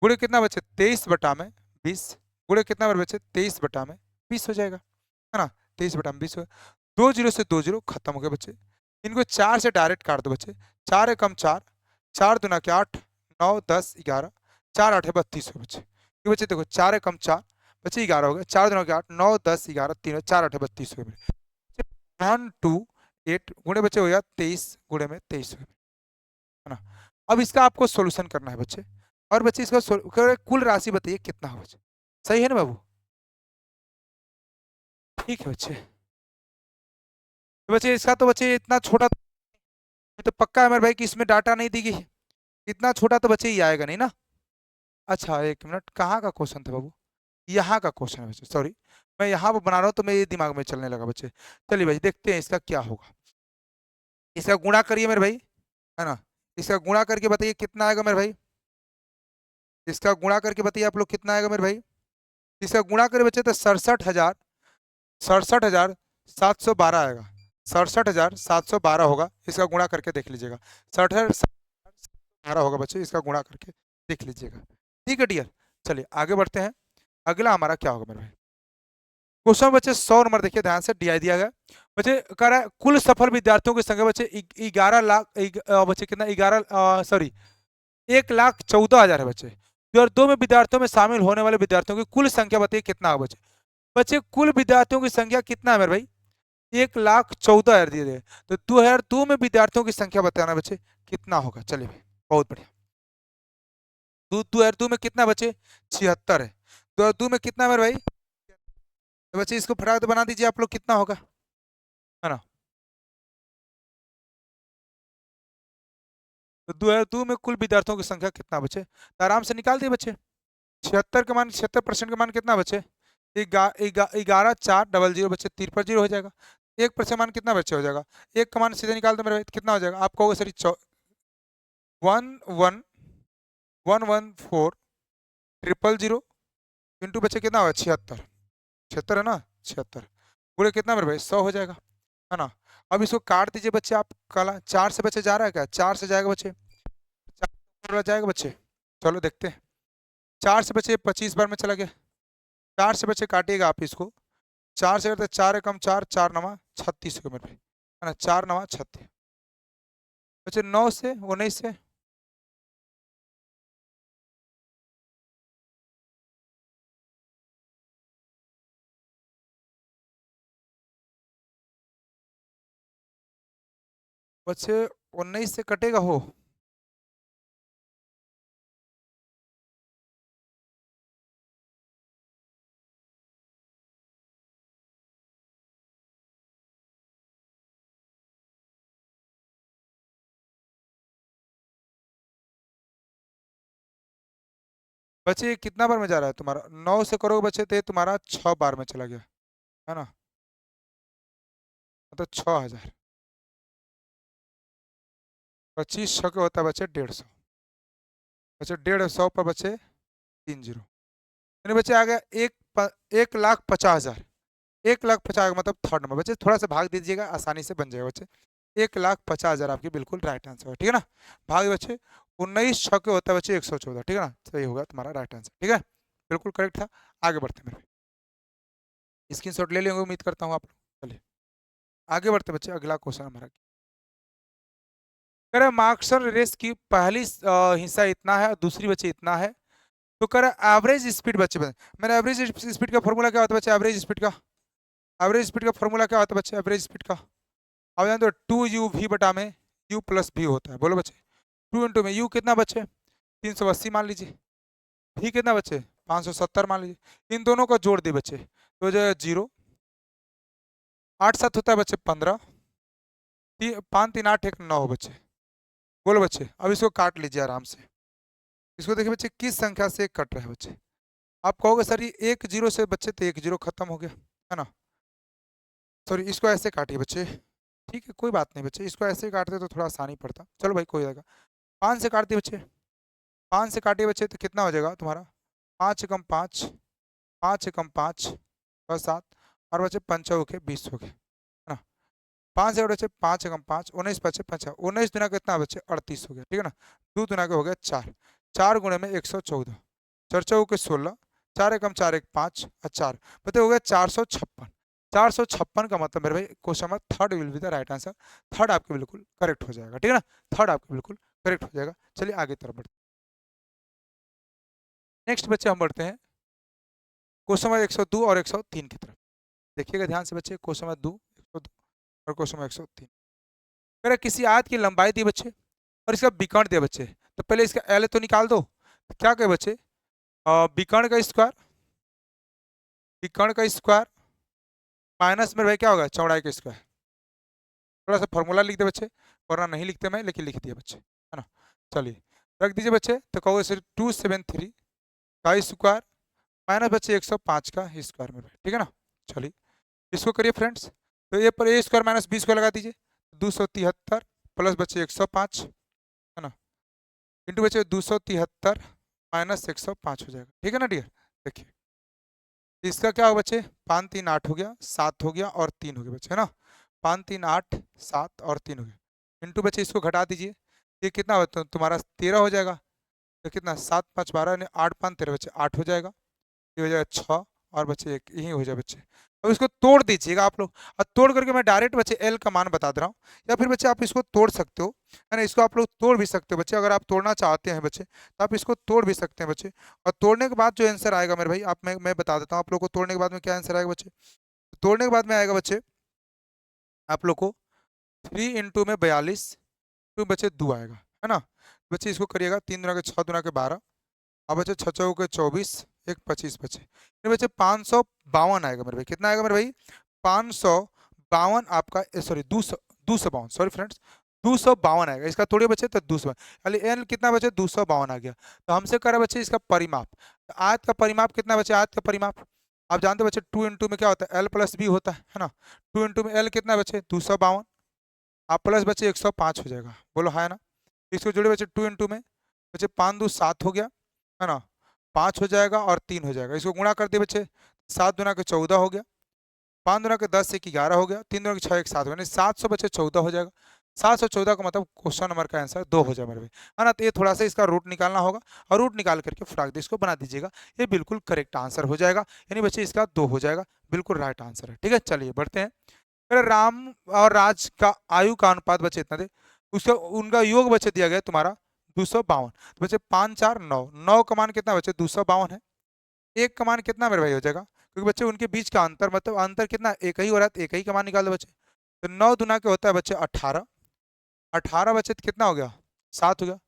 गुणे कितना बचे 23/20, गुणे कितना मेरे बचे 23/20 हो जाएगा, है ना। 23/20 हो गया। 2 जीरो से 2 जीरो खत्म हो गए बच्चे। इनको 4 से डायरेक्ट काट दो बच्चे, 4 एकम 4, 4 दूना के 8, 9 10 11, 4 8 32 हो बच्चे। ये बच्चे देखो 4 एकम 4 बच्चे 11 हो गए, 4 दूना के 8, 9 10 11 3, 4 8 32 हो गए। 1 2 8 गुणे बच्चे हो गया 23 गुणे में 23 हो गए, है ना। अब इसका आपको सोल्यूशन करना है बच्चे, और बच्चे इसका कुल राशि बताइए कितना हो बच्चे, सही है ना बाबू, ठीक है बच्चे। तो बच्चे इसका तो बच्चे इतना छोटा तो पक्का है मेरे भाई कि इसमें डाटा नहीं दी गई, इतना छोटा तो बच्चे ही आएगा नहीं ना। अच्छा एक मिनट, कहाँ का क्वेश्चन था बाबू, यहाँ का क्वेश्चन है बच्चे, सॉरी। मैं यहाँ पर बना रहा हूँ तो मेरे दिमाग में चलने लगा बच्चे। चलिए भाई देखते हैं इसका क्या होगा। इसका गुणा करिए मेरे भाई, है ना। इसका गुणा करके बताइए कितना आएगा मेरे भाई, इसका गुणा करके बताइए आप लोग कितना आएगा मेरे भाई। इसका गुणा करे बच्चे तो 67,712 आएगा, 67,712 होगा। इसका गुणा करके देख लीजिएगा, 67,712 होगा बच्चे, इसका गुणा करके देख लीजिएगा, ठीक है डियर। चलिए आगे बढ़ते हैं। अगला हमारा क्या होगा मेरे भाई, क्वेश्चन बच्चे 100 नंबर देखिए ध्यान से, डी दिया गया बच्चे, कह रहा है कुल सफल विद्यार्थियों की संख्या बच्चे 11 लाख, बच्चे कितना 11 सॉरी 1,14,000 है बच्चे। 2002 में विद्यार्थियों में शामिल होने वाले विद्यार्थियों की कुल संख्या बताइए कितना होगा बच्चे। बच्चे कुल विद्यार्थियों की संख्या कितना है मेरे भाई, 1,14,000 दिए गए। तो 2002 में विद्यार्थियों की संख्या बताना बच्चे कितना होगा। चलिए भाई बहुत बढ़िया। 2002 में कितना बच्चे 76 है, 2002 में कितना है मेरे भाई। तो बच्चे इसको फटाफट बना दीजिए आप लोग, कितना होगा, है ना। तो 2002 में कुल विद्यार्थियों की संख्या कितना बचे, तो आराम से निकाल दिए बच्चे। 76 का मान, 76% का मान कितना बचे, 11,400 बच्चे, 3 पर 0 हो जाएगा। 1% मान कितना बच्चे हो जाएगा, एक का मान सीधे निकाल दो मेरे भाई, कितना हो जाएगा। आप कहोगे सर 1,1,1,1,4,000 इंटू बच्चे कितना होगा 76, 76 है ना, 76 पूरे कितना मेरे भाई 100 हो जाएगा, है ना। अब इसको काट दीजिए बच्चे आप, काला 4 से बच्चे जा रहा है क्या, 4 से जाएगा बच्चे, 4 जाएगा बच्चे। चलो देखते हैं, 4 से बच्चे 25 बार में चला गया, 4 से बच्चे काटिएगा आप इसको, 4 से करते 4 एकम 4, 4 नवा 36 हो मेरे भाई, है ना, 4 नवा 36 बच्चे। 9 से 19 से बच्चे 19 से कटेगा हो, बच्चे कितना बार में जा रहा है तुम्हारा, 9 से करोगे बच्चे तो ये तुम्हारा 6 बार में चला गया, है ना, मतलब 6,000। 25 छः के होता है बच्चे 150, बच्चे 150 पर बच्चे 30, यानी बच्चे आ गया 1,50,000, 1,50,000 मतलब थर्ड नंबर बच्चे, थोड़ा सा भाग दीजिएगा आसानी से बन जाएगा बच्चे। 1,50,000 आपकी बिल्कुल राइट आंसर है, ठीक है ना। भाग बच्चे 19 छः के होता है बच्चे 114, ठीक है ना, सही होगा तुम्हारा राइट आंसर, ठीक है, बिल्कुल करेक्ट था। आगे बढ़ते हैं मेरे, स्क्रीन शॉट ले लेंगे उम्मीद करता हूँ आप लोग। चलिए आगे बढ़ते बच्चे, अगला क्वेश्चन हमारा कह रहे मार्क्सर रेस की पहली हिस्सा इतना है और दूसरी बच्चे इतना है, तो कह रहा एवरेज स्पीड बच्चे मेरा एवरेज स्पीड का फॉर्मूला क्या होता है बच्चे, एवरेज स्पीड का, एवरेज स्पीड का फॉर्मूला क्या होता है बच्चे, एवरेज स्पीड का अब जानते हो 2u v बटा में u प्लस v होता है। बोलो बच्चे 2 इंटू में u कितना बच्चे 380 मान लीजिए, v कितना बच्चे 570 मान लीजिए। इन दोनों का जोड़ दिए बच्चे तो जो है 0, 8 7 होता है बच्चे 15, 5 3 8 1 9 बच्चे। बोलो बच्चे अब इसको काट लीजिए आराम से। इसको देखिए बच्चे किस संख्या से कट रहा है बच्चे। आप कहोगे सर ये 1 0 से बच्चे तो 1 0 खत्म हो गया है ना। सॉरी इसको ऐसे काटिए बच्चे, ठीक है कोई बात नहीं बच्चे, इसको ऐसे काटते तो थोड़ा आसानी पड़ता। चलो भाई कोई जाएगा, 5 से काट दिए बच्चे, 5 से काटिए बच्चे तो कितना हो जाएगा तुम्हारा 5 एकम 5, 5 एकम 5 और 7 और बच्चे 5 के 20 हो गए है ना। 5 से बच्चे 5 एकम 5 19 बच्चे 5 19 दुना कितना बच्चे 38 हो गया, ठीक है ना। 2 दुना के हो गया 4, 4 गुणे में 114, 4 चौ के 16, 4 एकम 4 1 5 और 4 बच्चे हो गया 456। 456 का मतलब मेरे भाई question number third will be the right answer. Third आपके बिल्कुल करेक्ट हो जाएगा, ठीक है ना। थर्ड आपके बिल्कुल करेक्ट हो जाएगा। चलिए आगे तरफ बढ़ते नेक्स्ट बच्चे हम बढ़ते हैं क्वेश्चन नंबर 102 और 103 की तरफ। देखिएगा ध्यान से बच्चे क्वेश्चन नंबर 2 102 और क्वेश्चन नंबर 103। अगर किसी आयत की लंबाई दी बच्चे और इसका विकर्ण दिया बच्चे तो पहले इसका एल तो निकाल दो। तो क्या कहे बच्चे विकर्ण का स्क्वायर, विकर्ण का स्क्वायर माइनस में भाई क्या होगा चौड़ाई का स्क्वायर। थोड़ा सा फॉर्मूला लिख दे बच्चे, वरना नहीं लिखते मैं लेकिन लिख दिया बच्चे है ना। चलिए रख दीजिए बच्चे तो कहोगे सर 273 का स्क्वायर माइनस बच्चे 105 का स्क्वायर में, ठीक है ना। चलिए इसको करिए फ्रेंड्स, तो ये पर ए स्क्वायर माइनस बी स्क्वायर लगा दीजिए 273 प्लस बच्चे 105 है ना इंटू बच्चे 273 माइनस 105 हो जाएगा, ठीक है ना डियर। देखिए इसका क्या होगा बच्चे 5 3 8 हो गया, 7 हो गया और 3 हो गया बच्चे है ना। 5 3 8 7 और 3 हो गया इंटू बच्चे इसको घटा दीजिए, ये कितना होता है तुम्हारा 13 हो जाएगा। तो कितना 7 5 12 8 5 13 बच्चे 8 हो जाएगा, ये हो जाएगा 6 और बच्चे एक यही हो जाए बच्चे। अब इसको तोड़ दीजिएगा आप लोग, और तोड़ करके मैं डायरेक्ट बच्चे एल का मान बता दे रहा हूँ, या फिर बच्चे आप इसको तोड़ सकते हो है ना। इसको आप लोग तोड़ भी सकते हो बच्चे, अगर आप तोड़ना चाहते हैं बच्चे तो आप इसको तोड़ भी सकते हैं बच्चे। और तोड़ने के बाद जो आंसर आएगा मेरे भाई आप मैं बता देता हूँ आप लोग को तोड़ने के बाद में क्या आंसर आएगा बच्चे। तोड़ने के बाद में आएगा बच्चे आप लोग को 3 इंटू में 42 टू बच्चे 2 आएगा है ना। बच्चे इसको करिएगा 3 दुना के 6 दुना के 12, अब बच्चे 6 चौ के 24 एक 25 बचे, मेरे बच्चे 552 आएगा मेरे भाई। कितना आएगा मेरे भाई 552 आपका सॉरी 252 सॉरी फ्रेंड्स 252 आएगा। इसका तोड़िए बच्चे तो 252 एन कितना बचे 252 आ गया। तो हमसे करा बच्चे इसका परिमाप, तो आयत का परिमाप कितना बचे, आयत का परिमाप आप जानते बच्चे 2 इंटू में क्या होता है एल प्लस बी होता है ना। 2 इंटू में एल कितना बचे 252 आप प्लस बचे 105 हो जाएगा। बोलो है ना। इसको जोड़े बच्चे 2 इंटू में बच्चे 5 2 7 हो गया है ना, 5 हो जाएगा और 3 हो जाएगा। इसको गुणा कर दिए बच्चे 7 दुना के 14 हो गया, 5 दुना के 10 एक 11 हो गया, 3 दुना के 6 एक 7 हो गया, 700 बच्चे 14 हो जाएगा। 714 का मतलब क्वेश्चन नंबर का आंसर 2 हो जाएगा मेरे भाई है ना। तो ये थोड़ा सा इसका रूट निकालना होगा और रूट निकाल करके फटाक दे इसको बना दीजिएगा, ये बिल्कुल करेक्ट आंसर हो जाएगा। यानी बच्चे इसका 2 हो जाएगा, बिल्कुल राइट आंसर है। ठीक है चलिए बढ़ते हैं। अगर राम और राज का आयु का अनुपात बचे इतना दे, उसका उनका योग बचे दिया गया तुम्हारा 252, तो बचे 5 4 9, 9 का मान कितना बचे 252 है। एक का मान कितना मेरे भाई हो जाएगा, क्योंकि बच्चे उनके बीच का अंतर मतलब अंतर कितना एक ही हो रहा है, तो एक ही का मान निकाल दो बच्चे। तो 9 दुना के होता है बच्चे 18, 18 बच्चे तो कितना हो गया 7 हो गया,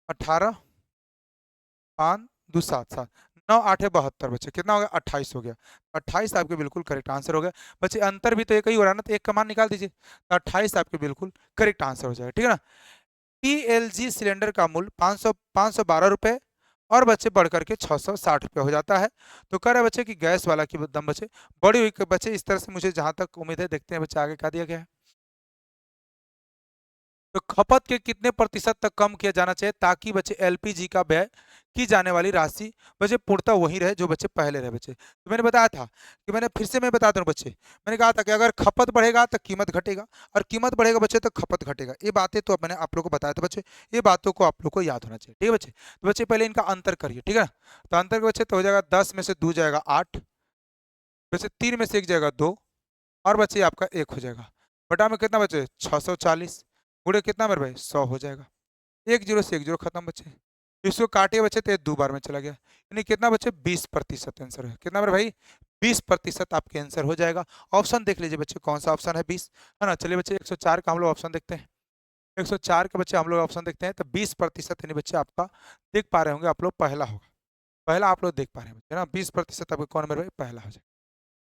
18 5 2 7 7 9 8 72 बच्चे कितना हो गया 28 हो गया। 28 आपके बिल्कुल करेक्ट आंसर हो गया। बच्चे अंतर भी तो एक ही हो रहा है ना, तो एक का मान निकाल दीजिए, तो 28 आपके बिल्कुल करेक्ट आंसर हो जाएगा। ठीक है ना। पीएलजी सिलेंडर का मूल्य 512 रुपए और बच्चे बढ़ करके 660 रुपये हो जाता है। तो कह रहे बच्चे कि गैस वाला की दम बच्चे बड़ी हुई बच्चे इस तरह से मुझे जहां तक उम्मीद है, देखते हैं बच्चे आगे क्या दिया गया है। तो खपत के कितने प्रतिशत तक कम किया जाना चाहिए ताकि बच्चे एलपीजी का व्यय की जाने वाली राशि बच्चे पूर्णतः वही रहे जो बच्चे पहले रहे बच्चे। तो मैंने बताया था कि मैंने फिर से मैं बता दूं बच्चे, मैंने कहा था कि अगर खपत बढ़ेगा तो कीमत घटेगा और कीमत बढ़ेगा बच्चे तो खपत घटेगा। ये बातें तो मैंने आप लोग को बताया था बच्चे, ये बातों को आप लोग को याद होना चाहिए। ठीक है बच्चे, तो बच्चे पहले इनका अंतर करिए। ठीक है ना। तो अंतर के बच्चे तो हो जाएगा 10 में से 2 जाएगा 8, बच्चे 3 में से 1 जाएगा 2 और बच्चे आपका 1 हो जाएगा। बटा में कितना बचे 640 गुणे कितना मेरे भाई 100 हो जाएगा। 1 0 से 1 0 खत्म बच्चे। इसको काटे बच्चे तो ये 2 बार में चला गया, यानी कितना बच्चे 20% आंसर है। कितना मेरे भाई 20% आपके आंसर हो जाएगा। ऑप्शन देख लीजिए बच्चे कौन सा ऑप्शन है 20, है ना। चलिए बच्चे 104 का हम लोग ऑप्शन देखते हैं। 104 के बच्चे हम लोग ऑप्शन देखते हैं तो 20% यानी बच्चे आपका देख पा रहे होंगे आप लोग पहला होगा। पहला आप लोग देख पा रहे हैं बच्चे ना, 20% आपका कौन मेरे भाई पहला हो जाएगा।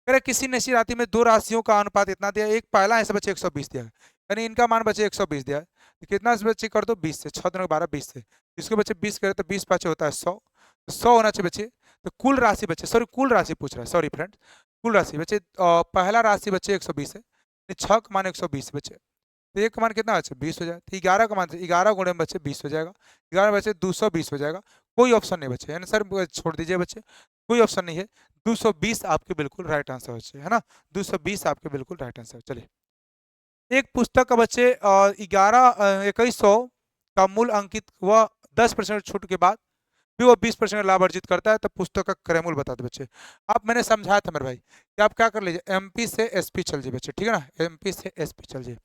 अरे किसी निश्चित राशि में दो राशियों का अनुपात इतना दिया, एक पहला है, ऐसे बच्चे 120 दिया है, यानी इनका मान बच्चे 120 दिया है, तो कितना से बच्चे कर दो 20 से, 6 12 20 से, इसको बच्चे 20 करे तो 20 पाँच होता है 100, 100 होना चाहिए बच्चे। तो कुल राशि बच्चे, सॉरी कुल राशि पूछ रहा है, सॉरी फ्रेंड, कुल राशि बच्चे पहला राशि बच्चे 120 है, 6 का मान 120 बच्चे, तो एक का मान कितना बच्चे 20 हो जाए, तो 11 का मान 11 गुणे में बच्चे 20 हो जाएगा, 11 बच्चे 220 हो जाएगा। कोई ऑप्शन नहीं बचे, यानी सर छोड़ दीजिए बच्चे, कोई ऑप्शन नहीं है। 220 आपके बिल्कुल राइट आंसर बच्चे, है ना। 220 आपके बिल्कुल राइट आंसर। चलिए, एक पुस्तक का बच्चे 2100 का मूल अंकित वह 10% छूट के बाद भी वो 20% लाभ अर्जित करता है, तो पुस्तक का क्रय मूल्य बता दो बच्चे। आप मैंने समझाया था मेरे भाई कि आप क्या कर लीजिए, एमपी से एसपी चल जाइए बच्चे, ठीक है ना, एमपी से एसपी चल जाइए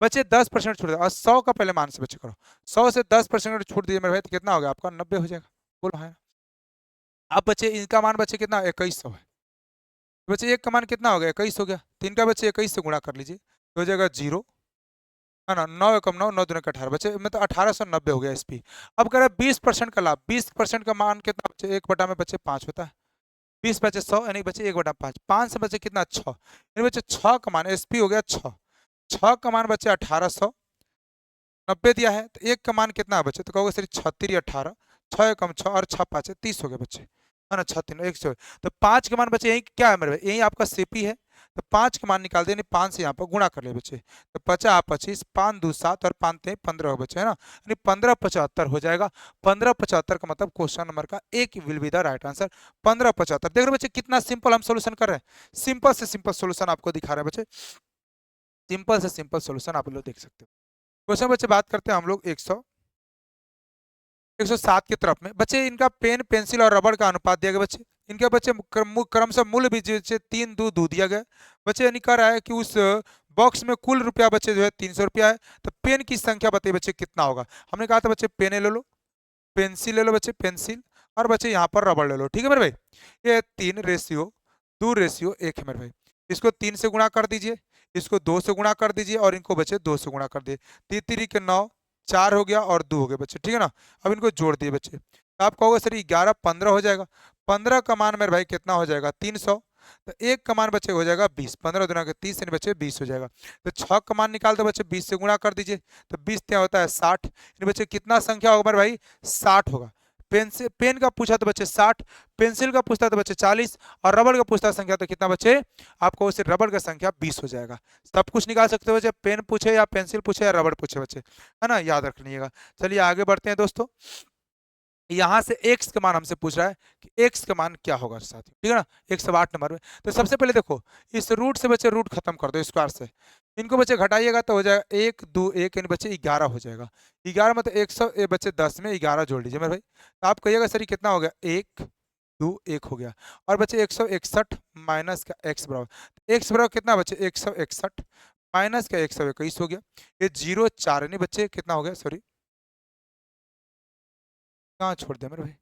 बच्चे। 10% छूट और 100 का पहले मान से बच्चे करो, 100 से 10% छूट दीजिए मेरे भाई, तो कितना हो गया आपका 90 हो जाएगा। बोलो हाँ। अब बच्चे इनका मान बच्चे कितना 2100 है, बच्चे एक का मान कितना हो गया 21 हो गया, तीन का बच्चे 21 से गुणा कर लीजिए तो हो जाएगा 0, है ना। 9 एकम 9, 9 दूनी का 18 बच्चे, मतलब 1890 हो गया एसपी। अब कह रहा है 20% का लाभ, 20% का मान कितना बच्चे, एक बटा में बच्चे 5 होता है, 20 बचे 100 यानी बचे 1 बटा 5, 5 से बचे कितना 6, यानी बच्चे 6 का मान एसपी हो गया 6, 6 का मान बचे 1890 दिया है, तो एक का मान कितना है बच्चे, तो कहोगे सर 36 18, 6 कम 6 और 6 5 30 हो गए बच्चे, है ना, 6 3 100। तो 5 के मान बच्चे यही क्या है मेरे भाई, यही आपका सीपी है, तो 5 के मान निकाल दें, 5 से यहाँ पर गुणा कर ले बच्चे, तो 50 25, 5 2 7 और 5 3 15 हो बच्चे, है ना, यानी 1575 हो जाएगा। 1575 का मतलब क्वेश्चन नंबर का एक will be the right answer, 1575। देख रहे बच्चे कितना सिंपल हम सोल्यूशन कर रहे हैं, सिंपल से सिंपल सोल्यूशन आपको दिखा रहे हैं बच्चे, सिंपल से सिंपल सोल्यूशन आप लोग देख सकते हो। क्वेश्चन बच्चे बात करते हैं हम लोग 107 की तरफ में बच्चे, इनका पेन पेंसिल और रबड़ का अनुपात दिया गया बच्चे, इनके बच्चे क्रमशः मूल्य भी बच्चे 3 2 2 दिया गया बच्चे, यानी कह रहा है कि उस बॉक्स में कुल रुपया बच्चे जो है 300 रुपया है, तो पेन की संख्या बताइए बच्चे कितना होगा। हमने कहा था बच्चे पेन ले लो, पेंसिल ले लो बच्चे, पेंसिल, और बच्चे यहाँ पर रबड़ ले लो, ठीक है मेरे भाई। ये 3:2:1 है मेरे भाई, इसको 3 से गुणा कर दीजिए, इसको 2 से गुणा कर दीजिए, और इनको बच्चे 2 से गुणा कर दिए, 3 3 के 9, 4 हो गया और 2 हो गए बच्चे, ठीक है ना। अब इनको जोड़ दिए बच्चे, तो आप कहोगे सर 11 15 हो जाएगा, 15 का मान मेरे भाई कितना हो जाएगा 300, तो एक का मान बच्चे हो जाएगा 20, 15 दुना के 30 यानी बच्चे 20 हो जाएगा। तो 6 का मान निकाल दो बच्चे, 20 से गुणा कर दीजिए, तो 20 क्या होता है 60, यानी बच्चे कितना संख्या होगा मेरे भाई 60 होगा। पेन से पेन का पूछा तो बच्चे 60, पेंसिल का पूछता तो बच्चे 40, और रबड़ का पूछता संख्या तो कितना बच्चे आपको सिर्फ रबड़ का संख्या 20 हो जाएगा। सब कुछ निकाल सकते हो बच्चे, पेन पूछे या पेंसिल पूछे या रबड़ पूछे बच्चे, है ना, याद रख लीजिएगा। चलिए आगे बढ़ते हैं दोस्तों, यहाँ से x का मान हमसे पूछ रहा है कि x का मान क्या होगा साथियों, ठीक है ना, 108 नंबर में। तो सबसे पहले देखो, इस रूट से बच्चे रूट खत्म कर दो स्क्वायर से, इनको बच्चे घटाइएगा तो हो जाएगा 1 2 1 यानी बच्चे 11 हो जाएगा, 11 मतलब 100 बच्चे 10 में 11 जोड़ लीजिए मेरे भाई, तो आप कहिएगा सर ये कितना हो गया 1 2 1 हो गया, और बच्चे 161 माइनस का x बराबर, x बराबर कितना बच्चे 161 माइनस का 121 हो गया, ये 0 4 यानी बच्चे कितना हो गया, सॉरी कहाँ छोड़ दिया मेरे भाई,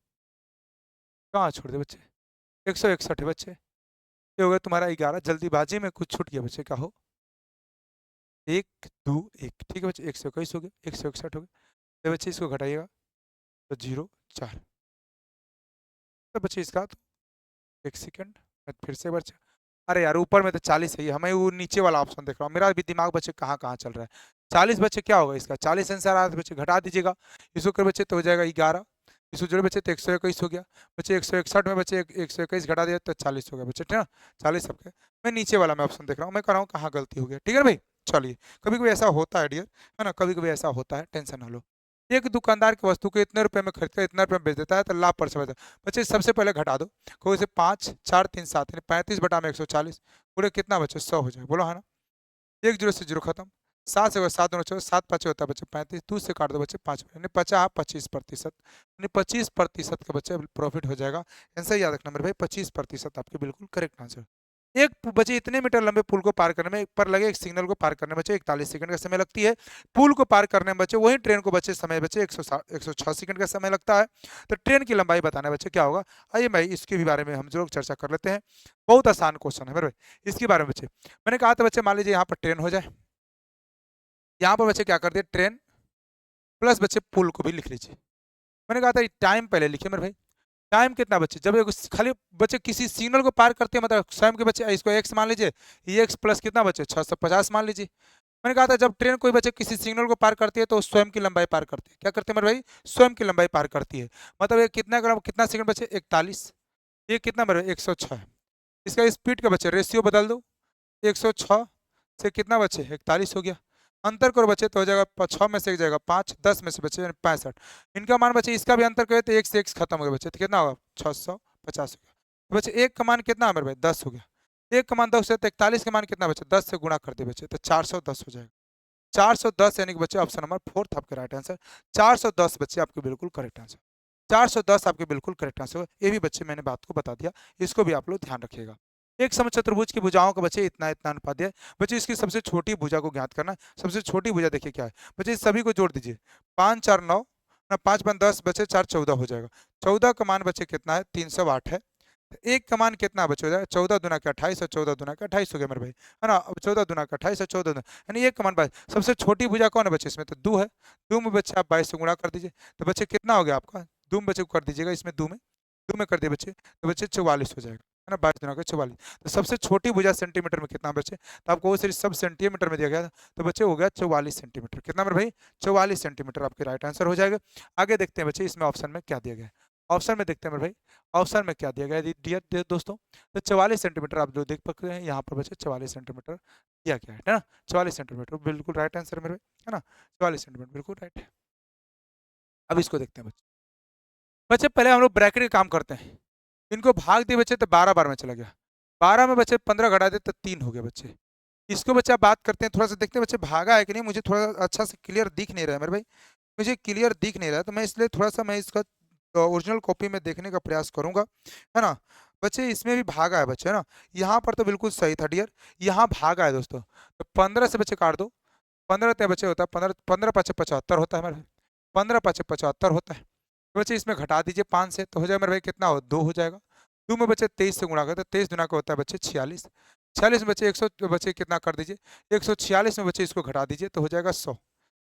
कहाँ छोड़ दिया बच्चे, 161 है बच्चे, ये हो गया तुम्हारा 11, जल्दीबाजी में कुछ छूट गया बच्चे, क्या हो 1 2 1, ठीक है बच्चे 121 हो गया, 161 हो गया, तो बच्चे इसको घटाइएगा तो 0 4, तो बच्चे इसका तो एक सेकंड मैं फिर से बच्चे, अरे यार ऊपर में तो 40 है, हमें वो नीचे वाला ऑप्शन देख रहा हूँ, मेरा भी दिमाग बच्चे कहाँ कहाँ चल रहा है। 40 बच्चे क्या होगा इसका, 40 आंसर आ रहा है बच्चे, घटा दीजिएगा इसको कर बच्चे तो हो जाएगा 11, इसको जोड़े बच्चे तो 121 हो गया बच्चे, 161 में बच्चे 121 घटा दिया तो 40 हो गया बच्चे, ठीक है ना, 40 सबके। मैं नीचे वाला मैं ऑप्शन देख रहा हूँ, मैं कह रहा हूँ कहाँ गलती हो गया, ठीक है ना भाई। चलिए, कभी कभी ऐसा होता है डियर, है ना, कभी कभी ऐसा होता है, टेंशन ना लो। एक दुकानदार की वस्तु को इतने रुपए में खरीदकर इतना रुपए में बेच देता है, तो लाभ पर समझ बच्चे सबसे पहले घटा दो, कोई से 5 4 3 7 यानी 35 बटा में 140, पूरे कितना बचे 100 हो जाए, बोलो है ना। 1 0 से 0 खत्म, 7 से 7 दोनों 7 5 होता है बच्चे 35, 2 से काट दो बच्चे 5, यानी 50 25%, यानी 25% का बच्चे प्रॉफिट हो जाएगा। आंसर याद रखना मेरे भाई, 25% आपके बिल्कुल करेक्ट आंसर। एक बचे इतने मीटर लंबे पुल को पार करने में पर लगे एक सिग्नल को पार करने में बचे 41 सेकंड का समय लगती है। पुल को पार करने में बचे वही ट्रेन को बचे समय बचे 106 सेकंड का समय लगता है। तो ट्रेन की लंबाई बताना बच्चे क्या होगा। आइए भाई इसके भी बारे में हम लोग चर्चा कर लेते हैं। बहुत आसान क्वेश्चन है मेरे भाई, इसके बारे में बच्चे मैंने कहा था बच्चे मान लीजिए यहाँ पर ट्रेन हो जाए, यहाँ पर बच्चे क्या कर दिए ट्रेन प्लस बच्चे पुल को भी लिख लीजिए। मैंने कहा था टाइम पहले लिखिए मेरे भाई, टाइम कितना बच्चे जब खाली बच्चे किसी सिग्नल को पार करते हैं मतलब स्वयं के बच्चे इसको एक्स मान लीजिए, ये एक्स प्लस कितना बच्चे 650 मान लीजिए। मैंने कहा था जब ट्रेन कोई बच्चे किसी सिग्नल को पार करती है तो स्वयं की लंबाई पार करती है, क्या करते हैं मेरे भाई स्वयं की लंबाई पार करती है। मतलब ये कितना सेकंड बचे 41, ये कितना मेरे 106, इसका स्पीड का बच्चे रेशियो बदल दो 106 से कितना बचे 41 हो गया। अंतर करो बचे तो हो जाएगा 6 में से एक जाएगा 5, 10 में से बचे 65। इनका मान बचे इसका भी अंतर करें तो 1 से 1 खत्म हो गया बचे तो कितना होगा 650 हो गया। तो बचे एक का मान कितना है मेरे भाई 10 हो गया। एक का मान 10 है तो 41 का मान कितना बचे 10 से गुणा कर दे बचे तो 410 हो जाएगा। 410 यानी कि बच्चे ऑप्शन नंबर 4 आपके राइट आंसर। 410 बच्चे आपके बिल्कुल करेक्ट आंसर। 410 आपके बिल्कुल करेक्ट आंसर। ये भी बच्चे मैंने बात को बता दिया, इसको भी आप लोग ध्यान रखिएगा। एक समचतुर्भुज की भुजाओं का बच्चे इतना इतना अनुपात दिया बच्चे, इसकी सबसे छोटी भुजा को ज्ञात करना। सबसे छोटी भुजा देखिए क्या है बच्चे, इस सभी को जोड़ दीजिए 5 4 9 ना 5 5 10 बच्चे 4 14 हो जाएगा। 14 का मान बच्चे कितना है 308 है। एक का मान कितना बच्चे हो जाएगा 14 दुना के 28 और 14 दुना के 28 हो गया मेरे भाई, है ना। अब 14 दुना के 28 और 14 दुना यानी एक का मान 22। सबसे छोटी भुजा कौन है बच्चे इसमें तो 2 है। 2 में बच्चे आप 22 से गुणा कर दीजिए तो बच्चे कितना हो गया आपका 2 में बच्चे को कर दीजिएगा इसमें 2 में कर दिए बच्चे तो बच्चे 44 हो जाएगा, है ना। 22 दुना के 44। तो सबसे छोटी भुजा सेंटीमीटर में कितना बच्चे तो आपको वो सीरीज सब सेंटीमीटर में दिया गया था तो बच्चे हो गया 44 सेंटीमीटर। कितना मेरे भाई 44 सेंटीमीटर आपके राइट आंसर हो जाएगा। आगे देखते हैं बच्चे इसमें ऑप्शन में क्या दिया गया है। ऑप्शन में देखते हैं मेरे भाई ऑप्शन में क्या दिया गया है डियर दोस्तों। तो 44 सेंटीमीटर आप जो देख सकते हैं यहाँ पर बच्चे 44 सेंटीमीटर दिया गया है ना। 44 सेंटीमीटर बिल्कुल राइट आंसर है मेरे भाई, है ना। 44 सेंटीमीटर बिल्कुल राइट है। अब इसको देखते हैं बच्चे। बच्चे पहले हम लोग ब्रैकेट का काम करते हैं। इनको भाग दिए बच्चे तो 12 बार में चला गया। 12 में बच्चे 15 घटा दे तो 3 हो गए बच्चे। इसको बच्चे आप बात करते हैं थोड़ा सा देखते हैं बच्चे भागा है कि नहीं, मुझे थोड़ा अच्छा से क्लियर दिख नहीं रहा है मेरे भाई, मुझे क्लियर दिख नहीं रहा है तो मैं इसलिए थोड़ा सा मैं इसका ओरिजिनल कॉपी में देखने का प्रयास करूंगा, है ना। बच्चे इसमें भी भागा है बच्चे, है ना। यहाँ पर तो बिल्कुल सही था डियर, यहाँ भागा है दोस्तों। तो 15 से बच्चे काट दो, 15 ते बच्चे होता है 15, 15 पचे 75 होता है मेरे भाई, 15 पचे 75 होता है। तो बच्चे इसमें घटा दीजिए 5 से तो हो जाएगा मेरे भाई कितना हो 2 हो जाएगा। 2 में बच्चे 23 से गुणा करते 23 दुना का होता है बच्चे 46। 46 में बच्चे 100 बच्चे कितना कर दीजिए 146 में बच्चे इसको घटा दीजिए तो हो जाएगा 100।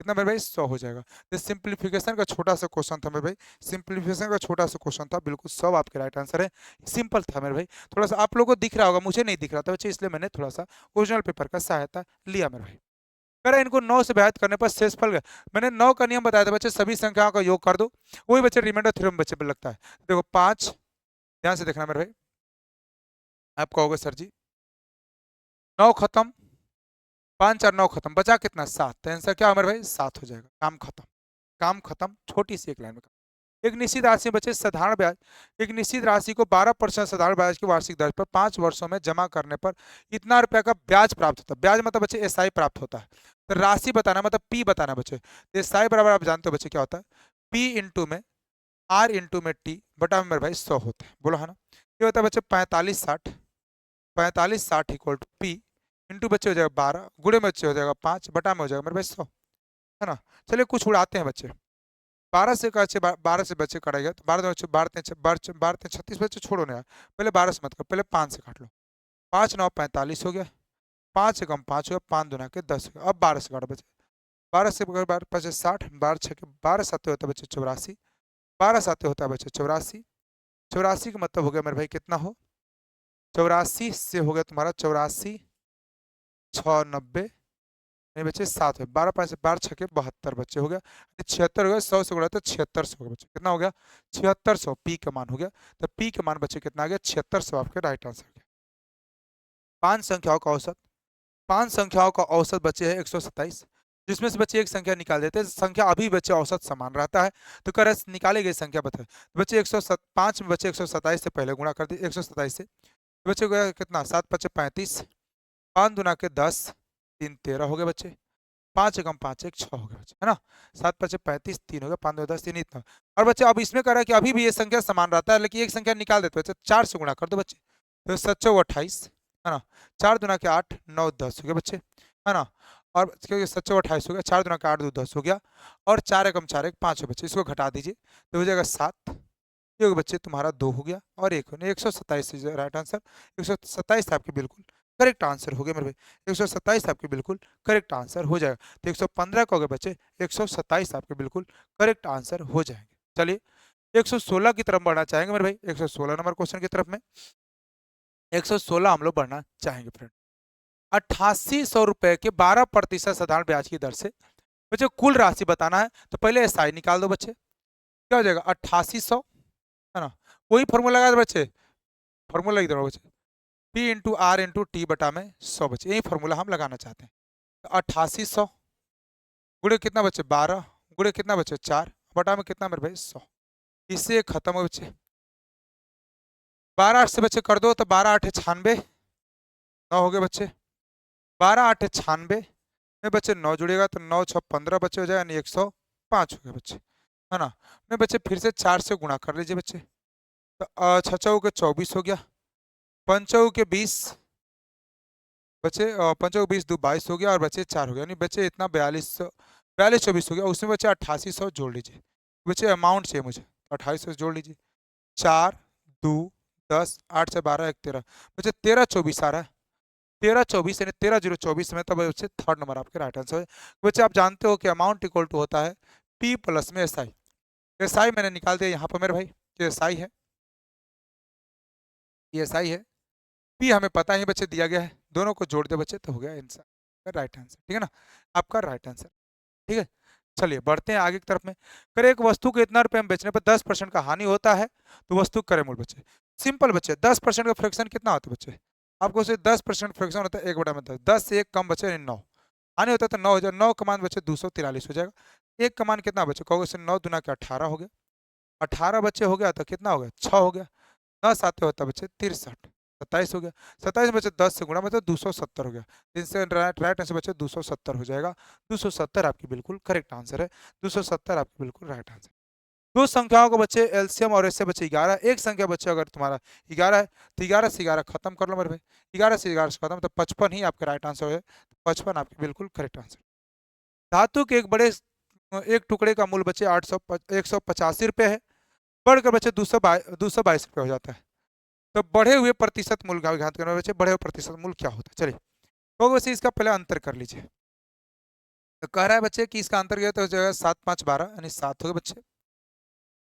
कितना मेरे भाई 100 हो जाएगा। तो सिंप्लीफिकेशन का छोटा सा क्वेश्चन था मेरे भाई, सिंप्लीफिकेशन का छोटा सा क्वेश्चन था, बिल्कुल 100 आपके राइट आंसर है। सिंपल था मेरे भाई, थोड़ा सा आप लोगों को दिख रहा होगा, मुझे नहीं दिख रहा था बच्चे इसलिए मैंने थोड़ा सा ओरिजिनल पेपर का सहायता लिया मेरे भाई। कह इनको 9 से विभाजित करने पर शेषफल मैंने 9 का नियम बताया था बच्चे, सभी संख्याओं का योग कर दो वही बच्चे रिमाइंडर थ्योरम बच्चे पर लगता है। देखो 5, ध्यान से देखना मेरे भाई, आप कहोगे सर जी 9 खत्म 5 और 9 खत्म बचा कितना 7, तो आंसर क्या मेरे भाई 7 हो जाएगा। काम खत्म, काम खत्म, छोटी सी एक लाइन में। एक निश्चित राशि बचे साधारण ब्याज, एक निश्चित राशि को 12% साधारण ब्याज की वार्षिक दर पर 5 वर्षों में जमा करने पर इतना रुपया का ब्याज प्राप्त होता है। ब्याज मतलब बच्चे एसआई प्राप्त होता है। तो राशि बताना मतलब पी बताना बच्चे, एसआई बराबर आप जानते हो बच्चे क्या होता है पी इंटू में आर इंटू में टी बटा में मेरे भाई 100 होता है, बोलो है ना। ये होता है बच्चे 45 60, 45 60 इक्वल टू पी इंटू बच्चे हो जाएगा 12 गुणे में बच्चे हो जाएगा 5 बटा में हो जाएगा मेरे भाई 100, है ना। चलिए कुछ उड़ाते हैं बच्चे, 12 से बच्चे 12 से बच्चे कटेगा तो 12 बच्चे 12 36 बच्चे छोड़ो ना यार, पहले 12 से मत करो, पहले 5 से काट लो। 5 9 45 हो गया, 5 से कम 5 हो गया, 5 दुना के 10 हो गया। अब 12 से काटो बच्चे, 12 से 12 5 60, 12 6 के 12 7 होता है बच्चे 84, 12 7 होता है बच्चे 84, 84 का मतलब हो गया मेरे भाई कितना हो 84 से हो गया तुम्हारा 84 6 90 नहीं बच्चे 7 है, 12 5 12 6 के 72 बच्चे हो गया, 76 हो गया। 100 से गुणा तो 7600 हो गया बच्चे, कितना हो गया 7600, पी का मान हो गया। तो पी का मान बच्चे कितना आ गया 7600 आपके राइट आंसर गया। 5 संख्याओं का औसत, 5 संख्याओं का औसत बच्चे है 127, जिसमें से बच्चे एक संख्या निकाल देते हैं, संख्या अभी बच्चे औसत समान रहता है तो कर निकाले गए संख्या बताए तो बच्चे 105 में बच्चे 127 से पहले गुणा कर दिए 127 से तो बच्चे गया कितना 7 5 35, 5 दुना के 10 3 13 हो गए बच्चे, 5 एकम 5 1 6 हो गया बच्चे, है ना। 7 5 35 3 हो गया, 5 2 10 3 इतना। और बच्चे अब इसमें कह रहा है कि अभी भी ये संख्या समान रहता है लेकिन एक संख्या निकाल देते बच्चे 4 से गुणा कर दो बच्चे तो 7 28, है ना। 4 दूना के 8, 9 10 हो गया बच्चे, है ना। और क्योंकि 7 चौक 28 हो गया, 4 दूना के 8 2 10 हो गया, और 4 एकम 4 एक 5 हो बच्चे, इसको घटा दीजिए तो हो जाएगा 7। ये बच्चे तुम्हारा 2 हो गया और 1 हो, 127 इज राइट आंसर। 127 आपके बिल्कुल करेक्ट आंसर हो गया मेरे भाई, 127 आपके बिल्कुल करेक्ट आंसर हो जाएगा। तो 115 का हो गया बच्चे, 127 आपके बिल्कुल करेक्ट आंसर हो जाएंगे। चलिए 116 की तरफ बढ़ना चाहेंगे मेरे भाई, 116 नंबर क्वेश्चन की तरफ में 116 हम लोग बढ़ना चाहेंगे फ्रेंड। 8800 रुपए के 12% साधारण ब्याज की दर से बच्चे कुल राशि बताना है, तो पहले एसआई निकाल दो बच्चे, क्या हो जाएगा 8800, है ना। वही फॉर्मूला लगा दो बच्चे, फॉर्मूला लिख दो बच्चे, P into R into T बटा में 100 बच्चे, यही फॉर्मूला हम लगाना चाहते हैं। तो 8800 गुणे कितना बच्चे 12, गुणे कितना बच्चे 4 बटा में कितना मेरे भाई 100, इससे खत्म हो बच्चे। 12 8 से बच्चे कर दो तो 12 8 96, 9 हो गए बच्चे, 12 8 96 में बच्चे 9 जुड़ेगा तो 9 6 15 बच्चे हो जाएगा, यानी 105 हो गए बच्चे, है ना। में बच्चे फिर से 4 से गुणा कर लीजिए बच्चे, तो 6 चौके के 24 हो गया, 5 चौके के 20 बच्चे, 5 चौके 20 2 22 हो गया, और बच्चे 4 हो गया, यानी बच्चे इतना 42 24 हो गया, उसमें बच्चे 8800 जोड़ लीजिए बच्चे, अमाउंट चाहिए मुझे, 2800 जोड़ लीजिए, 4 2 10 8 से 12 1 13 बच्चे 13 24 आ रहा है, 13 24 यानी 13 0 24 में, तब बच्चे थर्ड नंबर आपके राइट आंसर है। बच्चे आप जानते हो कि अमाउंट इक्वल टू होता है पी प्लस में एस आई, एस आई मैंने निकाल दिया यहाँ पर मेरे भाई, ये एस आई है, ये एस आई है, पी हमें पता ही बच्चे दिया गया है, दोनों को जोड़ दे बच्चे तो हो गया आंसर, राइट आंसर, ठीक है ना, आपका राइट आंसर, ठीक है। चलिए बढ़ते हैं आगे की तरफ में। कर एक वस्तु को इतना रुपए में बेचने पर 10% का हानि होता है तो वस्तु क्रय मूल्य बच्चे, सिंपल बच्चे 10% का फ्रैक्शन कितना होता है बच्चे, आपको से 10% फ्रैक्शन होता है 1 बटा में 10, 10 से 1 कम बचे 9, हानि होता है तो 9 हो जाएगा, 9 का मान बचे 243 हो जाएगा, 1 का मान कितना बचे कहोगे से 9 दूना के 18 हो गया, 18 बच्चे हो गया तो कितना हो गया 6 हो गया, 10 आते होता बच्चे 63, 27 हो गया, 27 बच्चे 10 से गुणा मतलब 270 हो गया, इनसे राइट आंसर बच्चे 270 हो जाएगा, 270 आपकी बिल्कुल करेक्ट आंसर है, 270 आपकी बिल्कुल राइट आंसर। दो संख्याओं को बच्चे एलसीएम और एसए बच्चे 11, एक संख्या बच्चे अगर तुम्हारा 11 है तो 11 से 11 खत्म कर लो मेरे भाई, 11 से 11 से खत्म तो 55 ही आपका राइट आंसर है, 55 आपकी बिल्कुल करेक्ट आंसर। धातु के एक बड़े एक टुकड़े का मूल्य बच्चे 185 रुपये है, बढ़कर बच्चे 222 रुपये हो जाता है, तो बढ़े हुए प्रतिशत मूल्य का घात करना बच्चे, बढ़े हुए प्रतिशत मूल्य क्या होता है, चलिए तो वैसे इसका पहले अंतर कर लीजिए। तो कह रहा है बच्चे कि इसका अंतर क्या तो हो जाएगा 7 5 12 यानी 7 हो गए बच्चे,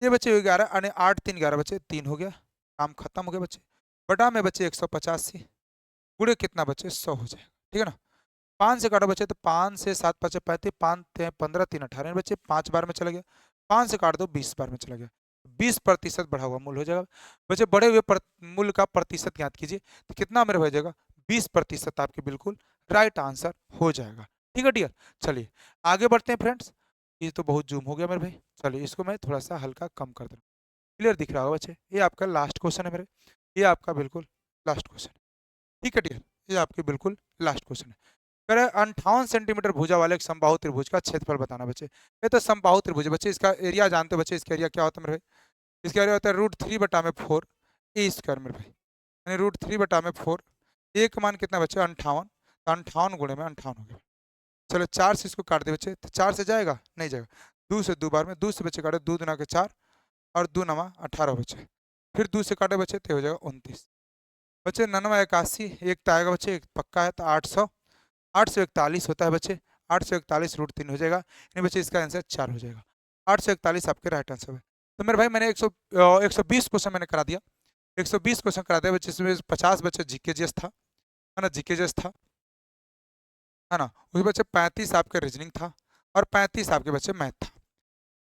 ये बच्चे 11 यानी 8 3 11 बच्चे 3 हो गया, काम खत्म हो गया बच्चे, बटा में बच्चे 185 गुणे कितना बच्चे 100 हो जाएगा, ठीक है ना। 5 से काटो बच्चे तो 5 से 7 5 35, 5 15 3 18 बच्चे 5 बार में चला गया, 5 से काट दो 20 बार में चला गया, 20% बढ़ा हुआ मूल्य हो जाएगा बच्चे, बढ़े हुए मूल्य का प्रतिशत ज्ञात कीजिए, तो कितना मेरे हो जाएगा 20% आपके बिल्कुल राइट आंसर हो जाएगा, ठीक है डियर। चलिए आगे बढ़ते हैं फ्रेंड्स, ये तो बहुत जूम हो गया मेरे भाई, चलिए इसको मैं थोड़ा सा हल्का कम कर दूँ, क्लियर दिख रहा होगा बच्चे, ये आपका लास्ट क्वेश्चन है मेरे, ये आपका बिल्कुल लास्ट क्वेश्चन है, ठीक है डियर, ये आपके बिल्कुल लास्ट क्वेश्चन है। 58 सेंटीमीटर भुजा वाले एक समबाहु त्रिभुज का क्षेत्रफल बताना बच्चे, ये तो समबाहु त्रिभुज बच्चे, इसका एरिया जानते हो बच्चे, इसका एरिया क्या होता है मेरे भाई, इसका एरिया होता है √3 बटा में 4 ए स्क्वायर मेरे भाई, यानी √3 बटा में 4, ए का मान कितना बच्चे 58, तो 58 गुणे में 58 हो गया, चलो 4 से इसको काट दे बच्चे, तो 4 से जाएगा नहीं जाएगा, 2 से 2 बार में 2 से बच्चे काटे 2 दूना के 4 और 2 नमा 18 बच्चे, फिर 2 से काटे बच्चे तो हो जाएगा 29 बच्चे, 99 81 एक तो आएगा बच्चे, एक पक्का है तो 800, 841 होता है बच्चे, 841 √3 हो जाएगा, यानी बच्चे इसका आंसर 4 हो जाएगा, 841 आपके राइट आंसर है। तो मेरे भाई मैंने 120 क्वेश्चन मैंने करा दिया, 120 क्वेश्चन करा दिया बच्चे, इसमें 50 बच्चे जीके जीएस था, है ना, जीके जीएस था, है ना, उस बच्चे 35 आपके रीजनिंग था और 35 आपके बच्चे मैथ था,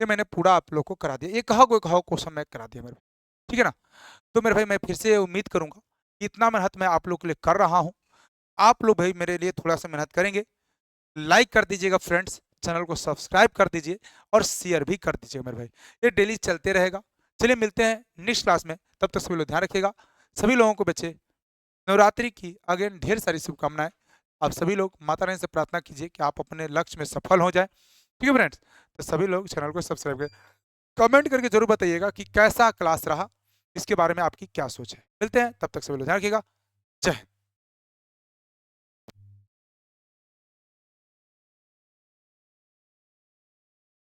ये मैंने पूरा आप लोग को करा दिया, एक कहो क्वेश्चन मैं करा दिया मेरे, ठीक है ना। तो मेरे भाई मैं फिर से उम्मीद करूंगा कि इतना मेहनत मैं आप लोग के लिए कर रहा हूँ, आप लोग भाई मेरे लिए थोड़ा सा मेहनत करेंगे, लाइक कर दीजिएगा फ्रेंड्स, चैनल को सब्सक्राइब कर दीजिए और शेयर भी कर दीजिएगा मेरे भाई, ये डेली चलते रहेगा। चलिए मिलते हैं नेक्स्ट क्लास में, तब तक सभी लोग ध्यान रखिएगा, सभी लोगों को बच्चे नवरात्रि की अगेन ढेर सारी शुभकामनाएं, आप सभी लोग माता रानी से प्रार्थना कीजिए कि आप अपने लक्ष्य में सफल हो जाए, ठीक है फ्रेंड्स। तो सभी लोग चैनल को सब्सक्राइब करें, कमेंट करके जरूर बताइएगा कि कैसा क्लास रहा, इसके बारे में आपकी क्या सोच है। मिलते हैं तब तक सभी लोग ध्यान रखिएगा, जय हिंद।